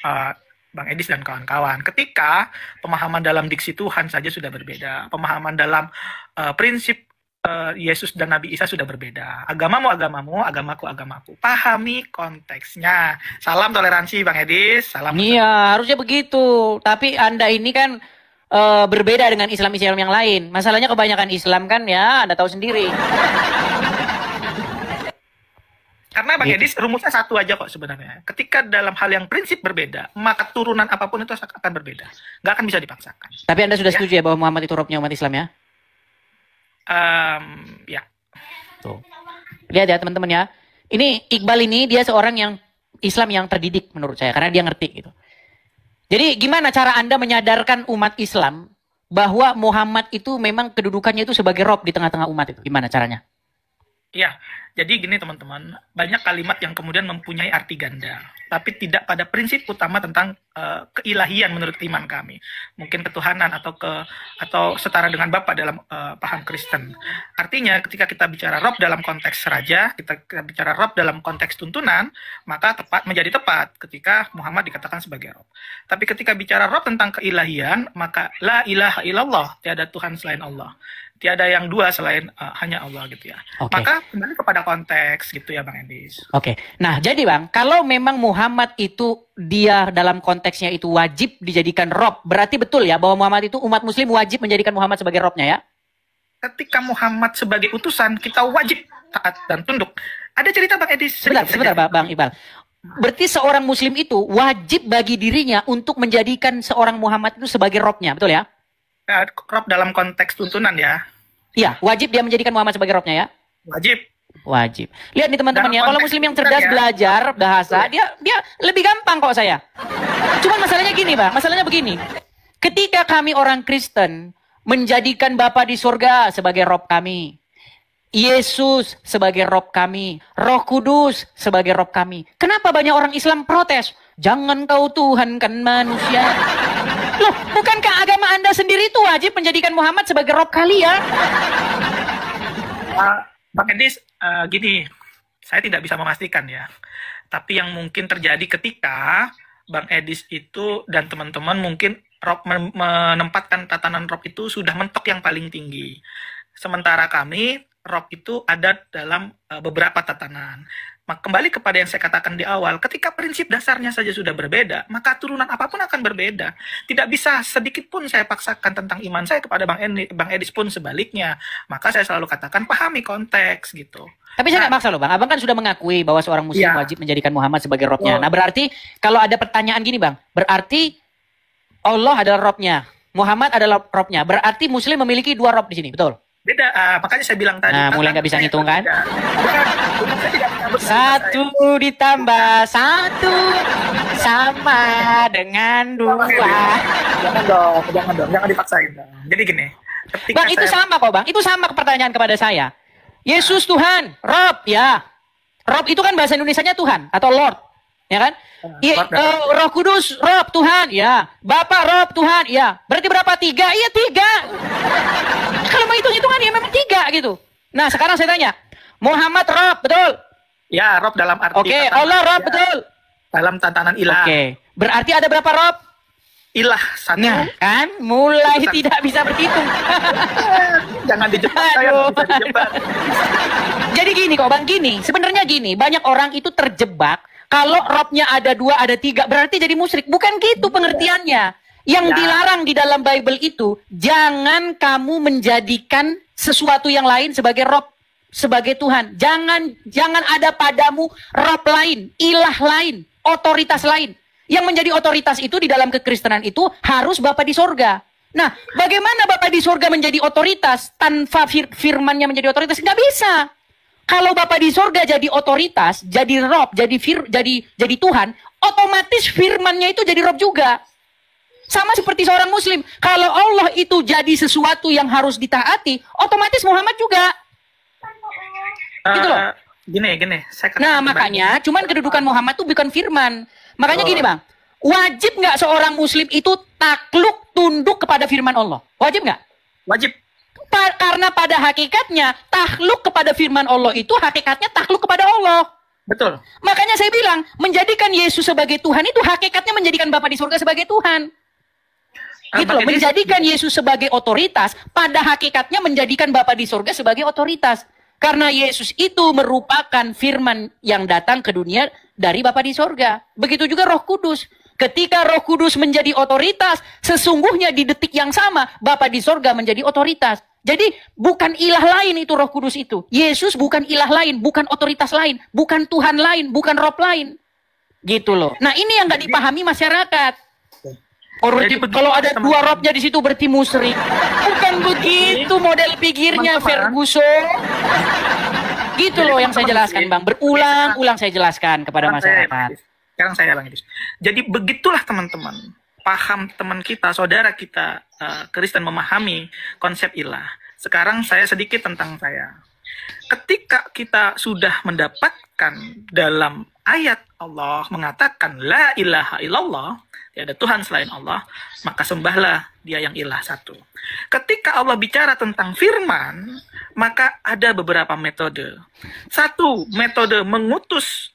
Bang Edis dan kawan-kawan. Ketika pemahaman dalam diksi Tuhan saja sudah berbeda, pemahaman dalam prinsip Yesus dan Nabi Isa sudah berbeda. Agamamu, agamaku, agamaku. Pahami konteksnya. Salam toleransi, Bang Edis. Salam. Iya, harusnya begitu. Tapi Anda ini kan berbeda dengan Islam-Islam yang lain. Masalahnya kebanyakan Islam kan ya, Anda tahu sendiri. Karena Bang Edis, rumusnya satu aja kok sebenarnya. Ketika dalam hal yang prinsip berbeda, maka turunan apapun itu akan berbeda. Nggak akan bisa dipaksakan. Tapi Anda sudah setuju ya bahwa Muhammad itu robnya umat Islam ya? Ya. Tuh. Lihat ya teman-teman ya. Ini Iqbal ini dia seorang yang Islam yang terdidik menurut saya. Karena dia ngerti gitu. Jadi gimana cara Anda menyadarkan umat Islam bahwa Muhammad itu memang kedudukannya itu sebagai rob di tengah-tengah umat itu? Gimana caranya? Ya, jadi gini teman-teman, banyak kalimat yang kemudian mempunyai arti ganda, tapi tidak pada prinsip utama tentang keilahian menurut iman kami. Mungkin ketuhanan atau setara dengan Bapa dalam paham Kristen. Artinya ketika kita bicara rob dalam konteks raja, kita bicara rob dalam konteks tuntunan, maka menjadi tepat ketika Muhammad dikatakan sebagai rob. Tapi ketika bicara rob tentang keilahian, maka la ilaha illallah, tiada Tuhan selain Allah. Tiada yang dua selain hanya Allah gitu ya. Okay. Maka kembali kepada konteks gitu ya Bang Edis. Oke. Nah jadi Bang, kalau memang Muhammad itu dia dalam konteksnya itu wajib dijadikan rob, berarti betul ya bahwa Muhammad itu umat muslim wajib menjadikan Muhammad sebagai robnya ya? Ketika Muhammad sebagai utusan, kita wajib taat dan tunduk. Ada cerita Bang Edis. Sebentar Bang Iqbal. Berarti seorang muslim itu wajib bagi dirinya untuk menjadikan seorang Muhammad itu sebagai robnya, betul ya? Rob dalam konteks tuntunan ya. Iya, wajib dia menjadikan Muhammad sebagai robnya ya? Wajib. Wajib. Lihat nih teman-teman ya, kalau muslim yang cerdas belajar bahasa, dia lebih gampang kok saya. Cuman masalahnya gini Bang, masalahnya begini. Ketika kami orang Kristen menjadikan Bapa di surga sebagai rob kami, Yesus sebagai rob kami, Roh Kudus sebagai rob kami. Kenapa banyak orang Islam protes? Jangan kau tuhankan manusia. Loh, bukankah agama Anda sendiri itu wajib menjadikan Muhammad sebagai rob kalian? Bang Edis, gini, saya tidak bisa memastikan ya. Tapi yang mungkin terjadi ketika Bang Edis itu dan teman-teman mungkin menempatkan tatanan rob itu sudah mentok yang paling tinggi. Sementara kami, rob itu ada dalam beberapa tatanan. Kembali kepada yang saya katakan di awal, ketika prinsip dasarnya saja sudah berbeda, maka turunan apapun akan berbeda. Tidak bisa sedikit pun saya paksakan tentang iman saya kepada Bang Edis pun sebaliknya. Maka saya selalu katakan, pahami konteks gitu. Tapi saya nggak maksa loh Bang, Abang kan sudah mengakui bahwa seorang muslim wajib menjadikan Muhammad sebagai robnya. Nah berarti, kalau ada pertanyaan gini Bang, berarti Allah adalah robnya, Muhammad adalah robnya, berarti muslim memiliki dua rob di sini, betul? Beda, makanya saya bilang tadi. Nah, mulai nggak bisa ngitung kan? Satu ditambah satu sama dengan dua. Jangan dong, jangan dipaksain. Jadi gini. Bang, itu sama kok Bang, itu sama pertanyaan kepada saya. Yesus Tuhan, Rob, ya. Rob itu kan bahasa Indonesianya Tuhan atau Lord, ya kan? Roh Kudus, Rob, Tuhan, ya. Bapak, Rob, Tuhan, ya. Berarti berapa? 3? Iya 3. Kalau mau hitung-hitungan ya memang 3 gitu. Nah sekarang saya tanya, Muhammad Rob, betul? Ya, Rob dalam arti. Oke, Allah Rob, betul? Dalam tatanan ilah. Oke, berarti ada berapa Rob? Ilah satu. Nah kan, mulai tidak bisa berhitung. Jangan dijebak, saya bisa dijebak. Jadi gini kok Bang, gini. Sebenarnya gini, banyak orang itu terjebak. Kalau robnya ada 2, ada 3, berarti jadi musyrik. Bukan gitu pengertiannya. Yang dilarang di dalam Bible itu, jangan kamu menjadikan sesuatu yang lain sebagai rob, sebagai Tuhan. Jangan ada padamu rob lain, ilah lain, otoritas lain. Yang menjadi otoritas itu di dalam kekristenan itu harus Bapa di sorga. Nah, bagaimana Bapa di sorga menjadi otoritas tanpa firmannya menjadi otoritas? Nggak bisa. Kalau Bapa di sorga jadi otoritas, jadi rob, jadi Tuhan, otomatis firmannya itu jadi rob juga. Sama seperti seorang muslim. Kalau Allah itu jadi sesuatu yang harus ditaati, otomatis Muhammad juga. Gitu loh. Gini. Nah makanya, cuman kedudukan Muhammad itu bukan firman. Makanya gini Bang, Wajib nggak seorang muslim itu takluk tunduk kepada firman Allah? Wajib nggak? Wajib. Karena pada hakikatnya takluk kepada firman Allah itu hakikatnya takluk kepada Allah. Betul. Makanya saya bilang menjadikan Yesus sebagai Tuhan itu hakikatnya menjadikan Bapa di surga sebagai Tuhan. Gitu loh, menjadikan Yesus sebagai otoritas pada hakikatnya menjadikan Bapa di surga sebagai otoritas. Karena Yesus itu merupakan firman yang datang ke dunia dari Bapa di surga. Begitu juga Roh Kudus. Ketika Roh Kudus menjadi otoritas, sesungguhnya di detik yang sama Bapa di surga menjadi otoritas. Jadi bukan ilah lain itu Roh Kudus itu. Yesus bukan ilah lain, bukan otoritas lain, bukan Tuhan lain, bukan Rob lain. Gitu loh. Nah ini yang nggak dipahami masyarakat. Kalau ada dua robnya di situ berarti musyrik. Bukan begitu model pikirnya Ferguson. Gitu loh yang saya jelaskan Bang. Berulang-ulang saya jelaskan kepada masyarakat. Sekarang saya Bang Edis. Jadi begitulah teman-teman. Paham teman kita, saudara kita Kristen memahami konsep ilah. Sekarang saya sedikit tentang saya. Ketika kita sudah mendapatkan dalam ayat Allah mengatakan la ilaha illallah, tiada Tuhan selain Allah, maka sembahlah dia yang ilah satu. Ketika Allah bicara tentang firman, maka ada beberapa metode. Satu, metode mengutus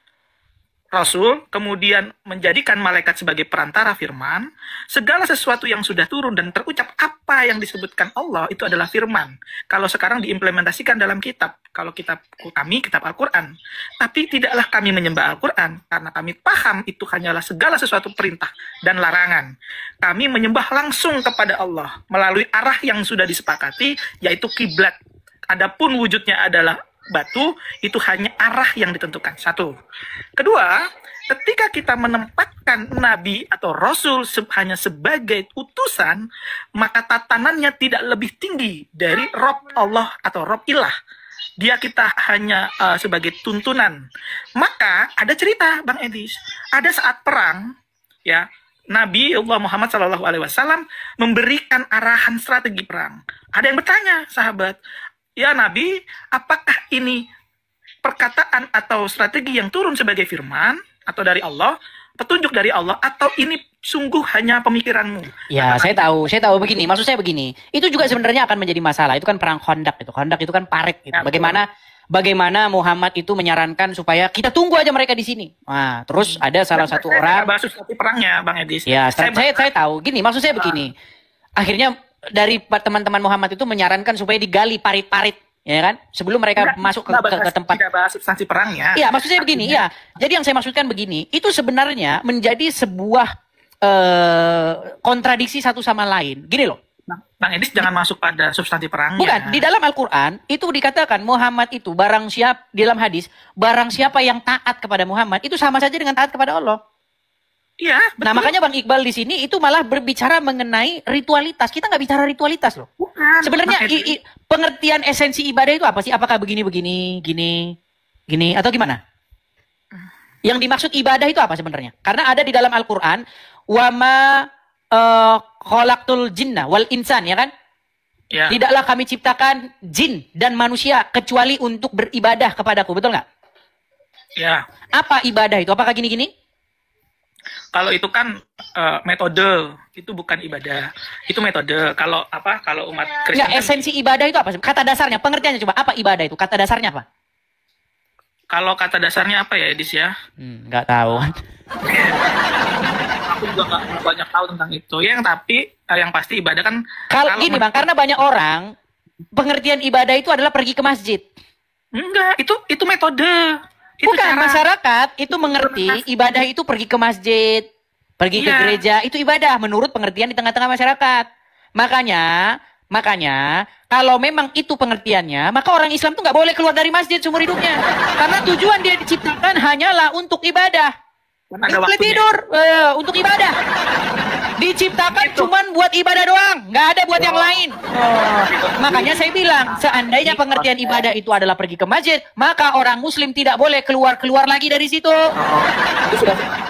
Rasul, kemudian menjadikan malaikat sebagai perantara firman. Segala sesuatu yang sudah turun dan terucap apa yang disebutkan Allah itu adalah firman. Kalau sekarang diimplementasikan dalam kitab, kalau kitab kami, kitab Al-Quran. Tapi tidaklah kami menyembah Al-Quran, karena kami paham itu hanyalah segala sesuatu perintah dan larangan. Kami menyembah langsung kepada Allah melalui arah yang sudah disepakati, yaitu kiblat. Adapun wujudnya adalah batu, itu hanya arah yang ditentukan. Satu. Kedua, ketika kita menempatkan nabi atau rasul hanya sebagai utusan, maka tatanannya tidak lebih tinggi dari Rob Allah atau Rob ilah. Dia kita hanya sebagai tuntunan. Maka ada cerita Bang Edis, ada saat perang, ya, Nabi Allah Muhammad SAW memberikan arahan strategi perang. Ada yang bertanya, sahabat, ya Nabi, apakah ini perkataan atau strategi yang turun sebagai firman atau dari Allah, petunjuk dari Allah, atau ini sungguh hanya pemikiranmu? Ya, saya tahu begini. Maksud saya begini. Itu juga sebenarnya akan menjadi masalah. Itu kan perang Khandaq itu. Khandaq itu kan parit gitu. Ya, bagaimana Muhammad itu menyarankan supaya kita tunggu aja mereka di sini. Nah, terus ada salah satu orang. Bahas perangnya, Bang Edis. Ya, saya tahu. Gini, maksud saya begini. Akhirnya dari teman-teman Muhammad itu menyarankan supaya digali parit-parit, ya kan? Sebelum mereka masuk ke tempat. Tidak bahas substansi perangnya. Iya, maksud saya begini, ya. Jadi yang saya maksudkan begini, itu sebenarnya menjadi sebuah kontradiksi satu sama lain. Gini loh. Bang Edis jangan masuk pada substansi perangnya. Bukan, di dalam Al-Quran itu dikatakan Muhammad itu di dalam hadis, barang siapa yang taat kepada Muhammad itu sama saja dengan taat kepada Allah. Iya, betul. Nah makanya Bang Iqbal di sini itu malah berbicara mengenai ritualitas. Kita nggak bicara ritualitas loh. Bukan. Sebenarnya pengertian esensi ibadah itu apa sih? Apakah begini, gini, atau gimana? Yang dimaksud ibadah itu apa sebenarnya? Karena ada di dalam Al-Quran, wama khalaqtul jinna wal insan, ya kan? Ya. Tidaklah kami ciptakan jin dan manusia kecuali untuk beribadah kepadaku, betul nggak? Ya. Apa ibadah itu? Apakah gini-gini? Kalau itu kan metode, itu bukan ibadah. Itu metode. Kalau umat Kristen. Nggak, esensi ibadah itu apa? Kata dasarnya, pengertiannya coba. Apa ibadah itu? Kata dasarnya apa? Kalau kata dasarnya apa ya, Edis ya? Nggak tahu. Aku juga nggak banyak tahu tentang itu. Yang pasti ibadah kan. Kalau gini Bang, karena banyak orang pengertian ibadah itu adalah pergi ke masjid. Enggak, itu metode. Bukan, masyarakat itu mengerti ibadah itu pergi ke masjid, pergi ke gereja, itu ibadah menurut pengertian di tengah-tengah masyarakat. Makanya kalau memang itu pengertiannya, maka orang Islam tuh nggak boleh keluar dari masjid seumur hidupnya. Karena tujuan dia diciptakan hanyalah untuk ibadah. Boleh tidur untuk ibadah. Diciptakan cuman buat ibadah doang, nggak ada buat yang lain. Makanya saya bilang, seandainya pengertian ibadah itu adalah pergi ke masjid, maka orang Muslim tidak boleh keluar lagi dari situ.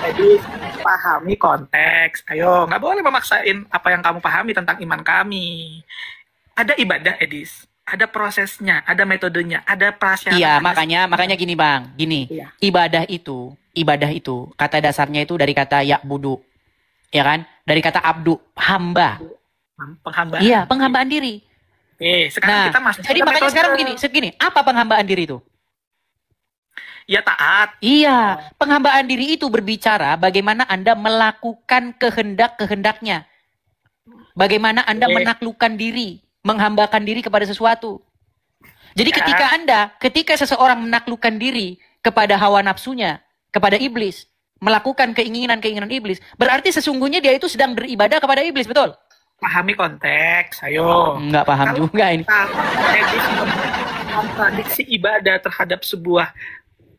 Jadi pahami konteks. Ayo, nggak boleh memaksain apa yang kamu pahami tentang iman kami. Ada ibadah, Edis. Ada prosesnya, ada metodenya, ada perasaan. Iya, makanya gini Bang, gini. Iya. Ibadah itu kata dasarnya itu dari kata ya'budu. Ya kan? Dari kata abdu, hamba. Penghambaan. Iya, penghambaan diri. Sekarang kita masuk. Jadi makanya sekarang begini, apa penghambaan diri itu? Ya taat. Iya, penghambaan diri itu berbicara bagaimana Anda melakukan kehendak-kehendaknya. Bagaimana Anda menaklukkan diri, menghambakan diri kepada sesuatu. Jadi ketika seseorang menaklukkan diri kepada hawa nafsunya, kepada iblis, melakukan keinginan-keinginan iblis, berarti sesungguhnya dia itu sedang beribadah kepada iblis, betul? Pahami konteks, ayo. Nggak paham juga ini. Kontradiksi ibadah terhadap sebuah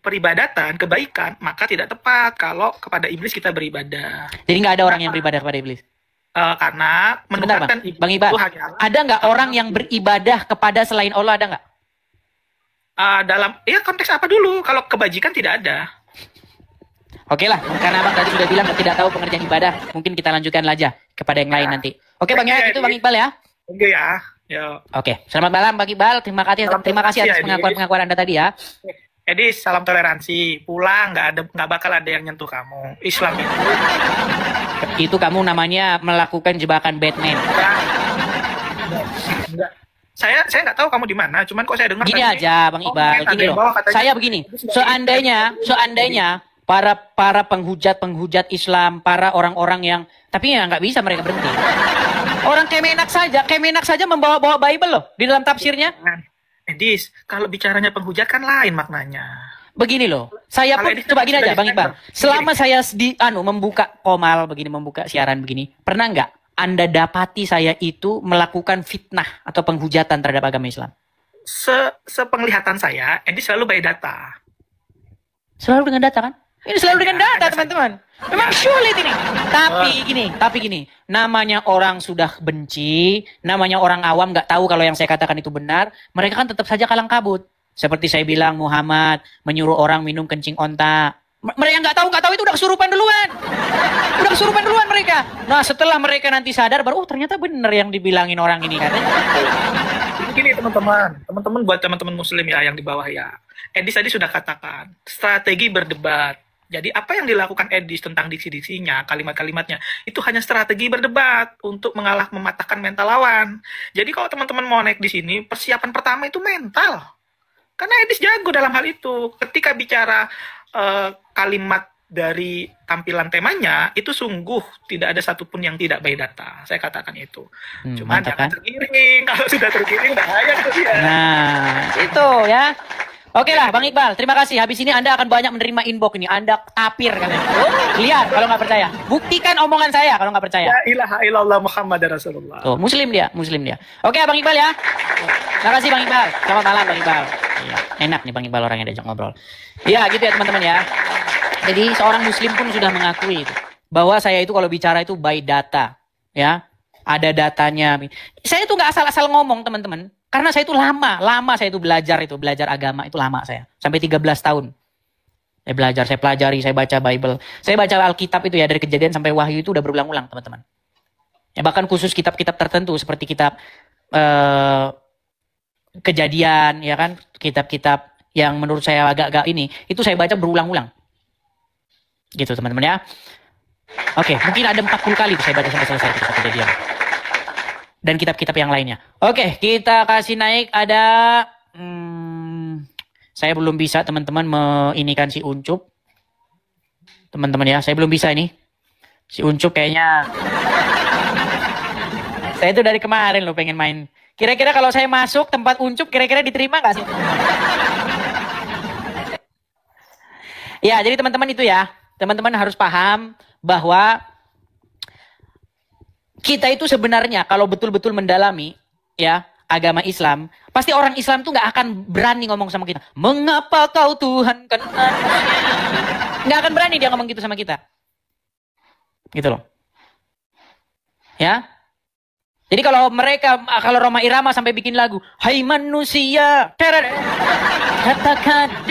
peribadatan, kebaikan, maka tidak tepat kalau kepada iblis kita beribadah. Jadi nggak ada orang yang beribadah kepada iblis? Karena menukarkan Bang Iqbal, ada nggak orang yang beribadah kepada selain Allah, ada nggak? Dalam konteks apa dulu? Kalau kebajikan tidak ada. Oke lah, karena Abang tadi sudah bilang tidak tahu pengertian ibadah, mungkin kita lanjutkan aja kepada yang lain nanti. Oke Bang ya, itu Bang Iqbal ya. Oke ya. Oke, selamat malam Bang Iqbal. Terima kasih atas pengakuan Anda tadi ya. Edis, salam toleransi. Pulang, nggak bakal ada yang nyentuh kamu. Islam itu kamu namanya melakukan jebakan Batman. Enggak. Saya nggak tahu kamu di mana, cuman kok saya dengar gini aja Bang Iqbal, gini loh. Saya begini, seandainya para penghujat Islam, para orang-orang yang, tapi ya nggak bisa mereka berhenti. Orang Kemenak saja membawa Bible loh di dalam tafsirnya. Edis, kalau bicaranya penghujat kan lain maknanya. Begini loh, saya pun coba gini aja Bang Iqbal. Selama saya membuka komal begini, membuka siaran begini, pernah nggak Anda dapati saya itu melakukan fitnah atau penghujatan terhadap agama Islam? Sepenglihatan saya, Edis selalu by data. Selalu dengan data kan? Ini selalu dengan data teman-teman. Memang sulit ini. Tapi gini, namanya orang sudah benci, namanya orang awam nggak tahu kalau yang saya katakan itu benar, mereka kan tetap saja kalang kabut. Seperti saya bilang Muhammad menyuruh orang minum kencing onta. Mereka nggak tahu itu udah kesurupan duluan mereka. Nah setelah mereka nanti sadar baru ternyata benar yang dibilangin orang ini katanya. Begini teman-teman buat teman-teman muslim ya yang di bawah ya. Edis tadi sudah katakan strategi berdebat. Jadi apa yang dilakukan Edis tentang diksi-diksinya, kalimat-kalimatnya, itu hanya strategi berdebat untuk mematahkan mental lawan. Jadi kalau teman-teman mau naik di sini, persiapan pertama itu mental. Karena Edis jago dalam hal itu. Ketika bicara kalimat dari tampilan temanya, itu sungguh tidak ada satupun yang tidak by data. Saya katakan itu. Cuma jangan tergiring. Kalau sudah tergiring, bahaya itu dia. Nah, itu ya. Oke lah, Bang Iqbal, terima kasih. Habis ini Anda akan banyak menerima inbox ini. Anda tapir kalian. Lihat kalau nggak percaya. Buktikan omongan saya kalau nggak percaya. La ilaha illallah Muhammad Rasulullah. Tuh, muslim dia. Oke, Bang Iqbal ya. Terima kasih Bang Iqbal. Selamat malam Bang Iqbal. Ya, enak nih Bang Iqbal orangnya diajak ngobrol. Ya, gitu ya teman-teman ya. Jadi seorang muslim pun sudah mengakui itu. Bahwa saya itu kalau bicara itu by data. Ya, ada datanya. Saya itu nggak asal-asal ngomong teman-teman. Karena saya itu lama saya itu belajar agama itu lama saya. Sampai 13 tahun. Saya pelajari, saya baca Bible. Saya baca Alkitab itu ya dari Kejadian sampai Wahyu itu udah berulang-ulang teman-teman. Ya bahkan khusus kitab-kitab tertentu seperti kitab Kejadian ya kan, kitab-kitab yang menurut saya agak-agak ini, itu saya baca berulang-ulang. Gitu teman-teman ya. Oke, mungkin ada 40 kali saya baca sampai selesai kitab Kejadian. Dan kitab-kitab yang lainnya. Oke, kita kasih naik ada... saya belum bisa teman-teman meinikan si Uncup. Teman-teman ya, saya belum bisa ini. Si Uncup kayaknya... saya itu dari kemarin loh pengen main. Kira-kira kalau saya masuk tempat Uncup, kira-kira diterima gak sih? Ya, jadi teman-teman itu ya. Teman-teman harus paham bahwa... kita itu sebenarnya kalau betul-betul mendalami ya agama Islam, pasti orang Islam tuh nggak akan berani ngomong sama kita. Mengapa kau Tuhan kan? Nggak akan berani dia ngomong gitu sama kita. Gitu loh. Ya. Jadi kalau Roma Irama sampai bikin lagu, hai manusia, katakan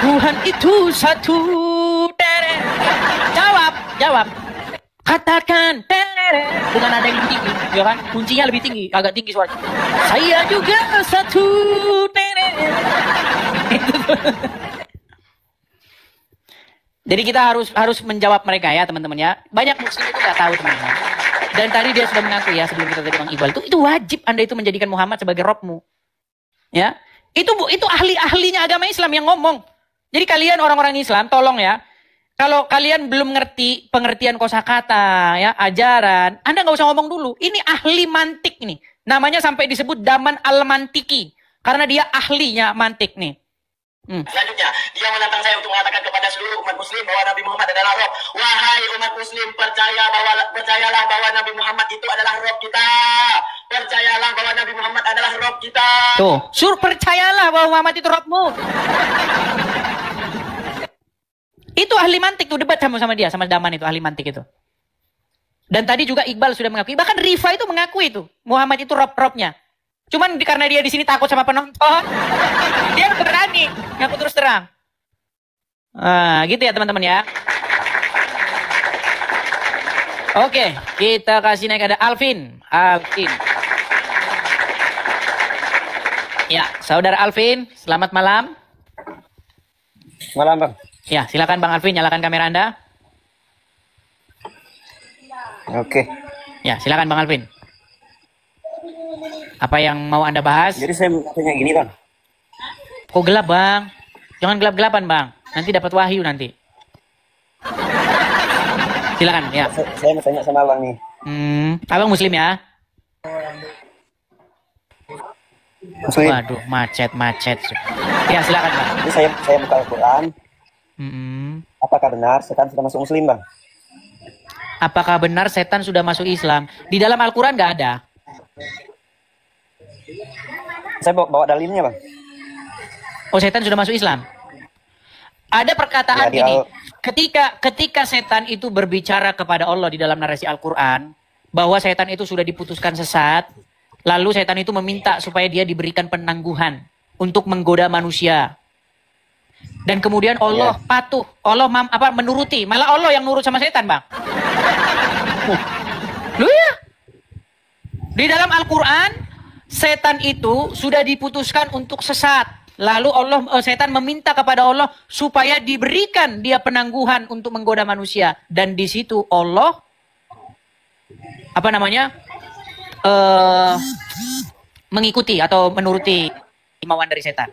Tuhan itu satu. Jawab. Katakan dengan nada yang lebih tinggi, ya kan? Kuncinya lebih tinggi, agak tinggi suaranya. Saya juga satu. Jadi kita harus menjawab mereka ya teman-teman ya. Banyak muslim itu nggak tahu teman-teman. Dan tadi dia sudah mengaku ya sebelum kita tadi Bang Iqbal itu wajib Anda itu menjadikan Muhammad sebagai Robmu. Ya, itu ahli-ahlinya agama Islam yang ngomong. Jadi kalian orang-orang Islam tolong ya. Kalau kalian belum ngerti pengertian kosakata ya, ajaran, Anda nggak usah ngomong dulu. Ini ahli mantik nih. Namanya sampai disebut Daman al-Mantiki karena dia ahlinya mantik nih. Selanjutnya, dia menantang saya untuk mengatakan kepada seluruh umat muslim bahwa Nabi Muhammad adalah Rob. Wahai umat muslim, percayalah bahwa Nabi Muhammad itu adalah Rob kita. Percayalah bahwa Nabi Muhammad adalah Rob kita. Tuh, percayalah bahwa Muhammad itu Robmu. Itu ahli mantik tuh, debat sama dia, sama Daman itu, ahli mantik itu. Dan tadi juga Iqbal sudah mengakui, bahkan Rifa itu mengakui itu, Muhammad itu Robnya. Cuman karena dia di sini takut sama penonton, dia berani ngaku terus terang. Gitu ya teman-teman ya. Oke, kita kasih naik ada Alvin. Ya, saudara Alvin, selamat malam. Malam Bang. Ya, silakan Bang Alvin, nyalakan kamera Anda. Oke. Ya, silakan Bang Alvin. Apa yang mau Anda bahas? Jadi saya tanya gini Bang. Kok gelap Bang? Jangan gelap-gelapan Bang. Nanti dapat wahyu nanti. Silakan ya. Saya mau tanya sama Abang nih. Abang muslim ya? Muslim. Waduh, macet. Ya silakan Bang. Jadi saya buka Al-Quran. Apakah benar setan sudah masuk muslim Bang? Apakah benar setan sudah masuk Islam? Di dalam Al-Quran nggak ada. Saya bawa dalilnya Bang. Oh, setan sudah masuk Islam? Ada perkataan ya, gini, ketika setan itu berbicara kepada Allah di dalam narasi Al-Quran, bahwa setan itu sudah diputuskan sesat, lalu setan itu meminta supaya dia diberikan penangguhan untuk menggoda manusia. Dan kemudian Allah patuh, Allah menuruti, malah Allah yang nurut sama setan Bang. Loh ya? Di dalam Al-Quran, setan itu sudah diputuskan untuk sesat. Lalu setan meminta kepada Allah supaya diberikan dia penangguhan untuk menggoda manusia. Dan di situ Allah mengikuti atau menuruti kemauan dari setan.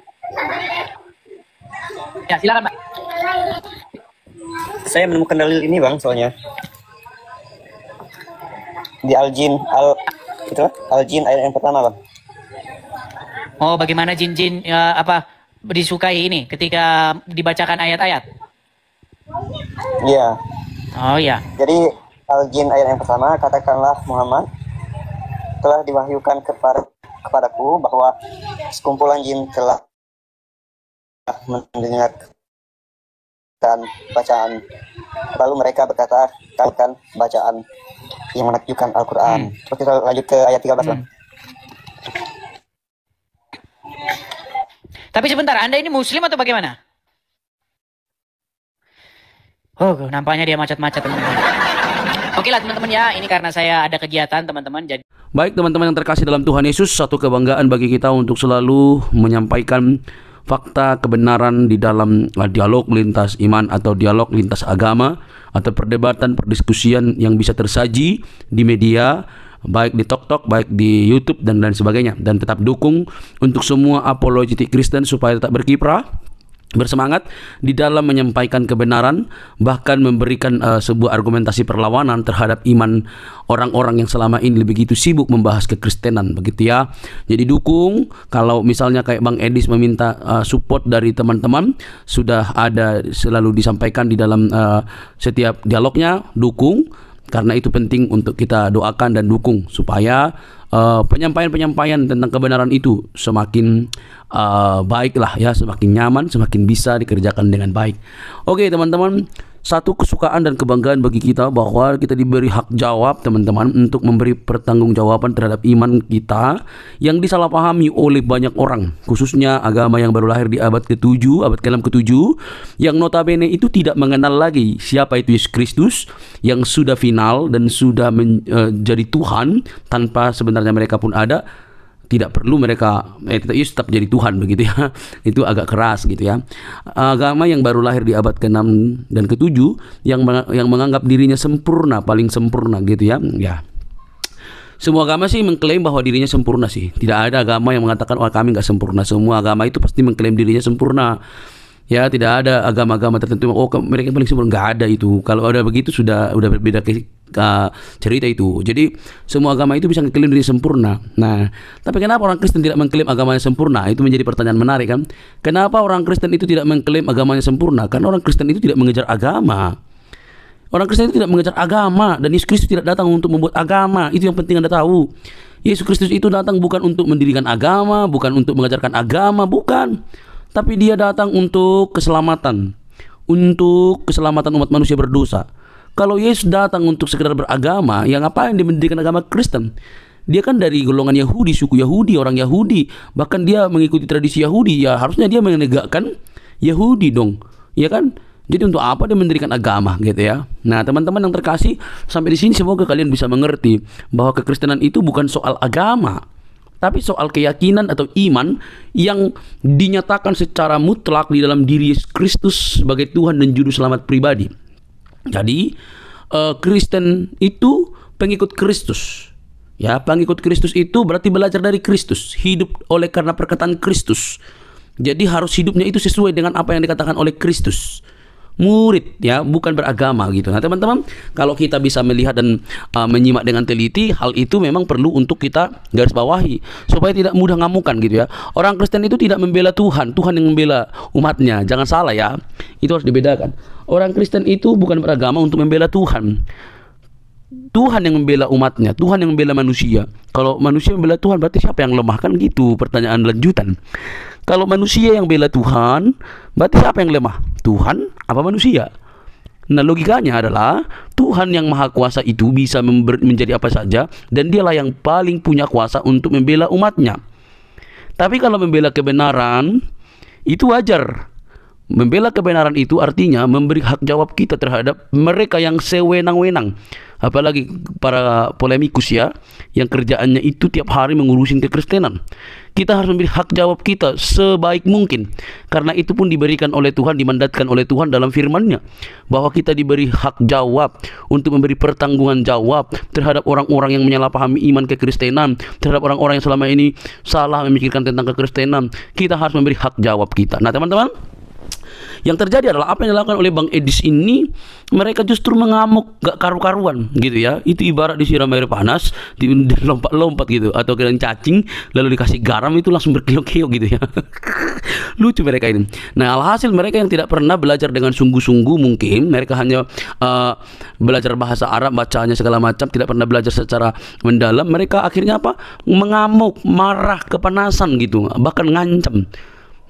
Ya, silakan Pak. Saya menemukan dalil ini Bang, soalnya di Al-Jin ayat yang pertama Bang. Oh, bagaimana jin-jin disukai ini ketika dibacakan ayat-ayat? Iya. Oh ya. Jadi Al-Jin ayat yang pertama, katakanlah Muhammad telah diwahyukan kepadaku bahwa sekumpulan jin telah mendengarkan bacaan. Lalu mereka berkata, katakan bacaan yang menakjubkan Al-Quran. Terus kita lanjut ke ayat 13 Bang. Tapi sebentar, Anda ini muslim atau bagaimana? Oh, nampaknya dia macet-macet teman-teman. Oke lah teman-teman ya, ini karena saya ada kegiatan teman-teman. Jadi baik teman-teman yang terkasih dalam Tuhan Yesus, satu kebanggaan bagi kita untuk selalu menyampaikan fakta kebenaran di dalam dialog lintas iman atau dialog lintas agama atau perdebatan, perdiskusian yang bisa tersaji di media, baik di TokTok, baik di YouTube dan lain sebagainya. Dan tetap dukung untuk semua apologetik Kristen supaya tetap berkiprah, bersemangat di dalam menyampaikan kebenaran, bahkan memberikan sebuah argumentasi perlawanan terhadap iman orang-orang yang selama ini begitu sibuk membahas kekristenan, begitu ya. Jadi dukung, kalau misalnya kayak Bang Edis meminta support dari teman-teman, sudah ada selalu disampaikan di dalam setiap dialognya, dukung. Karena itu penting untuk kita doakan dan dukung supaya penyampaian-penyampaian tentang kebenaran itu semakin baiklah ya, semakin nyaman, semakin bisa dikerjakan dengan baik. Oke teman-teman, satu kesukaan dan kebanggaan bagi kita bahwa kita diberi hak jawab teman-teman untuk memberi pertanggungjawaban terhadap iman kita yang disalahpahami oleh banyak orang, khususnya agama yang baru lahir di abad ke-7, abad ke-6 ke-7, yang notabene itu tidak mengenal lagi siapa itu Yesus Kristus yang sudah final dan sudah menjadi Tuhan tanpa sebenarnya mereka pun ada. tidak perlu mereka tetap jadi Tuhan begitu ya. Itu agak keras gitu ya. Agama yang baru lahir di abad ke-6 dan ke-7 yang menganggap dirinya sempurna, paling sempurna gitu ya. Ya. Semua agama sih mengklaim bahwa dirinya sempurna sih. Tidak ada agama yang mengatakan oh kami nggak sempurna. Semua agama itu pasti mengklaim dirinya sempurna. Ya, tidak ada agama-agama tertentu oh mereka paling sempurna, nggak ada itu. Kalau ada begitu sudah berbeda cerita itu. Jadi semua agama itu bisa mengklaim diri sempurna. Nah, tapi kenapa orang Kristen tidak mengklaim agamanya sempurna? Itu menjadi pertanyaan menarik kan? Kenapa orang Kristen itu tidak mengklaim agamanya sempurna? Karena orang Kristen itu tidak mengejar agama. Orang Kristen itu tidak mengejar agama, dan Yesus Kristus tidak datang untuk membuat agama. Itu yang penting Anda tahu. Yesus Kristus itu datang bukan untuk mendirikan agama, bukan untuk mengajarkan agama, bukan. Tapi dia datang untuk keselamatan. Untuk keselamatan umat manusia berdosa. Kalau Yesus datang untuk sekedar beragama, yang ngapain dia mendirikan agama Kristen? Dia kan dari golongan Yahudi, suku Yahudi, orang Yahudi. Bahkan dia mengikuti tradisi Yahudi. Ya harusnya dia menegakkan Yahudi dong. Ya kan? Jadi untuk apa dia mendirikan agama gitu ya? Nah, teman-teman yang terkasih, sampai di sini semoga kalian bisa mengerti bahwa kekristenan itu bukan soal agama, tapi soal keyakinan atau iman yang dinyatakan secara mutlak di dalam diri Yesus Kristus sebagai Tuhan dan Juru Selamat pribadi. Jadi Kristen itu pengikut Kristus. Ya, pengikut Kristus itu berarti belajar dari Kristus, hidup oleh karena perkataan Kristus. Jadi harus hidupnya itu sesuai dengan apa yang dikatakan oleh Kristus. Murid ya, bukan beragama gitu. Nah teman-teman, kalau kita bisa melihat dan menyimak dengan teliti, hal itu memang perlu untuk kita garis bawahi supaya tidak mudah ngamukan gitu ya. Orang Kristen itu tidak membela Tuhan, Tuhan yang membela umatnya. Jangan salah ya, itu harus dibedakan. Orang Kristen itu bukan beragama untuk membela Tuhan. Tuhan yang membela umatnya, Tuhan yang membela manusia. Kalau manusia membela Tuhan, berarti siapa yang lemah kan gitu? Pertanyaan lanjutan. Kalau manusia yang bela Tuhan, berarti siapa yang lemah? Tuhan apa manusia? Nah logikanya adalah Tuhan yang maha kuasa itu bisa menjadi apa saja, dan dialah yang paling punya kuasa untuk membela umatnya. Tapi kalau membela kebenaran, itu wajar. Membela kebenaran itu artinya memberi hak jawab kita terhadap mereka yang sewenang-wenang. Apalagi para polemikus ya, yang kerjaannya itu tiap hari mengurusin kekristenan. Kita harus memberi hak jawab kita sebaik mungkin. Karena itu pun diberikan oleh Tuhan, dimandatkan oleh Tuhan dalam firman-Nya, bahwa kita diberi hak jawab untuk memberi pertanggungan jawab terhadap orang-orang yang menyalahpahami iman kekristenan, terhadap orang-orang yang selama ini salah memikirkan tentang kekristenan. Kita harus memberi hak jawab kita. Nah teman-teman, yang terjadi adalah apa yang dilakukan oleh Bang Edis ini, mereka justru mengamuk gak karu-karuan gitu ya. Itu ibarat disiram air panas, lompat-lompat gitu, atau kalian cacing lalu dikasih garam itu langsung berkiok-kiok gitu ya. Lucu mereka ini. Nah alhasil mereka yang tidak pernah belajar dengan sungguh-sungguh, mungkin mereka hanya belajar bahasa Arab, bacanya segala macam, tidak pernah belajar secara mendalam. Mereka akhirnya apa? Mengamuk, marah, kepanasan gitu, bahkan ngancam,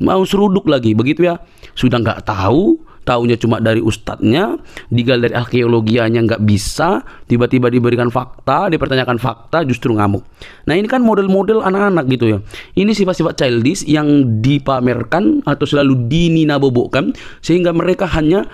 mau seruduk lagi begitu ya. Sudah nggak tahu, taunya cuma dari ustadznya, digali dari arkeologianya nggak bisa, tiba-tiba diberikan fakta, dipertanyakan fakta, justru ngamuk. Nah ini kan model-model anak-anak gitu ya. Ini sifat-sifat childish yang dipamerkan atau selalu dininabobokkan, sehingga mereka hanya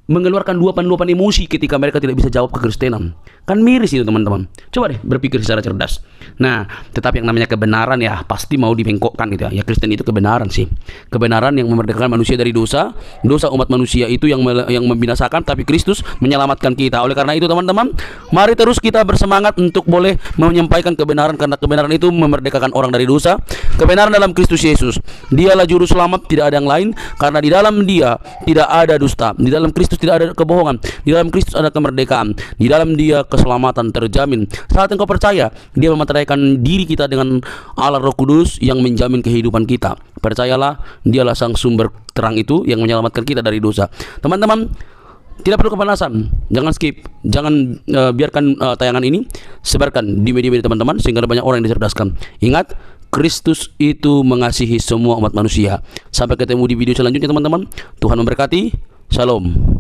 mengeluarkan luapan-luapan emosi ketika mereka tidak bisa jawab kekristenan. Kan miris itu teman-teman. Coba deh berpikir secara cerdas. Nah, tetapi yang namanya kebenaran ya pasti mau dibengkokkan gitu ya. Ya Kristen itu kebenaran sih. Kebenaran yang memerdekakan manusia dari dosa. Dosa umat manusia itu yang membinasakan, tapi Kristus menyelamatkan kita. Oleh karena itu teman-teman, mari terus kita bersemangat untuk boleh menyampaikan kebenaran, karena kebenaran itu memerdekakan orang dari dosa. Kebenaran dalam Kristus Yesus. Dialah juru selamat, tidak ada yang lain, karena di dalam Dia tidak ada dusta. Di dalam Kristus tidak ada kebohongan. Di dalam Kristus ada kemerdekaan. Di dalam Dia keselamatan terjamin. Saat engkau percaya, Dia memateraikan diri kita dengan Allah Roh Kudus yang menjamin kehidupan kita. Percayalah, Dialah sang sumber terang itu yang menyelamatkan kita dari dosa. Teman-teman, tidak perlu kepanasan. Jangan skip. Jangan biarkan tayangan ini. Sebarkan di media-media teman-teman sehingga banyak orang yang dicerdaskan. Ingat, Kristus itu mengasihi semua umat manusia. Sampai ketemu di video selanjutnya teman-teman. Tuhan memberkati. Shalom.